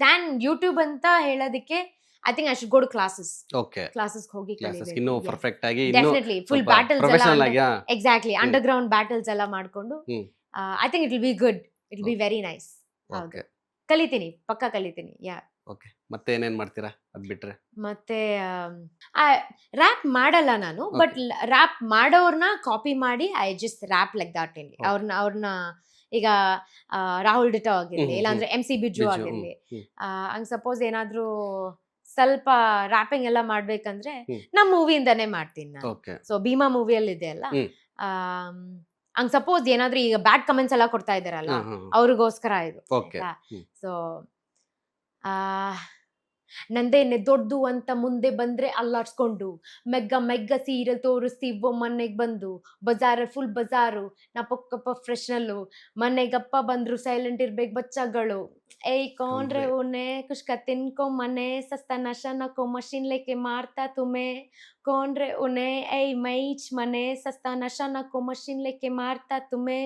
ದ್ಯಾನ್ ಯೂಟ್ಯೂಬ್ ಅಂತ ಹೇಳೋದಕ್ಕೆ I think I should go to classes okay ಹೋಗಿ ಕ್ಲಾಸಸ್ ಇನ್ನೂ ಪರ್ಫೆಕ್ಟ್ ಆಗಿ ಇನ್ನೂ ಡೆಫಿನೆಟ್ಲಿ ಫುಲ್ ಬ್ಯಾಟಲ್ಸ್ ಪ್ರೊಫೆಷನಲ್ ಆಗಿ ಎಕ್ಸಾಕ್ಟ್ಲಿ ಅಂಡರ್ ಗ್ರೌಂಡ್ ಬ್ಯಾಟಲ್ಸ್ ಎಲ್ಲ ಮಾಡ್ಕೊಂಡು I think it will be good, it will be very nice. Okay ಕಲಿತೀನಿ, ಪಕ್ಕ ಕಲಿತೀನಿ. ಓಕೆ ಮತ್ತೆ ಏನೇನ್ ಮಾಡ್ತೀರಾ ಅದ್ ಬಿಟ್ರೆ? ಮತ್ತೆ ರ್ಯಾಪ್ ಮಾಡಲ್ಲ ನಾನು, ಬಟ್ ರ್ಯಾಪ್ ಮಾಡೋರ್ನ ಕಾಪಿ ಮಾಡಿ I just rap like that in. ಅವ್ರನ್ನ ಈಗ ರಾಹುಲ್ ಡಿಟೋ ಆಗಿರ್ಲಿ, ಇಲ್ಲಾಂದ್ರೆ MC ಬಿಜು ಆಗಿರ್ಲಿ, ಹಂಗ್ ಸಪೋಸ್ ಏನಾದ್ರೂ ಸ್ವಲ್ಪ ರ್ಯಾಪಿಂಗ್ ಎಲ್ಲ ಮಾಡ್ಬೇಕಂದ್ರೆ ನಮ್ ಮೂವಿಯಿಂದಾನೇ ಮಾಡ್ತೀನಿ ನಾನು. ಸೊ ಭೀಮಾ ಮೂವಿಯಲ್ಲಿ ಇದೆ ಅಲ್ಲ, ಹಂಗ್ ಸಪೋಸ್ ಏನಾದ್ರೂ ಈಗ ಬ್ಯಾಡ್ ಕಮೆಂಟ್ಸ್ ಎಲ್ಲ ಕೊಡ್ತಾ ಇದಾರಲ್ಲ, ಅವ್ರಿಗೋಸ್ಕರ ಇದು. ಸೊ ನಂದೇನೆ ದೊಡ್ಡದು ಅಂತ ಮುಂದೆ ಬಂದ್ರೆ ಅಲ್ಲಾಡ್ಸ್ಕೊಂಡು, ಮೆಗ್ಗ ಸೀರಿಯಲ್ ತೋರಿಸ್ತೀವೋ ಮನೆಗ್ ಬಂದು, ಬಜಾರಲ್ಲಿ ಫುಲ್ ಬಜಾರು, ನಾ ಪೊಕ್ಕಪ್ಪ ಫ್ರೆಶ್ನಲ್ಲು, ಮನೆಗಪ್ಪ ಬಂದ್ರು ಸೈಲೆಂಟ್ ಇರ್ಬೇಕು ಬಚ್ಚಗಳು, ಏಯ್ ಕೊಂಡ್ರೆ ಉನೆ ಕುಷ್ಕ ತಿನ್ಕೊ ಮನೆ, ಸಸ್ತಾ ನಶನ ಕೋ ಮಷಿನ್ ಲೇಕೆ ಮಾರ್ತಾ ತುಮೆ, ಕೊಂಡ್ರೆ ಉನೆ ಏಯ್ ಮೈಚ್ ಮನೆ, ಸಸ್ತಾ ನಶನ ಕೋ ಮಷಿನ್ ಲೇಕೆ ಮಾರ್ತಾ ತುಮೆ,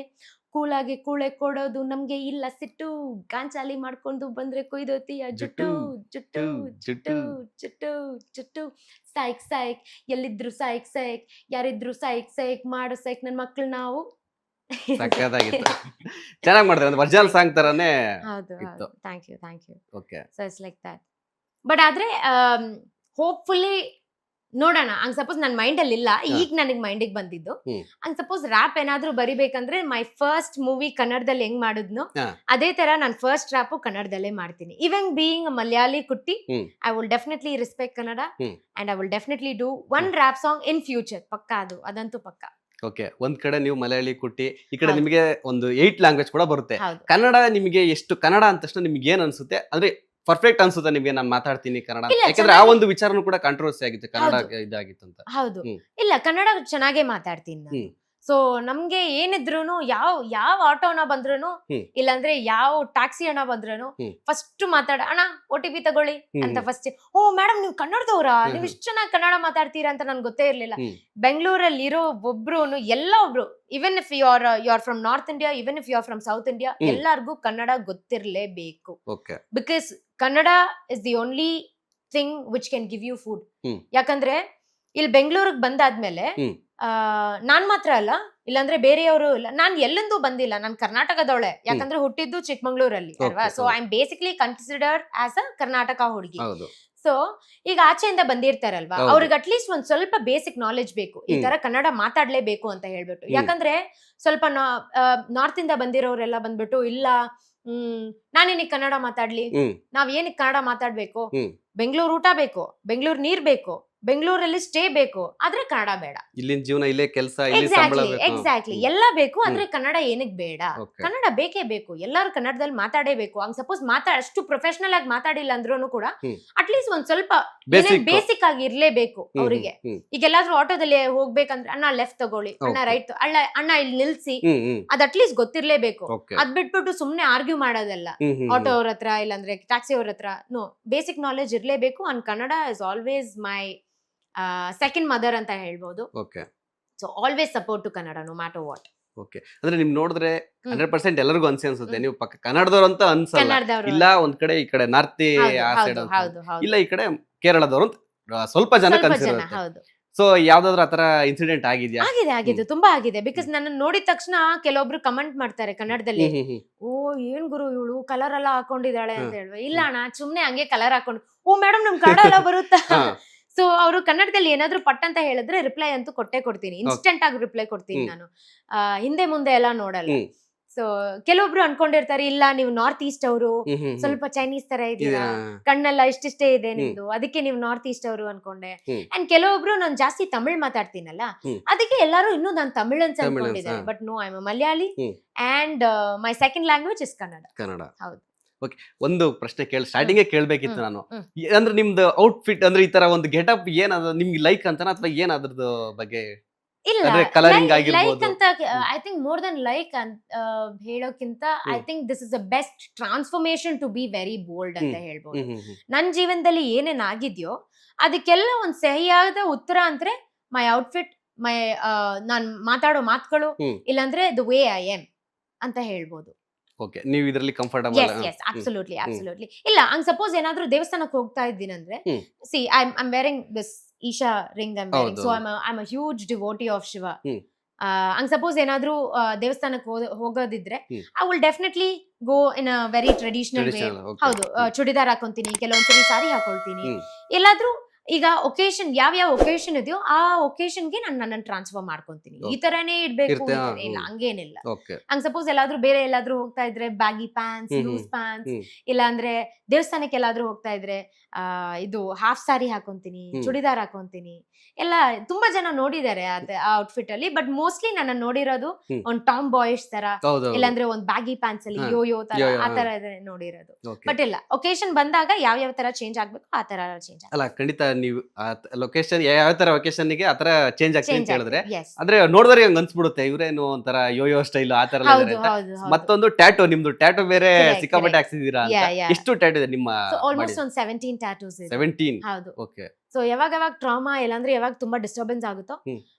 ಕೂಳಾಗಿ ಕೂಳೆ ಕೊಡೋದು ನಮ್ಗೆ ಇಲ್ಲ ಸಿಟ್ಟು, ಗಾಂಚಾಲಿ ಮಾಡ್ಕೊಂಡು ಬಂದ್ರೆ ಕೊಯ್ದೋತಿಯ ಜುಟ್ಟು ಜುಟ್ಟು ಜುಟ್ಟು ಜುಟ್ಟು ಜುಟ್ಟು, ಸೈಕ್ ಸೈಕ್ ಎಲ್ಲಿದ್ರು ಸೈಕ್ ಸೈಕ್, ಯಾರಿದ್ರು ಸೈಕ್ ಸೈಕ್ ಮಾಡೋ ಸೈಕ್ ನನ್ ಮಕ್ಳು ನಾವು. ಸಕ್ಕತ್ತಾಗಿತ್ತು, ಚೆನ್ನಾಗಿ ಮಾಡಿದ್ರೆ ಒಂದು ಒರಿಜಿನಲ್ ಸಾಂಗ್ ತರಾನೇ. ಹೌದು, thank you. Okay, so it's like that. But ಆದ್ರೆ ಹೋಪ್ಫುಲಿ ನೋಡೋಣ. ಹಂಗ್ ಸಪೋಸ್ ನನ್ನ ಮೈಂಡ್ ಅಲ್ಲಿ ಇಲ್ಲ, ಈಗ ನನಗೆ ಮೈಂಡಿಗೆ ಬಂದಿದ್ದು. ಹಂಗ್ ಸಪೋಸ್ ರ್ಯಾಪ್ ಏನಾದ್ರೂ ಬರಿಬೇಕಂದ್ರೆ ಮೈ ಫಸ್ಟ್ ಮೂವಿ ಕನ್ನಡದಲ್ಲಿ ಹೆಂಗ್ ಮಾಡಿದ್ನೋ ಅದೇ ತರ ನಾನು ಫಸ್ಟ್ ರ್ಯಾಪು ಕನ್ನಡದಲ್ಲೇ ಮಾಡ್ತೀನಿ. ಇವನ್ ಬೀಯಿಂಗ್ ಮಲಯಾಳಿ ಕುಟ್ಟಿ, I will definitely respect Kannada and I will definitely do one rap song in future. ಪಕ್ಕ ಅದಂತೂ ಪಕ್ಕ. ಓಕೆ, ಒಂದ್ ಕಡೆ ನೀವು ಮಲಯಾಳಿ ಕುಟ್ಟಿ, ಈ ಕಡೆ ನಿಮಗೆ ಒಂದು 8 ಲ್ಯಾಂಗ್ವೇಜ್ ಕೂಡ ಬರುತ್ತೆ. ಕನ್ನಡ ನಿಮಗೆ ಎಷ್ಟು, ಕನ್ನಡ ಅಂತ ತಕ್ಷಣ ನಿಮ್ಗೆ ಏನ್ ಅನ್ಸುತ್ತೆ? ಅಂದ್ರೆ ಪರ್ಫೆಕ್ಟ್ ಅನ್ಸುತ್ತೆ ನಿಮ್ಗೆ ನಾನು ಮಾತಾಡ್ತೀನಿ ಕನ್ನಡ? ಯಾಕಂದ್ರೆ ಆ ಒಂದು ವಿಚಾರನೂ ಕೂಡ ಕಾಂಟ್ರವರ್ಸಿ ಆಗಿತ್ತು, ಕನ್ನಡ ಇದಾಗಿತ್ತು ಅಂತ. ಹೌದು, ಇಲ್ಲ ಕನ್ನಡ ಚೆನ್ನಾಗೇ ಮಾತಾಡ್ತೀನಿ ನಾನು. ಸೊ ನಮ್ಗೆ ಏನಿದ್ರು ಯಾವ ಆಟೋನ ಬಂದ್ರು, ಇಲ್ಲಾಂದ್ರೆ ಯಾವ ಟ್ಯಾಕ್ಸಿ ಅಣ್ಣ ಬಂದ್ರು, ಫಸ್ಟ್ ಮಾತಾಡ ಅಣ್ಣ OTP ತಗೊಳ್ಳಿ ಅಂತ ಫಸ್ಟ್. ಓ ಮೇಡಮ್ ನೀವು ಕನ್ನಡದವ್ರಾ, ನೀವು ಇಷ್ಟು ಚೆನ್ನಾಗಿ ಕನ್ನಡ ಮಾತಾಡ್ತೀರಾ ಅಂತ ನನ್ಗೆ ಗೊತ್ತೇ ಇರ್ಲಿಲ್ಲ. ಬೆಂಗಳೂರಲ್ಲಿ ಇರೋ ಒಬ್ರು ಒಬ್ರು, even if you are from north India, even if you are from south India, ಎಲ್ಲಾರ್ಗು ಕನ್ನಡ ಗೊತ್ತಿರ್ಲೇಬೇಕು. Because Kannada is the only thing which can give you food. ಯಾಕಂದ್ರೆ ಇಲ್ಲಿ ಬೆಂಗಳೂರಿಗೆ ಬಂದಾದ್ಮೇಲೆ ನಾನ್ ಮಾತ್ರ ಅಲ್ಲ, ಇಲ್ಲಾಂದ್ರೆ ಬೇರೆಯವರು ಇಲ್ಲ, ನಾನ್ ಎಲ್ಲಂದೂ ಬಂದಿಲ್ಲ, ನಾನ್ ಕರ್ನಾಟಕದವಳೆ. ಯಾಕಂದ್ರೆ ಹುಟ್ಟಿದ್ದು ಚಿಕ್ಕಮಂಗ್ಳೂರಲ್ಲಿ ಅಲ್ವಾ. So I am basically considered as a Karnataka ಹುಡುಗಿ. ಸೊ ಈಗ ಆಚೆಯಿಂದ ಬಂದಿರ್ತಾರಲ್ವಾ, ಅವ್ರಿಗೆ ಅಟ್ಲೀಸ್ಟ್ ಒಂದ್ ಸ್ವಲ್ಪ ಬೇಸಿಕ್ ನಾಲೆಜ್ ಬೇಕು, ಈ ತರ ಕನ್ನಡ ಮಾತಾಡ್ಲೇಬೇಕು ಅಂತ ಹೇಳ್ಬಿಟ್ಟು. ಯಾಕಂದ್ರೆ ಸ್ವಲ್ಪ ನಾರ್ತ್ ಇಂದ ಬಂದಿರೋರೆಲ್ಲ ಬಂದ್ಬಿಟ್ಟು, ಇಲ್ಲ ನಾನೇನಿಗೆ ಕನ್ನಡ ಮಾತಾಡ್ಲಿ, ನಾವ್ ಏನಕ್ಕೆ ಕನ್ನಡ ಮಾತಾಡ್ಬೇಕು, ಬೆಂಗಳೂರು ಊಟ ಬೇಕು, ಬೆಂಗಳೂರು ನೀರ್ ಬೇಕು, ಬೆಂಗಳೂರಲ್ಲಿ ಸ್ಟೇ ಬೇಕು, ಆದ್ರೆ ಕನ್ನಡ ಬೇಡ. ಇಲ್ಲಿನ ಜೀವನ, ಇಲ್ಲೇ ಕೆಲಸ, ಎಕ್ಸಾಕ್ಟ್ಲಿ ಎಲ್ಲ ಬೇಕು, ಆದ್ರೆ ಕನ್ನಡ ಏನಕ್ ಬೇಡ? ಕನ್ನಡ ಬೇಕೇ ಬೇಕು, ಎಲ್ಲರೂ ಕನ್ನಡದಲ್ಲಿ ಮಾತಾಡೇಬೇಕು. ಹಂಗ್ ಸಪೋಸ್ ಅಷ್ಟು ಪ್ರೊಫೆಷನಲ್ ಆಗಿ ಮಾತಾಡಿಲ್ಲ ಅಂದ್ರೂ ಕೂಡ ಅಟ್ಲೀಸ್ಟ್ ಒಂದ್ ಸ್ವಲ್ಪ ಬೇಸಿಕ್ ಆಗಿ ಇರ್ಲೇಬೇಕು ಅವರಿಗೆ. ಈಗ ಎಲ್ಲಾದ್ರೂ ಆಟೋದಲ್ಲಿ ಹೋಗ್ಬೇಕಂದ್ರೆ ಅಣ್ಣ ಲೆಫ್ಟ್ ತಗೊಳ್ಳಿ, ಅಣ್ಣ ರೈಟ್, ಅಣ್ಣ ಇಲ್ಲಿ ನಿಲ್ಸಿ, ಅದ್ ಅಟ್ಲೀಸ್ಟ್ ಗೊತ್ತಿರ್ಲೇಬೇಕು. ಅದ್ ಬಿಟ್ಬಿಟ್ಟು ಸುಮ್ನೆ ಆರ್ಗ್ಯೂ ಮಾಡೋದಲ್ಲ ಆಟೋ ಅವ್ರ ಹತ್ರ, ಇಲ್ಲಾಂದ್ರೆ ಟ್ಯಾಕ್ಸಿ ಅವ್ರ ಹತ್ರ. ನೋ, ಬೇಸಿಕ್ ನಾಲೆಜ್ ಇರ್ಲೇಬೇಕು. And Kannada is always my second mother ಅಂತ ಹೇಳ್ಬೋದು. So always support to Kannada, no matter what. Okay, ಅಂದ್ರೆ ನಿಮ್ ನೋಡಿದ್ರೆ 100% ಎಲ್ಲರಿಗೂ ಅನ್ಸುತ್ತೆ ನೀವು ಪಕ್ಕ ಕನ್ನಡದವ್ರು ಅಂತ ಅನ್ಸಲ್ಲ. ಇಲ್ಲ ಒಂದ್ ಕಡೆ ಈ ಕಡೆ ನಾರ್ತ್ ಆ ಸೈಡ್, ಇಲ್ಲ ಈ ಕಡೆ ಕೇರಳದವ್ರು ಅಂತ ಸ್ವಲ್ಪ ಜನ ಕನ್ಸಿರುತ್ತೆ. ಸೊ ಯಾವ್ದಾದ್ರು ಆತರ ಇನ್ಸಿಡೆಂಟ್ ಆಗಿದ್ಯಾ? ಆಗಿದೆ, ತುಂಬಾ ಆಗಿದೆ. ಬಿಕಾಸ್ ನನ್ನ ನೋಡಿದ ತಕ್ಷಣ ಕೆಲವೊಬ್ರು ಕಮೆಂಟ್ ಮಾಡ್ತಾರೆ ಕನ್ನಡದಲ್ಲಿ, ಓ ಏನ್ ಗುರು ಇವಳು ಕಲರ್ ಎಲ್ಲ ಹಾಕೊಂಡಿದ್ದಾಳೆ ಅಂತ ಹೇಳುವ. ಇಲ್ಲ ಅಣ್ಣ, ಸುಮ್ನೆ ಹಂಗೆ ಕಲರ್ ಹಾಕೊಂಡು, ಓ ಮೇಡಮ್ ನಮ್ ಕನ್ನಡ ಎಲ್ಲ ಬರುತ್ತಾ? ಸೊ ಅವರು ಕನ್ನಡದಲ್ಲಿ ಏನಾದ್ರು ಪಟ್ ಅಂತ ಹೇಳಿದ್ರೆ ರಿಪ್ಲೈ ಅಂತೂ ಕೊಟ್ಟೆ ಕೊಡ್ತೀನಿ, ಇನ್ಸ್ಟೆಂಟ್ ಆಗಿ ರಿಪ್ಲೈ ಕೊಡ್ತೀನಿ ನಾನು, ಹಿಂದೆ ಮುಂದೆ ಎಲ್ಲ ನೋಡಲ್ಲ. ಸೊ ಕೆಲವೊಬ್ರು ಅನ್ಕೊಂಡಿರ್ತಾರೆ, ಇಲ್ಲ ನೀವು ನಾರ್ತ್ ಈಸ್ಟ್ ಅವರು, ಸ್ವಲ್ಪ ಚೈನೀಸ್ ತರ ಇದೀರಾ, ಕಣ್ಣೆಲ್ಲ ಇಷ್ಟಿಷ್ಟೇ ಇದೆ ನಿಮ್ದು, ಅದಕ್ಕೆ ನೀವು ನಾರ್ತ್ ಈಸ್ಟ್ ಅವರು ಅನ್ಕೊಂಡೆ. ಅಂಡ್ ಕೆಲವೊಬ್ರು ನಾನು ಜಾಸ್ತಿ ತಮಿಳ್ ಮಾತಾಡ್ತೀನಲ್ಲ, ಅದಕ್ಕೆ ಎಲ್ಲಾರು ಇನ್ನೂ ನಾನು ತಮಿಳ್ ಅಂತ ಅನ್ಕೊಂಡಿದ್ದಾರೆ. But no, I am Malayali and my second language is Kannada. ಹೌದು. ಓಕೆ, ಒಂದು ಪ್ರಶ್ನೆ ಸ್ಟಾರ್ಟಿಂಗ್ ಕೇಳ್ಬೇಕಿತ್ತು ನಾನು. ಅಂದ್ರೆ ನಿಮ್ದು ಔಟ್ಫಿಟ್, ಅಂದ್ರೆ ಈ ತರ ಒಂದು ಗೆಟಪ್ ಏನದ ನಿಮ್ಗೆ ಲೈಕ್ ಅಂತಾನ ಅಥವಾ ಏನ್ ಅದ್ರದ್ದು ಬಗ್ಗೆ? ಇಲ್ಲ, ಲೈಕ್ ಅಂತ I think more than like ಅಂತ ಹೇಳೋಕ್ಕಿಂತ I think this is the best transformation to be very bold ಅಂತ ಹೇಳ್ಬೋದು. ನನ್ನ ಜೀವನದಲ್ಲಿ ಏನೇನ್ ಆಗಿದ್ಯೋ ಅದಕ್ಕೆಲ್ಲ ಒಂದ್ ಸಹಿಯಾದ ಉತ್ತರ ಅಂದ್ರೆ ಮೈ ಔಟ್ಫಿಟ್, ನಾನ್ ಮಾತಾಡೋ ಮಾತುಗಳು, ಇಲ್ಲಾಂದ್ರೆ ದ ವೇ ಐ ಆಮ್ ಅಂತ ಹೇಳ್ಬೋದು. ಓಕೆ, ನೀವು ಇದರಲ್ಲಿ ಕಂಫರ್ಟಬಲ್? ಎಸ್ ಅಬ್ಸಲ್ಯೂಟ್ಲಿ ಇಲ್ಲ, ಹಂಗ್ ಸಪೋಸ್ ಏನಾದ್ರೂ ದೇವಸ್ಥಾನಕ್ಕೆ ಹೋಗ್ತಾ ಇದ್ದೀನಂದ್ರೆ, see I wearing this Isha ring, so I a huge devotee of Shiva. ಹಂಗ್ ಸಪೋಸ್ ಏನಾದ್ರೂ ದೇವಸ್ಥಾನಕ್ಕೆ ಹೋಗೋದಿದ್ರೆ I will definitely go in a very traditional way. ಹೌದು, ಚೂಡಿದಾರ್ ಹಾಕೊಂತೀನಿ, ಕೆಲವೊಂದ್ಸರಿ ಸಾರಿ ಹಾಕೊಳ್ತೀನಿ. ಎಲ್ಲಾದ್ರೂ ಈಗ ಒಕೇಶನ್ ಯಾವ ಒಕೇಶನ್ ಇದೆಯೋ ಆ ಒಕೇಶನ್ಗೆ ನನ್ನ ಟ್ರಾನ್ಸ್ಫರ್ ಮಾಡ್ಕೊಂತೀನಿ. ಈ ತರಾನೇ ಇಡ್ಬೇಕು ಇಲ್ಲ, ಹಂಗೇನಿಲ್ಲ. ಹಂಗ್ ಸಪೋಸ್ ಎಲ್ಲಾದ್ರೂ ಎಲ್ಲಾದ್ರೂ ಹೋಗ್ತಾ ಇದ್ರೆ ಬ್ಯಾಗಿ ಪ್ಯಾಂಟ್ಸ್, ಲೂಸ್ ಪ್ಯಾಂಟ್ಸ್, ಇಲ್ಲ ಅಂದ್ರೆ ದೇವಸ್ಥಾನಕ್ಕೆ ಎಲ್ಲಾದ್ರೂ ಹೋಗ್ತಾ ಇದ್ರೆ ಇದು ಹಾಫ್ ಸಾರಿ ಹಾಕೊಂತೀನಿ, ಚೂಡಿದಾರ್ ಹಾಕೊಂತೀನಿ. ಎಲ್ಲ ತುಂಬಾ ಜನ ನೋಡಿದ್ದಾರೆ ಆ ಔಟ್ಫಿಟ್ ಅಲ್ಲಿ, ಬಟ್ ಮೋಸ್ಟ್ಲಿ ನನ್ನ ನೋಡಿರೋದು ಒಂದ್ ಟಾಮ್ ಬಾಯ್ಸ್ ತರ, ಇಲ್ಲಾಂದ್ರೆ ಒಂದ್ ಬ್ಯಾಗಿ ಪ್ಯಾಂಟ್ಸ್ ಅಲ್ಲಿ ಯೋ ತರ, ಆ ತರ ನೋಡಿರೋದು. ಬಟ್ ಇಲ್ಲ, ಒಕೇಶನ್ ಬಂದಾಗ ಯಾವ ತರ ಚೇಂಜ್ ಆಗ್ಬೇಕು ಆ ತರ ಚೇಂಜ್ ಅಲ್ಲ. ಖಂಡಿತ ನೀವು ಲೊಕೇಶನ್ ಯಾವ ತರ ಒಕೇಶನ್ ಗೆ ಆತರ ಚೇಂಜ್ ಆಗ್ತದೆ ಅಂತ ಹೇಳಿದ್ರೆ, ಅಂದ್ರೆ ನೋಡಿದ್ರೆ ಹಂಗ ಅನ್ಸ್ಬಿಡುತ್ತೆ ಇವ್ರೇನು ಒಂಥರ ಯೋಯೋ ಸ್ಟೈಲ್ ಆ ತರ. ಮತ್ತೊಂದು ಟ್ಯಾಟೋ, ನಿಮ್ದು ಟ್ಯಾಟೋ ಬೇರೆ ಸಿಕ್ಕಾಪಟ್ಟೆ ಹಾಕ್ಸಿದೀರಾ. ಎಷ್ಟು ಟ್ಯಾಟೋ ಇದೆ ನಿಮ್ಮ? ಆಲ್ಮೋಸ್ಟ್ ಒಂದು 17 ಟ್ಯಾಟೂಸ್ ಇದೆ. 17? ಹೌದು. ಓಕೆ. ಸೊ ಯಾವಾಗ ಟ್ರಾಮಾ ಇಲ್ಲಾಂದ್ರೆ ಯಾವಾಗ ತುಂಬಾ ಡಿಸ್ಟರ್ಬೆನ್ಸ್ ಆಗುತ್ತೋ,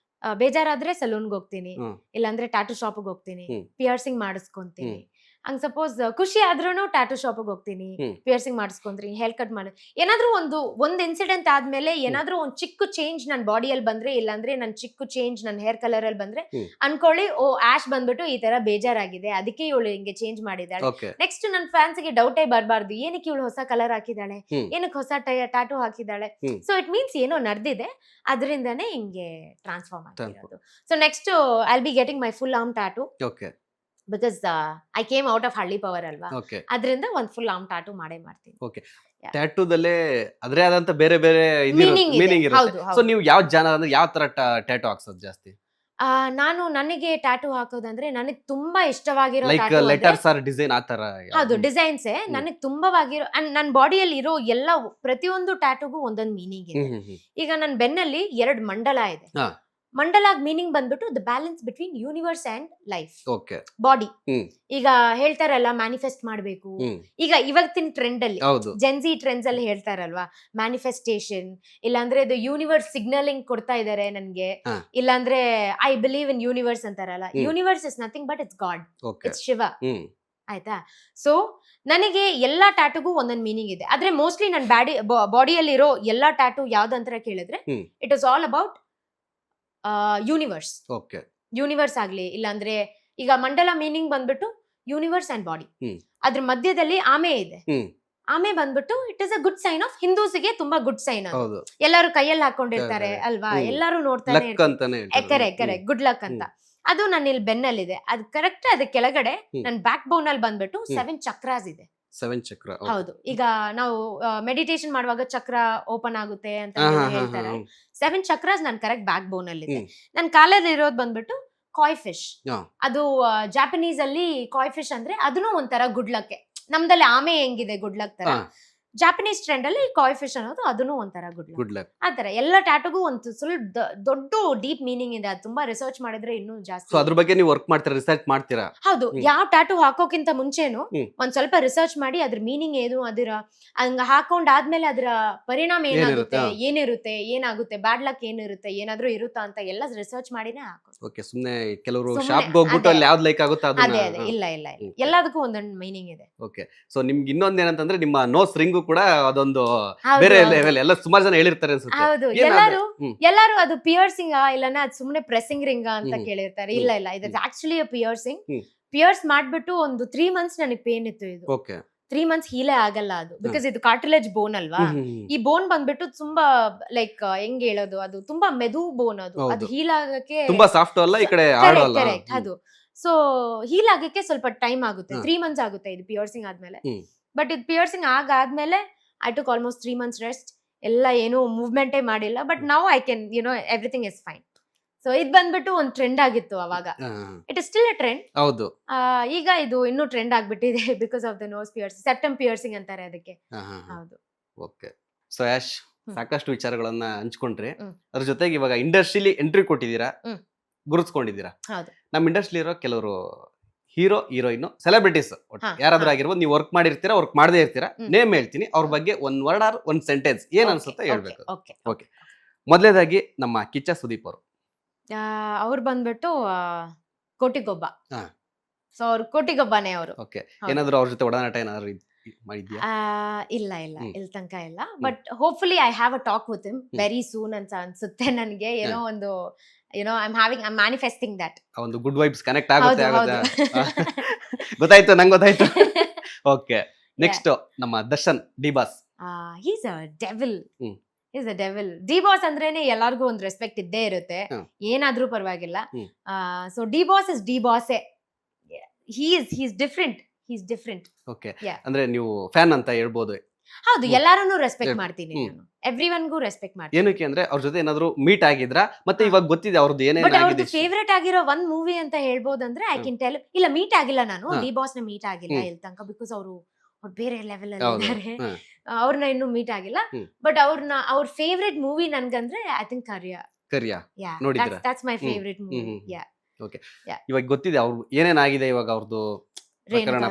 ಬೇಜಾರಾದ್ರೆ ಸಲೂನ್ಗೆ ಹೋಗ್ತೀನಿ, ಇಲ್ಲಾಂದ್ರೆ ಟ್ಯಾಟೂ ಶಾಪ್ಗೆ ಹೋಗ್ತೀನಿ, ಪಿಯರ್ಸಿಂಗ್ ಮಾಡಿಸ್ಕೊಂತೀನಿ. ಹಂಗ್ ಸಪೋಸ್ ಖುಷಿ ಆದ್ರೂ ಟ್ಯಾಟೂ ಶಾಪ್ಗೆ ಹೋಗ್ತೀನಿ, ಪಿಯರ್ಸಿಂಗ್ ಮಾಡಿಸ್ಕೊಂತೀನಿ, ಹೇರ್ ಕಟ್ ಮಾಡಿ. ಏನಾದ್ರೂ ಒಂದ್ ಇನ್ಸಿಡೆಂಟ್ ಆದ್ಮೇಲೆ ಏನಾದ್ರೂ ಒಂದ್ ಚಿಕ್ಕ ಚೇಂಜ್ ನನ್ನ ಬಾಡಿಯಲ್ಲಿ ಬಂದ್ರೆ, ಇಲ್ಲಾಂದ್ರೆ ನನ್ ಚಿಕ್ಕ ಚೇಂಜ್ ನನ್ನ ಹೇರ್ ಕಲರ್ ಅಲ್ಲಿ ಬಂದ್ರೆ ಅನ್ಕೊಳ್ಳಿ, ಓ ಆಶ್ ಬಂದ್ಬಿಟ್ಟು ಈ ತರ ಬೇಜಾರಾಗಿದೆ, ಅದಕ್ಕೆ ಇವಳು ಹಿಂಗೆ ಚೇಂಜ್ ಮಾಡಿದಾಳೆ. ನೆಕ್ಸ್ಟ್ ನನ್ನ ಫ್ಯಾನ್ಸ್ ಗೆ ಡೌಟೇ ಬರಬಾರ್ದು, ಏನಕ್ಕೆ ಇವಳು ಹೊಸ ಕಲರ್ ಹಾಕಿದಾಳೆ, ಏನಕ್ಕೆ ಹೊಸ ಟ್ಯಾಟೂ ಹಾಕಿದಾಳೆ. ಸೊ ಇಟ್ ಮೀನ್ಸ್ ಏನೋ ನಡೆದಿದೆ, ಅದರಿಂದಾನೇ ಹಿಂಗೆ ಟ್ರಾನ್ಸ್ಫಾರ್ಮ್ ಆಗಿರೋದು. So next I will be getting my full arm tattoo. Because I came out of ಹಳ್ಳಿ ಪವರ್ ಅಲ್ವಾ, ಅದರಿಂದ ಒಂದ್ ಫುಲ್ ಆರ್ಮ್ ಟ್ಯಾಟೂ ಮಾಡೇ ಮಾಡ್ತೀನಿ. ಓಕೆ. ಟ್ಯಾಟೂದಲ್ಲೇ ಅದ್ರೇ ಆದಂತ ಬೇರೆ ಬೇರೆ ಮೀನಿಂಗ್ ಇರುತ್ತೆ. ಸೊ ನೀವು ಯಾವ ಜಾನ ಅಂದ್ರೆ ಯಾವ ತರ ಟ್ಯಾಟೂ ಹಾಕ್ಸೋದು ಜಾಸ್ತಿ? ನಾನು ನನಗೆ ಟ್ಯಾಟೂ ಹಾಕೋದಂದ್ರೆ ನನಗೆ ತುಂಬಾ ಇಷ್ಟವಾಗಿರೋ ಲೆಟರ್ಸ್ ಆರ್ ಡಿಸೈನ್ ಆ ತರ? ಹೌದು, ಡಿಸೈನ್ಸ್ ನನಗೆ ತುಂಬವಾಗಿರೋ, ನನ್ನ ಬಾಡಿಯಲ್ಲಿ ಇರೋ ಎಲ್ಲ ಪ್ರತಿಯೊಂದು ಟ್ಯಾಟೂಗೂ ಒಂದೊಂದು ಮೀನಿಂಗ್ ಇದೆ. ಈಗ ನನ್ನ ಬೆನ್ನಲ್ಲಿ 2 ಮಂಡಲ ಇದೆ. ಮಂಡಲಾಗ್ ಮೀನಿಂಗ್ ಬಂದ್ಬಿಟ್ಟು the balance between universe and life, body. ಈಗ ಹೇಳ್ತಾರಲ್ಲ ಮ್ಯಾನಿಫೆಸ್ಟ್ ಮಾಡ್ಬೇಕು, ಈಗ ಇವತ್ತಿನ ಟ್ರೆಂಡ್ ಅಲ್ಲಿ ಜೆನ್ಸಿ ಟ್ರೆಂಡ್ಸ್ ಅಲ್ಲಿ ಹೇಳ್ತಾರಲ್ವಾ ಮ್ಯಾನಿಫೆಸ್ಟೇಷನ್, ಇಲ್ಲಾಂದ್ರೆ ದ ಯೂನಿವರ್ಸ್ ಸಿಗ್ನಲಿಂಗ್ ಕೊಡ್ತಾ ಇದಾರೆ ನನ್ಗೆ, ಇಲ್ಲಾಂದ್ರೆ ಐ ಬಿಲೀವ್ ಇನ್ ಯೂನಿವರ್ಸ್ ಅಂತಾರಲ್ಲ. Universe is nothing but it's god, it's Shiva. ಆಯ್ತಾ? ಸೊ ನನಗೆ ಎಲ್ಲಾ ಟ್ಯಾಟೂಗೂ ಒಂದೊಂದು ಮೀನಿಂಗ್ ಇದೆ. ಆದ್ರೆ ಮೋಸ್ಟ್ಲಿ ನನ್ನ ಬಾಡಿಯಲ್ಲಿರೋ ಎಲ್ಲಾ ಟ್ಯಾಟೂ ಯಾವ್ದಂತ ಕೇಳಿದ್ರೆ it is all about universe. Universe ಆಗ್ಲಿ, ಇಲ್ಲಾಂದ್ರೆ ಈಗ ಮಂಡಲ ಮೀನಿಂಗ್ ಬಂದ್ಬಿಟ್ಟು ಯೂನಿವರ್ಸ್ ಅಂಡ್ ಬಾಡಿ. ಅದ್ರ ಮಧ್ಯದಲ್ಲಿ ಆಮೆ ಇದೆ. ಆಮೆ ಬಂದ್ಬಿಟ್ಟು it is a good sign of ಹಿಂದೂಸ್ಗೆ, ತುಂಬಾ ಗುಡ್ ಸೈನ್. ಎಲ್ಲಾರು ಕೈಯಲ್ಲಿ ಹಾಕೊಂಡಿರ್ತಾರೆ ಅಲ್ವಾ, ಎಲ್ಲಾರು ನೋಡ್ತಾನೆ ಕರೆಕ್ಟ್ ಗುಡ್ ಲಕ್ ಅಂತ. ಅದು ನನ್ನ ಇಲ್ಲಿ ಬೆನ್ನಲ್ಲಿದೆ, ಅದು ಕರೆಕ್ಟ್. ಅದ್ರ ಕೆಳಗಡೆ ನನ್ನ ಬ್ಯಾಕ್ ಬೋನ್ ಅಲ್ಲಿ ಬಂದ್ಬಿಟ್ಟು 7 ಚಕ್ರಾಸ್ ಇದೆ. 7 ಚಕ್ರ? ಹೌದು. ಈಗ ನಾವು ಮೆಡಿಟೇಷನ್ ಮಾಡುವಾಗ ಚಕ್ರ ಓಪನ್ ಆಗುತ್ತೆ ಅಂತ ಹೇಳ್ತಾರೆ. 7 ಚಕ್ರಾಸ್ ನನ್ ಕರೆಕ್ಟ್ ಬ್ಯಾಕ್ ಬೋನ್ ಅಲ್ಲಿ ಇದೆ. ನನ್ ಕಾಲಲ್ಲಿ ಇರೋದು ಬಂದ್ಬಿಟ್ಟು ಕಾಯ್ ಫಿಶ್. ಅದು ಜಾಪನೀಸ್ ಅಲ್ಲಿ ಕಾಯ್ ಫಿಶ್ ಅಂದ್ರೆ ಅದನ್ನು ಒಂಥರ ಗುಡ್ ಲಕ್. ನಮ್ದಲ್ಲಿ ಆಮೆ ಹೆಂಗಿದೆ ಗುಡ್ ಲಕ್ ತರ, ಜಾಪನೀಸ್ ಟ್ರೆಂಡ್ ಅಲ್ಲಿ ಕಾಯ್ ಫಿಶ್ ಅನ್ನೋದು ಅದನ್ನು ಒಂಥರ ಗುಡ್ ಲಕ್. ಆತರ ಎಲ್ಲ ಟ್ಯಾಟೂಗೂ ಒಂದು ಸ್ವಲ್ಪ ದೊಡ್ಡ ಡೀಪ್ ಮೀನಿಂಗ್ ಇದೆ. ಅದು ತುಂಬಾ ರಿಸರ್ಚ್ ಮಾಡಿದ್ರೆ ಇನ್ನೂ ಜಾಸ್ತಿ. ಅದ್ರ ಬಗ್ಗೆ ನೀವು ವರ್ಕ್ ಮಾಡ್ತೀರಾ, ರಿಸರ್ಚ್ ಮಾಡ್ತೀರಾ? ಹೌದು, ಯಾವ ಟ್ಯಾಟೂ ಹಾಕೋಕ್ಕಿಂತ ಮುಂಚೆನು ಒಂದ್ ಸ್ವಲ್ಪ ರಿಸರ್ಚ್ ಮಾಡಿ ಅದ್ರ ಮೀನಿಂಗ್ ಏನು, ಅದರ ಹಂಗ ಹಾಕೊಂಡಾದ್ಮೇಲೆ ಅದರ ಪರಿಣಾಮ ಏನಿರುತ್ತೆ, ಏನಾಗುತ್ತೆ, ಬ್ಯಾಡ್ ಲಕ್ ಏನಿರುತ್ತೆ, ಏನಾದ್ರೂ ಇರುತ್ತಾ ಅಂತ ಎಲ್ಲ ರಿಸರ್ಚ್ ಮಾಡಿನೇ ಹಾಕೋದು. ಓಕೆ. ಸುಮ್ನೆ ಕೆಲವರು ಶಾಪ್ಗೆ ಹೋಗ್ಬಿಟ್ಟು ಅಲ್ಲಿ ಯಾವ್ದು ಲೈಕ್ ಆಗುತ್ತೆ ಅದನ್ನ. ಅದೇ ಇಲ್ಲ ಎಲ್ಲದಕ್ಕೂ ಒಂದೊಂದು ಮೀನಿಂಗ್ ಇದೆ. ಓಕೆ. ಸೊ ನಿಮ್ಗೆ ಇನ್ನೊಂದ್ ಏನಂತಂದ್ರೆ ನಿಮ್ಮ ನೋಸ್ ರಿಂಗು ಕೂಡ ಅದೊಂದು ಬೇರೆ ಲೆವೆಲ್, ಎಲ್ಲ ಸುಮಾರು ಜನ ಹೇಳಿರ್ತಾರೆ ಅನ್ಸುತ್ತೆ. ಹೌದು, ಎಲ್ಲಾರು ಅದು ಪಿಯರ್ಸಿಂಗ್ ಇಲ್ಲನ ಅದು ಸುಮ್ನೆ ಪ್ರೆಸ್ಸಿಂಗ್ ರಿಂಗ್ ಅಂತ ಕೇಳಿರ್ತಾರೆ. ಇಲ್ಲ ಇದು ಆಕ್ಚುಲಿ ಪಿಯರ್ಸಿಂಗ್. ಪಿಯರ್ಸ್ ಮಾಡ್ಬಿಟ್ಟು ಒಂದು 3 ಮಂತ್ಸ್ ನನಗೆ ಪೇನ್ ಇತ್ತು. ಇದು 3 ಮಂತ್ಸ್ ಹೀಲೇ ಆಗಲ್ಲ ಅದು, ಬಿಕಾಸ್ ಇದು ಕಾರ್ಟಿಲೇಜ್ ಬೋನ್ ಅಲ್ವಾ. ಈ ಬೋನ್ ಬಂದ್ಬಿಟ್ಟು ತುಂಬಾ ಲೈಕ್ ಹೆಂಗ್ ಹೇಳೋದು, ಅದು ತುಂಬಾ ಮೆದು ಬೋನ್. ಅದು ಹೀಲ್ ಆಗಕ್ಕೆ ತುಂಬಾ ಸಾಫ್ಟ್ ಅಲ್ಲ, ಈ ಕಡೆ ಕರೆಕ್ಟ್. ಅದು ಸೊ ಹೀಲ್ ಆಗಕ್ಕೆ ಸ್ವಲ್ಪ ಟೈಮ್ ಆಗುತ್ತೆ, 3 ಮಂತ್ಸ್ ಆಗುತ್ತೆ ಇದು ಪಿಯರ್ಸಿಂಗ್ ಆದ್ಮೇಲೆ. ಬಟ್ ಇದು ಪಿಯರ್ಸಿಂಗ್ ಆದ್ಮೇಲೆ I took almost 3 months rest. ಎಲ್ಲ ಏನು ಮೂವ್ಮೆಂಟೇ ಮಾಡಿಲ್ಲ, but now I can everything is fine. So ಇದು ಬಂದ್ಬಿಟ್ಟು ಒಂದು ಟ್ರೆಂಡ್ ಆಗಿತ್ತು ಅವಾಗ. It is still a trend. ಹೌದು. ಈಗ ಇದು ಇನ್ನೂ ಟ್ರೆಂಡ್ ಆಗ್ಬಿಟ್ಟಿದೆ because of the nose piercing. Septum piercing ಅಂತಾರೆ ಅದಕ್ಕೆ. ಹೌದು. ಓಕೆ. ಸೊ ಯಾಶ್, ಸಾಕಷ್ಟು ವಿಚಾರಗಳನ್ನ ಹಂಚ್ಕೊಂಡ್ರಿ. ಅದ್ರ ಜೊತೆಗೆ ಇವಾಗ ಇಂಡಸ್ಟ್ರಿಲಿ ಎಂಟ್ರಿ ಕೊಟ್ಟಿದ್ದೀರಾ, ಗುರುತಿಸ್ಕೊಂಡಿದ್ದೀರಾ. ನಮ್ಮ ಇಂಡಸ್ಟ್ರಿ ಇರೋ ಕೆಲವರು ಹೀರೋ, ಹೀರೋಯಿನ್, ಸೆಲೆಬ್ರಿಟೀಸ್ ಯಾರಾದ್ರೂ ಆಗಿರ್ಬೋದು, ನೀವು ವರ್ಕ್ ಮಾಡಿರ್ತೀರಾ, ವರ್ಕ್ ಮಾಡದೇ ಇರ್ತೀರಾ, ನೇಮ್ ಹೇಳ್ತೀನಿ, ಅವ್ರ ಬಗ್ಗೆ 1 ವರ್ಡ್ ಆರ್ 1 ಸೆಂಟೆನ್ಸ್ ಏನ್ ಅನ್ಸುತ್ತೆ ಹೇಳ್ಬೇಕು. ಓಕೆ. ಮೊದಲನೇದಾಗಿ ನಮ್ಮ ಕಿಚ್ಚ ಸುದೀಪ್ ಅವರು. ಅವ್ರು ಬಂದ್ಬಿಟ್ಟು ಕೋಟಿಗೊಬ್ಬ. ಸೊ ಅವ್ರು ಕೋಟಿಗೊಬ್ಬನೇ ಅವರು. ಓಕೆ, ಹೌದು. ಏನಾದ್ರು ಅವ್ರ ಜೊತೆ ಒಡನಾಟ ಏನಾದ್ರು ಮಾಡಿದ್ಯಾ? ಇಲ್ಲ ಹ್ಮ್. ಇಲ್ಲಿ ತನಕ ಇಲ್ಲ, but hopefully I have a talk with him very soon ಅಂತ ಅನ್ಸುತ್ತೆ ನನಗೆ. ಏನೋ ಒಂದು ಐ ಮ್ಯಾನಿಫೆಸ್ಟಿಂಗ್ ದಟ್ ಒಂದು ಗುಡ್ ವೈಬ್ಸ್ ಕನೆಕ್ಟ್ ಆಗುತ್ತೆ ಹೌದು ಗೊತ್ತಾಯ್ತು, ನಂಗೆ ಗೊತ್ತಾಯ್ತು. ಓಕೆ, ನೆಕ್ಸ್ಟ್ ನಮ್ಮ Darshan D boss. He's a devil. Hmm. Is a devil. D boss ಅಂದ್ರೇನೆ ಎಲ್ಲಾರ್ಗು ಒಂದು ರೆಸ್ಪೆಕ್ಟ್ ಇದ್ದೇ ಇರುತ್ತೆ, ಏನಾದ್ರೂ ಪರವಾಗಿಲ್ಲ. So D boss is D ಬಾಸೇ. He's different. ಓಕೆ, ಅಂದ್ರೆ ನೀವು ಫ್ಯಾನ್ ಅಂತ ಹೇಳ್ಬೋದು. ಹೌದು, ಎಲ್ಲಾರನ್ನೂ ರೆಸ್ಪೆಕ್ಟ್ ಮಾಡ್ತೀನಿ ನಾನು, ಎವ್ರಿವನ್ಗೂ ರೆಸ್ಪೆಕ್ಟ್ ಮಾಡ್ತೀನಿ. ಏನಕ್ಕೆ ಅಂದ್ರೆ ಅವ್ರ ಜೊತೆ ಏನಾದ್ರು ಮೀಟ್ ಆಗಿದ್ರ, ಮತ್ತೆ ಇವಾಗ ಗೊತ್ತಿದೆ ಅವ್ರದ್ದು ಬಟ್ ಏನೇನಾಗಿದೆ. ಅವ್ರದ್ದು ಫೇವ್ರೆಟ್ ಆಗಿರೋ ಒಂದ್ ಮೂವಿ ಅಂತ ಹೇಳ್ಬೋದಂದ್ರೆ ಐ ಕ್ಯಾನ್ ಟೆಲ್. ಇಲ್ಲ, ಮೀಟ್ ಆಗಿಲ್ಲ ನಾನು, ಡಿ ಬಾಸ್ ನ ಮೀಟ್ ಆಗಿಲ್ಲ ಇಲ್ಲಿ ತನಕ, ಬಿಕಾಸ್ ಅವ್ರು ಬೇರೆ ಲೆವೆಲ್ ಅಲ್ಲಿ ಇದ್ದಾರೆ. ಅವ್ರನ್ನ ಇನ್ನೂ ಮೀಟ್ ಆಗಿಲ್ಲ. ಬಟ್ ಅವ್ರ ಫೇವ್ರೆಟ್ ಮೂವಿ ನನ್ಗಂದ್ರೆ ಐ ಥಿಂಕ್ ಕರಿಯಾ. ನೋಡಿದ್ರಾ? That's my favourite movie. Okay, ಇವಾಗ ಗೊತ್ತಿದೆ ಅವ್ರು ಏನೇನಾಗಿದೆ, ಇವಾಗ ಅವ್ರದ್ದು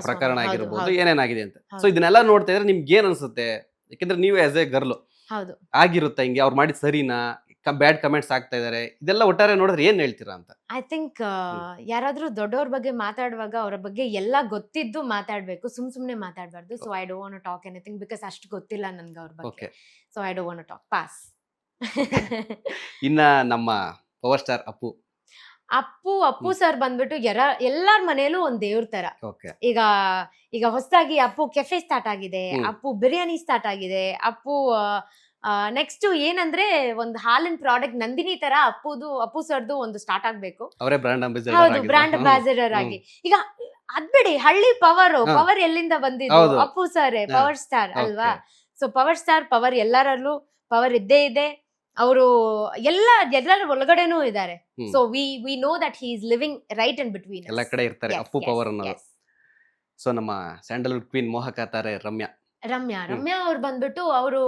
ಪ್ರಕರಣ ಆಗಿರ್ಬೋದು, ಏನೇನಾಗಿದೆ ಅಂತ. ಸೊ ಇದನ್ನೆಲ್ಲ ನೋಡ್ತಾ ಇದ್ರೆ ನಿಮ್ಗೆ ಏನ್ ಅನ್ಸುತ್ತೆ? ಯಾಕಂದ್ರೆ ನೀವು ಆಸ್ ಎ ಗರ್ಲ್ ಹೌದು ಆಗಿರುತ್ತೆ ಹಿಂಗೆ ಅವ್ರು ಮಾಡಿದ್ ಸರಿನಾ, ಬ್ಯಾಡ್ ಕಮೆಂಟ್ಸ್ ಆಗ್ತಾ ಇದಾರೆ, ಇದೆಲ್ಲ ಒಟ್ಟಾರೆ ನೋಡಿದ್ರೆ ಏನ್ ಹೇಳ್ತೀರಾ ಅಂತ? ಐ ಥಿಂಕ್ ಯಾರಾದ್ರೂ ದೊಡ್ಡವ್ರ ಬಗ್ಗೆ ಮಾತಾಡುವಾಗ ಅವ್ರ ಬಗ್ಗೆ ಎಲ್ಲ ಗೊತ್ತಿದ್ದು ಮಾತಾಡ್ಬೇಕು, ಸುಮ್ನೆ ಮಾತಾಡ್ಬಾರ್ದು. So I don't want to talk anything because ಅಷ್ಟು ಗೊತ್ತಿಲ್ಲ ನನ್ಗೆ ಅವ್ರ ಬಗ್ಗೆ. So I don't want to talk. Pass. ಇನ್ನ ನಮ್ಮ ಪವರ್ ಸ್ಟಾರ್ ಅಪ್ಪು ಸರ್ ಬಂದ್ಬಿಟ್ಟು ಎಲ್ಲಾರ ಮನೇಲೂ ಒಂದ್ ದೇವ್ರ ತರ. ಓಕೆ, ಈಗ ಹೊಸದಾಗಿ ಅಪ್ಪು ಕೆಫೆ ಸ್ಟಾರ್ಟ್ ಆಗಿದೆ, ಅಪ್ಪು ಬಿರಿಯಾನಿ ಸ್ಟಾರ್ಟ್ ಆಗಿದೆ, ಅಪ್ಪು ನೆಕ್ಸ್ಟ್ ಏನಂದ್ರೆ ಒಂದು ಹಾಲಿನ ಪ್ರಾಡಕ್ಟ್ ನಂದಿನಿ ತರ ಅಪ್ಪು ಸರ್ದು ಒಂದು ಸ್ಟಾರ್ಟ್ ಆಗ್ಬೇಕು. ಅವರೇ ಬ್ರಾಂಡ್ ಅಂಬಾಸಿಡರ್. ಹೌದು, ಬ್ರಾಂಡ್ ಅಂಬಾಸಿಡರ್ ಆಗಿ. ಈಗ ಅದ್ಬಿಡಿ, ಹಳ್ಳಿ ಪವರ್ ಎಲ್ಲಿಂದ ಬಂದಿದ್ದು? ಅಪ್ಪು ಸರ್ ಪವರ್ ಸ್ಟಾರ್ ಅಲ್ವಾ? ಸೊ ಪವರ್ ಸ್ಟಾರ್, ಪವರ್ ಎಲ್ಲರಲ್ಲೂ ಪವರ್ ಇದ್ದೇ ಇದೆ. ಅವರು ಎಲ್ಲರ ಒಳಗಡೆನೂ ಇದ್ದಾರೆ. So we know that he is living right in between. ಎಲ್ಲ ಕಡೆ ಇರ್ತಾರೆ ಅಪ್ಪು ಪವರ್ ಅನ್ನೋದು. ಸೊ ನಮ್ಮ ಸ್ಯಾಂಡಲ್ವುಡ್ ಕ್ವೀನ್ ಮೋಹಕ ತಾರೆ ರಮ್ಯಾ ಅವ್ರು ಬಂದ್ಬಿಟ್ಟು ಅವರು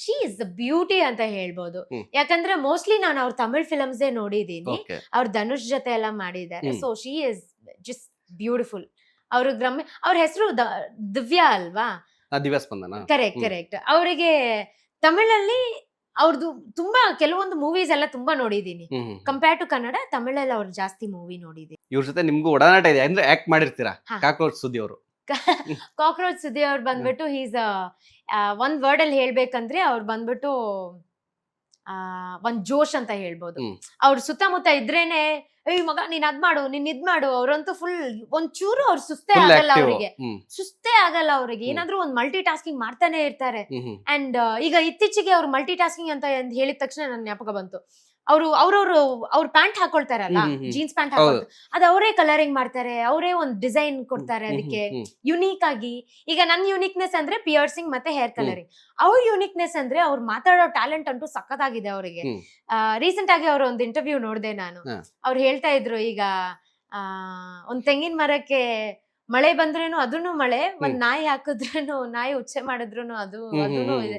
ಶಿ ಇಸ್ ದ ಬ್ಯೂಟಿ ಅಂತ ಹೇಳ್ಬೋದು. ಯಾಕಂದ್ರೆ ಮೋಸ್ಟ್ಲಿ ನಾನು ಅವ್ರ ತಮಿಳ್ ಫಿಲಮ್ಸ್ ನೋಡಿದೀನಿ, ಅವ್ರ ಧನುಷ್ ಜೊತೆ ಎಲ್ಲ ಮಾಡಿದ್ದಾರೆ. So she is just beautiful. ಅವ್ರ ಹೆಸರು ದಿವ್ಯಾ ಅಲ್ವಾ? ದಿವ್ಯಾ ಸ್ಪಂದನ. ಕರೆಕ್ಟ್. ಅವರಿಗೆ ತಮಿಳಲ್ಲಿ ಅವ್ರದ್ದು ತುಂಬಾ ಕೆಲವೊಂದು ಮೂವೀಸ್ ಎಲ್ಲ ತುಂಬಾ ನೋಡಿದೀನಿ. ಕಂಪೇರ್ ಟು ಕನ್ನಡ, ತಮಿಳಲ್ಲಿ ಅವ್ರು ಜಾಸ್ತಿ ಮೂವಿ ನೋಡಿದೀನಿ. ಇವ್ರ ಜೊತೆ ನಿಮ್ಗೂ ಒಡನಾಟ ಇದೆ ಅಂದ್ರೆ ಆಕ್ಟ್ ಮಾಡಿರ್ತೀರಾ? ಕಾಕ್ರೋಚ್ ಸುದ್ದಿ ಅವರು. ಕಾಕ್ರೋಚ್ ಸುದ್ದಿ ಅವ್ರು ಬಂದ್ಬಿಟ್ಟು ಹೀಸ್ ಒಂದ್ ವರ್ಡ್ ಅಲ್ಲಿ ಹೇಳ್ಬೇಕಂದ್ರೆ ಅವ್ರು ಬಂದ್ಬಿಟ್ಟು ಒಂದ್ ಜೋಶ್ ಅಂತ ಹೇಳ್ಬೋದು. ಅವ್ರ ಸುತ್ತಮುತ್ತ ಇದ್ರೇನೆ ಮಗ ನೀನ್ ಅದ್ ಮಾಡು, ನೀನ್ ಇದ್ ಮಾಡು, ಅವ್ರಂತೂ ಫುಲ್ ಒಂಚೂರು ಅವ್ರು ಸುಸ್ತೇ ಆಗಲ್ಲ ಅವ್ರಿಗೆ. ಏನಾದ್ರೂ ಒಂದ್ ಮಲ್ಟಿ ಟಾಸ್ಕಿಂಗ್ ಮಾಡ್ತಾನೆ ಇರ್ತಾರೆ. ಅಂಡ್ ಈಗ ಇತ್ತೀಚೆಗೆ ಅವ್ರು ಮಲ್ಟಿ ಟಾಸ್ಕಿಂಗ್ ಅಂತ ಹೇಳಿದ ತಕ್ಷಣ ನನ್ ಜ್ಞಾಪಕ ಬಂತು. ಅವ್ರ ಪ್ಯಾಂಟ್ ಹಾಕೊಳ್ತಾರಲ್ಲ, ಜೀನ್ಸ್ ಪ್ಯಾಂಟ್ ಹಾಕೊಳ್ತಾರೆ, ಅದ್ ಅವರೇ ಕಲರಿಂಗ್ ಮಾಡ್ತಾರೆ, ಅವರೇ ಒಂದ್ ಡಿಸೈನ್ ಕೊಡ್ತಾರೆ ಅದಕ್ಕೆ ಯುನೀಕ್ ಆಗಿ. ಈಗ ನನ್ ಯುನೀಕ್ನೆಸ್ ಅಂದ್ರೆ ಪಿಯರ್ಸಿಂಗ್ ಮತ್ತೆ ಹೇರ್ ಕಲರಿಂಗ್. ಅವ್ರ ಯುನೀಕ್ನೆಸ್ ಅಂದ್ರೆ ಅವ್ರು ಮಾತಾಡೋ ಟ್ಯಾಲೆಂಟ್ ಅಂತೂ ಸಖತ್ತಾಗಿದೆ ಅವರಿಗೆ. ರೀಸೆಂಟ್ ಆಗಿ ಅವ್ರ ಒಂದ್ ಇಂಟರ್ವ್ಯೂ ನೋಡ್ದೆ ನಾನು. ಅವ್ರು ಹೇಳ್ತಾ ಇದ್ರು, ಈಗ ಒಂದ್ ತೆಂಗಿನ ಮರಕ್ಕೆ ಮಳೆ ಬಂದ್ರೇನು ಅದನ್ನು ಮಳೆ, ಒಂದ್ ನಾಯಿ ಹಾಕಿದ್ರುನು, ನಾಯಿ ಉಚ್ಚೆ ಮಾಡಿದ್ರುನು ಅದೂನು ಇದೆ.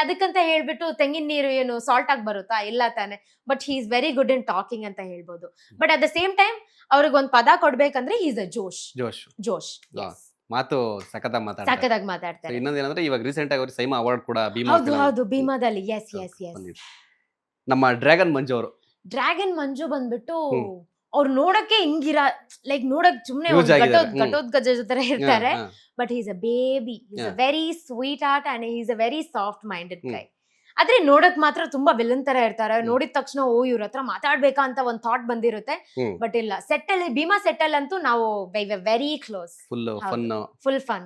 ಅದಕ್ಕಂತ ಹೇಳ್ಬಿಟ್ಟು ತೆಂಗಿನ ನೀರು ಏನು ಸಾಲ್ಟ್ ಆಗಿ ಬರುತ್ತಾ? ಇಲ್ಲ ತಾನೆ. But he is very good in talking ಅಂತ ಹೇಳ್ಬೋದು. But at the same time ಅವ್ರಿಗೆ ಒಂದ್ ಪದ ಕೊಡ್ಬೇಕಂದ್ರೆ ಹಿ ಇಸ್ ಅ ಜೋಶ್. ಮಾತು ಸಖತ್ತಾಗಿ ಮಾತಾಡ್ತಾರೆ. ಇನ್ನೊಂದೇನಂದ್ರೆ ಇವಾಗ ರೀಸೆಂಟ್ ಆಗಿ ಅವ್ರಿಗೆ ಸೈಮಾ ಅವಾರ್ಡ್ ಕೂಡ ಹೌದು ಭೀಮಾದಲ್ಲಿ. ಎಸ್. ನಮ್ಮ ಡ್ರ್ಯಾಗನ್ ಮಂಜು ಬಂದ್ಬಿಟ್ಟು ಅವ್ರು ನೋಡಕ್ಕೆ ಹಿಂಗಿರ ಲೈಕ್ ನೋಡಕ್ ಸುಮ್ನೆ ಘಟೋದ್ಗಜ ತರ ಇರ್ತಾರೆ. But he's a baby, he's a very sweet heart and he's a very soft minded guy. ಆದ್ರೆ ನೋಡಕ್ ಮಾತ್ರ ತುಂಬಾ ವಿಲನ್ ತರ ಇರ್ತಾರೆ. ನೋಡಿದ ತಕ್ಷಣ ಇವ್ರ ಹತ್ರ ಮಾತಾಡ್ಬೇಕಾ ಅಂತ ಒಂದ್ ಥಾಟ್ ಬಂದಿರುತ್ತೆ. ಬಟ್ ಇಲ್ಲ, ಭೀಮಾ ಸೆಟ್ಟಲ್ ಅಂತೂ ನಾವು very close, full fun.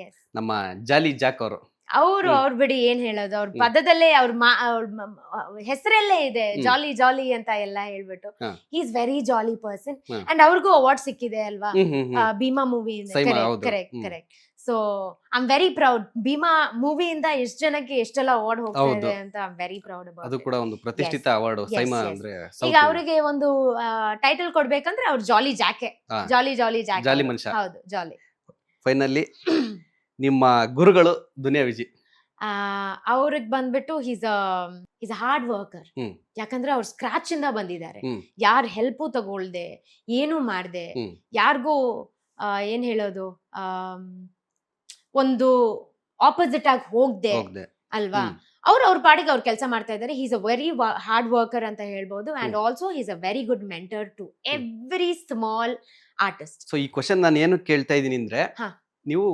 Yes. ನಮ್ಮ ಜಾಲಿ ಜಾಕ್ ಅವ್ರ ಬಿಡಿ ಏನ್ ಹೇಳೋದು, ಅವ್ರ ಪದದಲ್ಲೇ ಅವ್ರ ಹೆಸರಲ್ಲೇ ಇದೆ ಜಾಲಿ ಅಂತ ಎಲ್ಲ ಹೇಳ್ಬಿಟ್ಟು. He is very jolly person. And ಅವ್ರಿಗೂ ಅವಾರ್ಡ್ ಸಿಕ್ಕಿದೆ ಅಲ್ವಾ ಭೀಮಾ ಮೂವಿಯಿಂದ. Correct. So I am very proud. Bheema ಮೂವಿಯಿಂದ ಎಷ್ಟ್ ಜನಕ್ಕೆ ಎಷ್ಟೆಲ್ಲ ಅವಾರ್ಡ್ ಹೋಗ್ತಾ ಇದೆ ಅಂತ I am very proud about. ಅದು ಕೂಡ ಒಂದು ಪ್ರತಿಷ್ಠಿತ ಅವಾರ್ಡ್. ಈಗ ಅವರಿಗೆ ಒಂದು ಟೈಟಲ್ ಕೊಡ್ಬೇಕಂದ್ರೆ ಅವ್ರ ಜಾಲಿ ಮನುಷ್ಯ. ಹೌದು, ಜಾಲಿ. ಫೈನಲಿ ನಿಮ್ಮ ಗುರುಗಳು ದುನಿಯಾ ವಿಜಿ. ಅವ್ರಿಗೆ ಬಂದ್ಬಿಟ್ಟು ಹೀಸ್ ಅ ಹಾರ್ಡ್ ವರ್ಕರ್. ಯಾಕಂದ್ರೆ ಅವ್ರು ಸ್ಕ್ರಾಚ್ ಇಂದ ಬಂದಿದ್ದಾರೆ. ಯಾರ ಹೆಲ್ಪು ತಗೊಳ್ದೆ, ಏನು ಮಾಡ್ದೆ, ಯಾರಿಗೂ ಏನ್ ಹೇಳೋದು, ಒಂದು ಆಪೋಸಿಟ್ ಆಗಿ ಹೋಗ್ದೆ ಅಲ್ವಾ? ಅವ್ರ ಪಾಡಿಗೆ ಅವ್ರು ಕೆಲಸ ಮಾಡ್ತಾ ಇದ್ದಾರೆ. Is a very hard worker ಅಂತ ಹೇಳ್ಬೋದು. And also is a very good mentor to every small artist. So ಈ ಕ್ವಶನ್ ನಾನು ಏನು ಕೇಳ್ತಾ ಇದೀನಿ ಅಂದ್ರೆ, ಹಾ. ನೀವು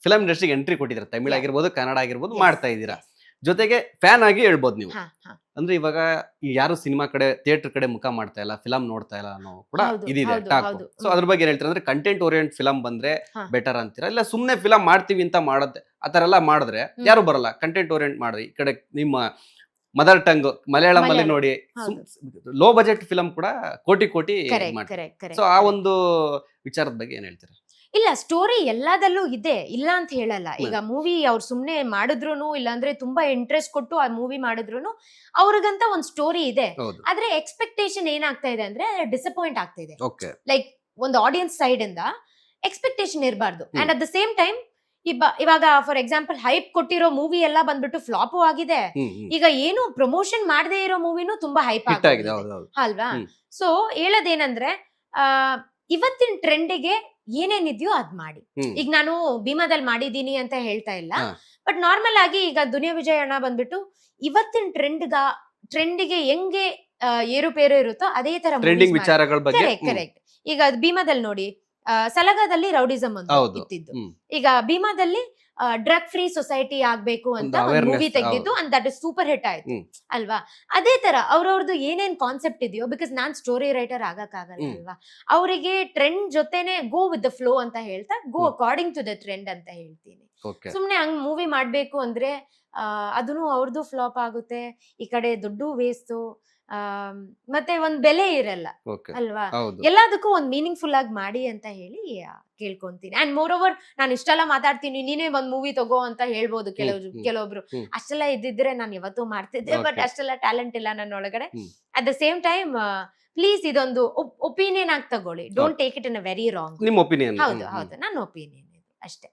ಫಿಲಂ ಇಂಡಸ್ಟ್ರಿಗೆ ಎಂಟ್ರಿ ಕೊಟ್ಟಿದ್ದೀರಾ, ತಮಿಳ್ Yeah. ಆಗಿರ್ಬೋದು, ಕನ್ನಡ ಆಗಿರ್ಬೋದು, Yes, ಮಾಡ್ತಾ ಇದ್ದೀರಾ. yes. ಜೊತೆಗೆ ಫ್ಯಾನ್ ಆಗಿ ಹೇಳ್ಬೋದು ನೀವು. ಹಾ, ಹಾ. ಅಂದ್ರೆ ಇವಾಗ ಈ ಯಾರು ಸಿನಿಮಾ ಕಡೆ, ಥಿಯೇಟರ್ ಕಡೆ ಮುಖ ಮಾಡ್ತಾ ಇಲ್ಲ, ಫಿಲಂ ನೋಡ್ತಾ ಇಲ್ಲ ಅನ್ನೋ ಕೂಡ ಹೌದು, ಇದಿದೆ ಹೌದು, ಟಾಕ್. ಹೌದು. ಸೊ ಅದ್ರ ಬಗ್ಗೆ ಏನ್ ಹೇಳ್ತೀರಾ ಅಂದ್ರೆ, ಕಂಟೆಂಟ್ ಓರಿಯೆಂಟ್ ಫಿಲಂ ಬಂದ್ರೆ ಹಾ. ಬೆಟರ್ ಅಂತೀರಾ, ಇಲ್ಲ ಸುಮ್ನೆ ಫಿಲಂ ಮಾಡ್ತೀವಿ ಅಂತ ಮಾಡತ್ತೆ ಆತರ ಎಲ್ಲ ಮಾಡಿದ್ರೆ ಯಾರು ಬರಲ್ಲ, ಕಂಟೆಂಟ್ ಓರಿಯೆಂಟ್ ಮಾಡ್ರಿ. ಈ ಕಡೆ ನಿಮ್ಮ ಮದರ್ ಟಂಗ್ ಮಲಯಾಳಂ ಅಲ್ಲಿ ನೋಡಿ, ಲೋ ಬಜೆಟ್ ಫಿಲಂ ಕೂಡ ಕೋಟಿ ಮಾಡ್ತಾರೆ. ಸೊ ಆ ಒಂದು ವಿಚಾರದ ಬಗ್ಗೆ ಏನ್ ಹೇಳ್ತೀರಾ? ಇಲ್ಲ, ಸ್ಟೋರಿ ಎಲ್ಲದಲ್ಲೂ ಇದೆ, ಇಲ್ಲ ಅಂತ ಹೇಳಲ್ಲ. ಈಗ ಮೂವಿ ಅವ್ರು ಸುಮ್ನೆ ಮಾಡಿದ್ರು, ಇಲ್ಲಾಂದ್ರೆ ತುಂಬಾ ಇಂಟ್ರೆಸ್ಟ್ ಕೊಟ್ಟು ಆ ಮೂವಿ ಮಾಡಿದ್ರು, ಅವ್ರಿಗಂತ ಒಂದ್ ಸ್ಟೋರಿ ಇದೆ. ಹೌದು. ಆದ್ರೆ ಎಕ್ಸ್ಪೆಕ್ಟೇಷನ್ ಏನಾಗ್ತಾ ಇದೆ ಅಂದ್ರೆ ಡಿಸಪಾಯಿಂಟ್ ಆಗ್ತಾ ಇದೆ. ಓಕೆ. ಲೈಕ್ ಒಂದು ಆಡಿಯನ್ಸ್ ಸೈಡ್ ಇಂದ ಎಕ್ಸ್ಪೆಕ್ಟೇಷನ್ ಇರಬಾರ್ದು. And at the same time ಇವಾಗ ಫಾರ್ ಎಕ್ಸಾಂಪಲ್ ಹೈಪ್ ಕೊಟ್ಟಿರೋ ಮೂವಿ ಎಲ್ಲ ಬಂದ್ಬಿಟ್ಟು ಫ್ಲಾಪು ಆಗಿದೆ. ಈಗ ಏನು ಪ್ರಮೋಷನ್ ಮಾಡದೇ ಇರೋ ಮೂವಿನೂ ತುಂಬಾ ಹೈಪ್ ಹಿಟ್ ಆಗಿದೆ. ಆಗಿದೆ, ಹೌದು. ಅಲ್ವಾ? ಸೊ ಹೇಳೋದೇನಂದ್ರೆ, ಇವತ್ತಿನ ಟ್ರೆಂಡಿಗೆ ಏನೇನಿದ್ಯೋ ಅದ್ ಮಾಡಿ. ಈಗ ನಾನು ಭೀಮಾದಲ್ಲಿ ಮಾಡಿದೀನಿ ಅಂತ ಹೇಳ್ತಾ ಇಲ್ಲ, ಬಟ್ ನಾರ್ಮಲ್ ಆಗಿ ಈಗ ದುನಿಯಾ ವಿಜಯ್ ಅಣ್ಣ ಬಂದ್ಬಿಟ್ಟು ಇವತ್ತಿನ ಟ್ರೆಂಡಿಗೆ ಹೆಂಗೆ ಏರುಪೇರು ಇರುತ್ತೋ ಅದೇ ತರ ಟ್ರೆಂಡಿಂಗ್ ವಿಚಾರಗಳ ಬಗ್ಗೆ. ಕರೆಕ್ಟ್. ಈಗ ಭೀಮಾದಲ್ಲಿ ನೋಡಿ, ಸಲಗಾದಲ್ಲಿ ರೌಡಿಸಮ್ ಅಂತ ಹೌದು. ಇತ್ತಿದ್ದು. ಈಗ ಭೀಮಾದಲ್ಲಿ ಡ್ರಗ್ ಫ್ರೀ ಸೊಸೈಟಿ ಆಗ್ಬೇಕು ಅಂತ ಒಂದು ಮೂವಿ ತೆಗೆದಿದ್ದು, and that is super hit ಆಯ್ತು, ಅಲ್ವಾ? ಅದೇ ತರ ಅವ್ರವ್ರದ್ದು ಏನೇನ್ ಕಾನ್ಸೆಪ್ಟ್ ಇದೆಯೋ, ಬಿಕಾಸ್ ನಾನ್ ಸ್ಟೋರಿ ರೈಟರ್ ಆಗಕ್ಕಾಗಲ್ಲ ಅಲ್ವಾ, ಅವರಿಗೆ ಟ್ರೆಂಡ್ ಜೊತೆನೆ ಗೋ ವಿತ್ ದ ಫ್ಲೋ ಅಂತ ಹೇಳ್ತಾ, ಗೋ ಅಕಾರ್ಡಿಂಗ್ ಟು ದ ಟ್ರೆಂಡ್ ಅಂತ ಹೇಳ್ತೀನಿ. ಸುಮ್ನೆ ಹಂಗ್ ಮೂವಿ ಮಾಡ್ಬೇಕು ಅಂದ್ರೆ ಅದನ್ನು ಅವ್ರದ್ದು ಫ್ಲಾಪ್ ಆಗುತ್ತೆ, ಈ ಕಡೆ ದುಡ್ಡು ವೇಸ್ಟು, ಮತ್ತೆ ಒಂದ್ ಬೆಲೆ ಇರಲ್ಲ, ಅಲ್ವಾ? ಎಲ್ಲದಕ್ಕೂ ಒಂದ್ ಮೀನಿಂಗ್ಫುಲ್ ಆಗಿ ಮಾಡಿ ಅಂತ ಹೇಳಿ ಕೇಳ್ಕೊಂತೀನಿ. ಅಂಡ್ ಮೋರ್ ಓವರ್ ನಾನು ಇಷ್ಟೆಲ್ಲ ಮಾತಾಡ್ತೀನಿ, ನೀನೇ ಒಂದ್ ಮೂವಿ ತಗೋ ಅಂತ ಹೇಳ್ಬೋದು ಕೆಲವೊಬ್ರು. ಅಷ್ಟೆಲ್ಲ ಇದ್ದಿದ್ರೆ ನಾನು ಯಾವತ್ತೂ ಮಾಡ್ತಿದ್ದೆ, ಬಟ್ ಅಷ್ಟೆಲ್ಲ ಟ್ಯಾಲೆಂಟ್ ಇಲ್ಲ ನನ್ನ ಒಳಗಡೆ. At the same time please ಇದೊಂದು ಒಪಿನಿಯನ್ ಆಗಿ ತಗೊಳ್ಳಿ, don't take it in a very wrong. ನಿಮ್ಮ ಒಪಿನಿಯನ್? ಹೌದು, ನನ್ನ ಒಪಿನಿಯನ್ ಇದು ಅಷ್ಟೇ.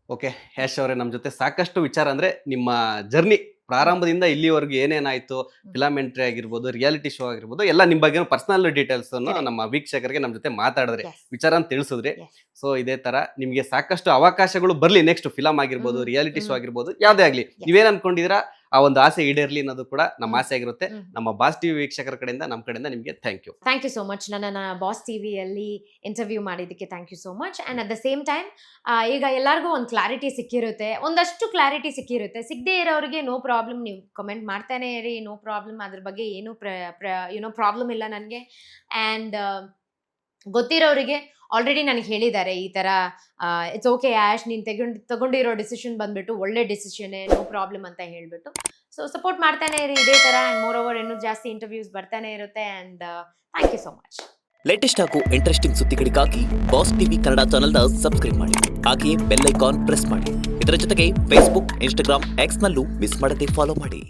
ಓಕೆ, ಯಶ್ ಅವರೇ, ನಮ್ಮ ಜೊತೆ ಸಾಕಷ್ಟು ವಿಚಾರ ಅಂದ್ರೆ ನಿಮ್ಮ ಜರ್ನಿ ಪ್ರಾರಂಭದಿಂದ ಇಲ್ಲಿವರೆಗೂ ಏನೇನಾಯ್ತು, ಫಿಲಂ ಎಂಟ್ರಿ ಆಗಿರ್ಬೋದು, ರಿಯಾಲಿಟಿ ಶೋ ಆಗಿರ್ಬೋದು, ಎಲ್ಲ ನಿಮ್ ಬಗ್ಗೆ ಪರ್ಸನಲ್ ಡೀಟೇಲ್ಸ್ ಅನ್ನು ನಮ್ಮ ವೀಕ್ಷಕರಿಗೆ ನಮ್ಮ ಜೊತೆ ಮಾತಾಡಿದ್ರಿ, ವಿಚಾರ ಅಂತ ತಿಳಿಸಿದ್ರಿ. ಸೊ ಇದೇ ತರ ನಿಮ್ಗೆ ಸಾಕಷ್ಟು ಅವಕಾಶಗಳು ಬರ್ಲಿ, ನೆಕ್ಸ್ಟ್ ಫಿಲಂ ಆಗಿರ್ಬೋದು, ರಿಯಾಲಿಟಿ ಶೋ ಆಗಿರ್ಬೋದು, ಯಾವ್ದೇ ಆಗ್ಲಿ, ನೀವೇನ್ ಅನ್ಕೊಂಡಿದ್ದೀರಾ ಆ ಒಂದು ಆಸೆ ಈಡೇರ್ಲಿ ಅನ್ನೋದು ಕೂಡ ನಮ್ಮ ಆಸೆ ಆಗಿರುತ್ತೆ. ನಮ್ಮ ಬಾಸ್ ಟಿವಿ ವೀಕ್ಷಕರ ಕಡೆಯಿಂದ, ನಮ್ಮ ಕಡೆಯಿಂದ ನಿಮ್ಗೆ ಥ್ಯಾಂಕ್ ಯು ಸೋ ಮಚ್. ನನ್ನ ಬಾಸ್ ಟಿವಿಯಲ್ಲಿ ಇಂಟರ್ವ್ಯೂ ಮಾಡಿದ್ದಕ್ಕೆ thank you so much. And at the same time ಈಗ ಎಲ್ಲರಿಗೂ ಒಂದು ಕ್ಲಾರಿಟಿ ಸಿಕ್ಕಿರುತ್ತೆ, ಒಂದಷ್ಟು ಕ್ಲಾರಿಟಿ ಸಿಕ್ಕಿರುತ್ತೆ. ಸಿಗದೆ ಇರೋರಿಗೆ ನೋ ಪ್ರಾಬ್ಲಮ್, ನೀವು ಕಮೆಂಟ್ ಮಾಡ್ತಾನೆ ಇರಿ, ನೋ ಪ್ರಾಬ್ಲಮ್. ಅದ್ರ ಬಗ್ಗೆ ಏನು ಪ್ರಾಬ್ಲಮ್ ಇಲ್ಲ ನನಗೆ. ಆ್ಯಂಡ್ ಗೊತ್ತಿರೋರಿಗೆ ಆಲ್ರೆಡಿ ನನಗೆ ಹೇಳಿದ್ದಾರೆ, ಈ ಥರ ಇಟ್ಸ್ ಓಕೆ ಆ್ಯಶ್, ನೀನು ತಗೊಂಡಿರೋ ಡಿಸಿಷನ್ ಬಂದ್ಬಿಟ್ಟು ಒಳ್ಳೆ ಡಿಸಿಷನ್ನೇ, ನೋ ಪ್ರಾಬ್ಲಮ್ ಅಂತ ಹೇಳ್ಬಿಟ್ಟು. ಸೊ ಸಪೋರ್ಟ್ ಮಾಡ್ತಾನೆ ಇರಿ ಇದೇ ಥರ. ಆ್ಯಂಡ್ ಮೋರ್ ಓವರ್ ಇನ್ನೂ ಜಾಸ್ತಿ ಇಂಟರ್ವ್ಯೂಸ್ ಬರ್ತಾನೆ ಇರುತ್ತೆ. And thank you so much. Latest ಹಾಗೂ ಇಂಟ್ರೆಸ್ಟಿಂಗ್ ಸುದ್ದಿಗಳಿಗಾಗಿ ಬಾಸ್ ಟಿವಿ ಕನ್ನಡ ಚಾನೆಲ್ನ ಸಬ್ಸ್ಕ್ರೈಬ್ ಮಾಡಿ, ಹಾಗೆಯೇ ಬೆಲ್ ಐಕಾನ್ ಪ್ರೆಸ್ ಮಾಡಿ. ಇದರ ಜೊತೆಗೆ ಫೇಸ್ಬುಕ್, ಇನ್ಸ್ಟಾಗ್ರಾಮ್, ಎಕ್ಸ್ನಲ್ಲೂ ಮಿಸ್ ಮಾಡದೆ ಫಾಲೋ ಮಾಡಿ.